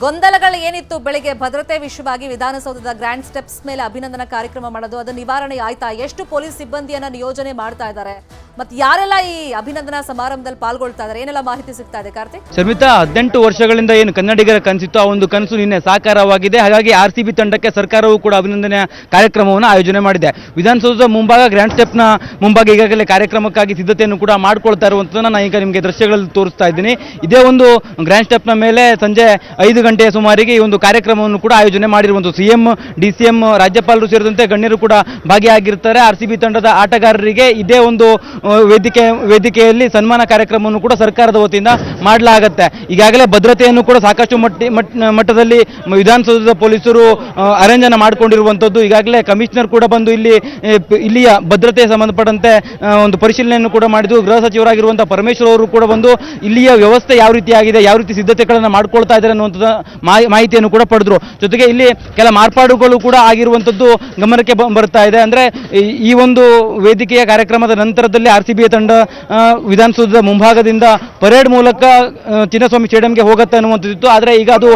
ಗೊಂದಲಗಳು ಏನಿತ್ತು ಬೆಳಿಗ್ಗೆ ಭದ್ರತೆ ವಿಷಯವಾಗಿ ವಿಧಾನಸೌಧದ ಗ್ರ್ಯಾಂಡ್ ಸ್ಟೆಪ್ಸ್ ಮೇಲೆ ಅಭಿನಂದನಾ ಕಾರ್ಯಕ್ರಮ ಮಾಡೋದು, ಅದು ನಿವಾರಣೆ ಆಯ್ತಾ? ಎಷ್ಟು ಪೊಲೀಸ್ ಸಿಬ್ಬಂದಿಯನ್ನ ನಿಯೋಜನೆ ಮಾಡ್ತಾ ಇದ್ದಾರೆ, ಮತ್ತೆ ಯಾರೆಲ್ಲ ಈ ಅಭಿನಂದನಾ ಸಮಾರಂಭದಲ್ಲಿ ಪಾಲ್ಗೊಳ್ತಾ ಇದ್ದಾರೆ, ಏನೆಲ್ಲ ಮಾಹಿತಿ ಸಿಗ್ತಾ ಇದೆ ಕಾರ್ತಿಕ್? ಶರ್ಮಿತಾ, 18 ವರ್ಷಗಳಿಂದ ಏನು ಕನ್ನಡಿಗರ ಕನಸಿತ್ತು ಆ ಒಂದು ಕನಸು ನಿನ್ನೆ ಸಾಕಾರವಾಗಿದೆ. ಹಾಗಾಗಿ ಆರ್ಸಿಬಿ ತಂಡಕ್ಕೆ ಸರ್ಕಾರವು ಕೂಡ ಅಭಿನಂದನೆಯ ಕಾರ್ಯಕ್ರಮವನ್ನು ಆಯೋಜನೆ ಮಾಡಿದೆ. ವಿಧಾನಸೌಧದ ಮುಂಭಾಗ ಗ್ರ್ಯಾಂಡ್ ಸ್ಟೆಪ್ನ ಮುಂಭಾಗ ಈಗಾಗಲೇ ಕಾರ್ಯಕ್ರಮಕ್ಕಾಗಿ ಸಿದ್ಧತೆಯನ್ನು ಕೂಡ ಮಾಡ್ಕೊಳ್ತಾ ಇರುವಂಥದ್ದನ್ನು ನಾನು ಈಗ ನಿಮಗೆ ದೃಶ್ಯಗಳಲ್ಲಿ ತೋರಿಸ್ತಾ ಇದ್ದೀನಿ. ಇದೇ ಒಂದು ಗ್ರ್ಯಾಂಡ್ ಸ್ಟೆಪ್ನ ಮೇಲೆ ಸಂಜೆ 5 ಗಂಟೆಯ ಸುಮಾರಿಗೆ ಈ ಒಂದು ಕಾರ್ಯಕ್ರಮವನ್ನು ಕೂಡ ಆಯೋಜನೆ ಮಾಡಿರುವಂಥದ್ದು. ಸಿಎಂ, ಡಿಸಿಎಂ, ರಾಜ್ಯಪಾಲರು ಸೇರಿದಂತೆ ಗಣ್ಯರು ಕೂಡ ಭಾಗಿಯಾಗಿರ್ತಾರೆ. ಆರ್ಸಿಬಿ ತಂಡದ ಆಟಗಾರರಿಗೆ ಇದೇ ಒಂದು ವೇದಿಕೆಯಲ್ಲಿ ಸನ್ಮಾನ ಕಾರ್ಯಕ್ರಮವನ್ನು ಕೂಡ ಸರ್ಕಾರದ ವತಿಯಿಂದ ಮಾಡಲಾಗುತ್ತೆ. ಈಗಾಗಲೇ ಭದ್ರತೆಯನ್ನು ಕೂಡ ಸಾಕಷ್ಟು ಮಟ್ಟದಲ್ಲಿ ವಿಧಾನಸೌಧದ ಪೊಲೀಸರು ಅರೇಂಜ್ ಅನ್ನು ಮಾಡಿಕೊಂಡಿರುವಂಥದ್ದು. ಈಗಾಗಲೇ ಕಮಿಷನರ್ ಕೂಡ ಬಂದು ಇಲ್ಲಿಯ ಭದ್ರತೆಗೆ ಸಂಬಂಧಪಟ್ಟಂತೆ ಒಂದು ಪರಿಶೀಲನೆಯನ್ನು ಕೂಡ ಮಾಡಿದ್ದು. ಗೃಹ ಸಚಿವರಾಗಿರುವಂತಹ ಪರಮೇಶ್ವರ್ ಅವರು ಕೂಡ ಬಂದು ಇಲ್ಲಿಯ ವ್ಯವಸ್ಥೆ ಯಾವ ರೀತಿ ಆಗಿದೆ, ಯಾವ ರೀತಿ ಸಿದ್ಧತೆಗಳನ್ನು ಮಾಡ್ಕೊಳ್ತಾ ಇದ್ದಾರೆ ಅನ್ನುವಂಥದ್ದು ಮಾಹಿತಿಯನ್ನು ಕೂಡ ಪಡೆದ್ರು. ಜೊತೆಗೆ ಇಲ್ಲಿ ಕೆಲ ಮಾರ್ಪಾಡುಗಳು ಕೂಡ ಆಗಿರುವಂಥದ್ದು ಗಮನಕ್ಕೆ ಬರ್ತಾ ಇದೆ. ಅಂದ್ರೆ ಈ ಒಂದು ವೇದಿಕೆಯ ಕಾರ್ಯಕ್ರಮದ ನಂತರದಲ್ಲಿ ಆರ್ಸಿಬಿ ತಂಡ ವಿಧಾನಸೌಧದ ಮುಂಭಾಗದಿಂದ ಪರೇಡ್ ಮೂಲಕ ಚಿನ್ನಸ್ವಾಮಿ ಸ್ಟೇಡಿಯಂಗೆ ಹೋಗುತ್ತೆ ಅನ್ನುವಂಥದ್ದು. ಆದರೆ ಈಗ ಅದು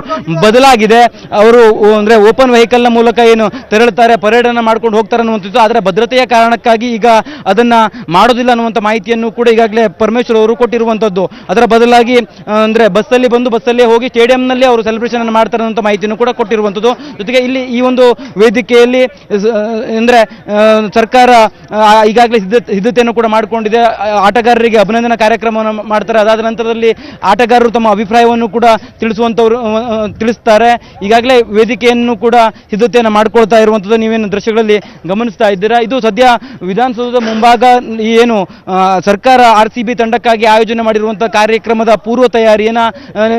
ಬದಲಾಗಿದೆ. ಅವರು ಅಂದ್ರೆ ಓಪನ್ ವೆಹಿಕಲ್ನ ಮೂಲಕ ಏನು ತೆರಳುತ್ತಾರೆ, ಪರೇಡ್ ಅನ್ನು ಮಾಡ್ಕೊಂಡು ಹೋಗ್ತಾರೆ ಅನ್ನುವಂಥದ್ದು. ಆದರೆ ಭದ್ರತೆಯ ಕಾರಣಕ್ಕಾಗಿ ಈಗ ಅದನ್ನ ಮಾಡೋದಿಲ್ಲ ಅನ್ನುವಂಥ ಮಾಹಿತಿಯನ್ನು ಕೂಡ ಈಗಾಗಲೇ ಪರಮೇಶ್ವರ್ ಅವರು ಕೊಟ್ಟಿರುವಂಥದ್ದು. ಅದರ ಬದಲಾಗಿ ಅಂದ್ರೆ ಬಸ್ಸಲ್ಲಿ ಬಂದು ಬಸ್ಸಲ್ಲೇ ಹೋಗಿ ಸ್ಟೇಡಿಯಂನಲ್ಲಿ ಅವರು ಸೆಲೆಬ್ರೇಷನ್ ಅನ್ನು ಮಾಡ್ತಾರೆ ಅನ್ನುವಂಥ ಮಾಹಿತಿಯನ್ನು ಕೂಡ ಕೊಟ್ಟಿರುವಂಥದ್ದು. ಜೊತೆಗೆ ಇಲ್ಲಿ ಈ ಒಂದು ವೇದಿಕೆಯಲ್ಲಿ ಅಂದ್ರೆ ಸರ್ಕಾರ ಈಗಾಗಲೇ ಸಿದ್ಧತೆಯನ್ನು ಕೂಡ ಮಾಡಿಕೊಂಡಿದೆ. ಆಟಗಾರರಿಗೆ ಅಭಿನಂದನಾ ಕಾರ್ಯಕ್ರಮವನ್ನು ಮಾಡ್ತಾರೆ. ಅದಾದ ನಂತರದಲ್ಲಿ ಆಟಗಾರರು ತಮ್ಮ ಅಭಿಪ್ರಾಯವನ್ನು ಕೂಡ ತಿಳಿಸ್ತಾರೆ. ಈಗಾಗಲೇ ವೇದಿಕೆಯನ್ನು ಕೂಡ ಸಿದ್ಧತೆಯನ್ನು ಮಾಡಿಕೊಳ್ತಾ ಇರುವಂಥದ್ದು ನೀವೇನು ದೃಶ್ಯಗಳಲ್ಲಿ ಗಮನಿಸ್ತಾ ಇದ್ದೀರಾ. ಇದು ಸದ್ಯ ವಿಧಾನಸೌಧದ ಮುಂಭಾಗ ಏನು ಸರ್ಕಾರ ಆರ್ಸಿಬಿ ತಂಡಕ್ಕಾಗಿ ಆಯೋಜನೆ ಮಾಡಿರುವಂತಹ ಕಾರ್ಯಕ್ರಮದ ಪೂರ್ವ ತಯಾರಿಯನ್ನ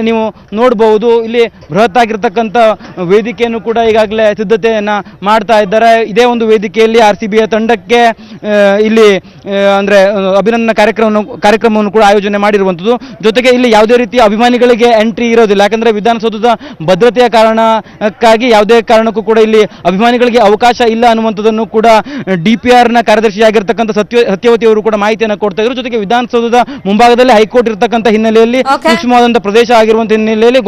ನೀವು ನೋಡಬಹುದು. ಇಲ್ಲಿ ಬೃಹತ್ ಆಗಿರ್ತಕ್ಕಂಥ ವೇದಿಕೆಯನ್ನು ಕೂಡ ಈಗಾಗಲೇ ಸಿದ್ಧತೆಯನ್ನ ಮಾಡ್ತಾ ಇದ್ದಾರೆ. ಇದೇ ಒಂದು ವೇದಿಕೆಯಲ್ಲಿ ಆರ್ಸಿಬಿಯ ತಂಡಕ್ಕೆ ಇಲ್ಲಿ ಅಂದ್ರೆ ಅಭಿನಂದನಾ ಕಾರ್ಯಕ್ರಮವನ್ನು ಕೂಡ ಆಯೋಜನೆ ಮಾಡಿರುವಂಥದ್ದು. ಜೊತೆಗೆ ಇಲ್ಲಿ ಯಾವುದೇ ರೀತಿಯ ಅಭಿಮಾನಿಗಳಿಗೆ ಎಂಟ್ರಿ ಇರೋದಿಲ್ಲ. ಯಾಕಂದ್ರೆ ವಿಧಾನಸೌಧದ ಭದ್ರತೆಯ ಕಾರಣಕ್ಕಾಗಿ ಯಾವುದೇ ಕಾರಣಕ್ಕೂ ಕೂಡ ಇಲ್ಲಿ ಅಭಿಮಾನಿಗಳಿಗೆ ಅವಕಾಶ ಇಲ್ಲ ಅನ್ನುವಂಥದ್ದನ್ನು ಕೂಡ DPR ನ ಕಾರ್ಯದರ್ಶಿಯಾಗಿರ್ತಕ್ಕಂಥ ಸತ್ಯವತಿ ಅವರು ಕೂಡ ಮಾಹಿತಿಯನ್ನು ಕೊಡ್ತಾ ಇದ್ರು. ಜೊತೆಗೆ ವಿಧಾನಸೌಧದ ಮುಂಭಾಗದಲ್ಲಿ ಹೈಕೋರ್ಟ್ ಇರತಕ್ಕಂಥ ಹಿನ್ನೆಲೆಯಲ್ಲಿ ಸೂಕ್ಷ್ಮವಾದಂತಹ ಪ್ರದೇಶ ಆಗಿರುವಂತ ಹಿನ್ನೆಲೆಯಲ್ಲಿ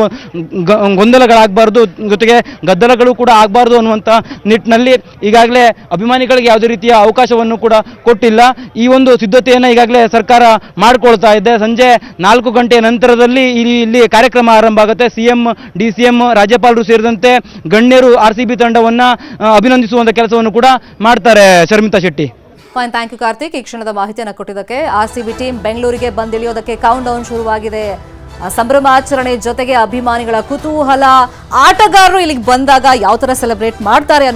ಗೊಂದಲಗಳಾಗಬಾರ್ದು, ಜೊತೆಗೆ ಗದ್ದಲಗಳು ಕೂಡ ಆಗಬಾರ್ದು ಅನ್ನುವಂಥ ನಿಟ್ಟಿನಲ್ಲಿ ಈಗಾಗಲೇ ಅಭಿಮಾನಿಗಳಿಗೆ ಯಾವುದೇ ರೀತಿಯ ಅವಕಾಶವನ್ನು ಕೂಡ ಕೊಟ್ಟಿಲ್ಲ. ಈ ಒಂದು ಸಿದ್ಧತೆಯನ್ನು ಈಗಾಗಲೇ ಸರ್ಕಾರ ಮಾಡಿಕೊಳ್ತಾ ಇದೆ. ಸಂಜೆ 4 ಗಂಟೆಯ ನಂತರದಲ್ಲಿ ಇಲ್ಲಿ ಕಾರ್ಯಕ್ರಮ ಆರಂಭ ಆಗುತ್ತೆ. ಸಿಎಂ, DCM, ರಾಜ್ಯಪಾಲರು ಸೇರಿದಂತೆ ಗಣ್ಯರು ಆರ್ಸಿಬಿ ತಂಡವನ್ನ ಅಭಿನಂದಿಸುವಂತ ಕೆಲಸವನ್ನು ಕೂಡ ಮಾಡ್ತಾರೆ. Sharmita Shetty. Fine, thank you Karthik. ಈ ಕ್ಷಣದ ಮಾಹಿತಿಯನ್ನು ಕೊಟ್ಟಿದ್ದಕ್ಕೆ. ಆರ್ಸಿಬಿ ಟೀಮ್ ಬೆಂಗಳೂರಿಗೆ ಬಂದಿಳಿಯೋದಕ್ಕೆ ಕೌಂಟ್ ಡೌನ್ ಶುರುವಾಗಿದೆ. ಸಂಭ್ರಮಾಚರಣೆ ಜೊತೆಗೆ ಅಭಿಮಾನಿಗಳ ಕುತೂಹಲ, ಆಟಗಾರರು ಇಲ್ಲಿಗೆ ಬಂದಾಗ ಯಾವ ತರ ಸೆಲೆಬ್ರೇಟ್ ಮಾಡ್ತಾರೆ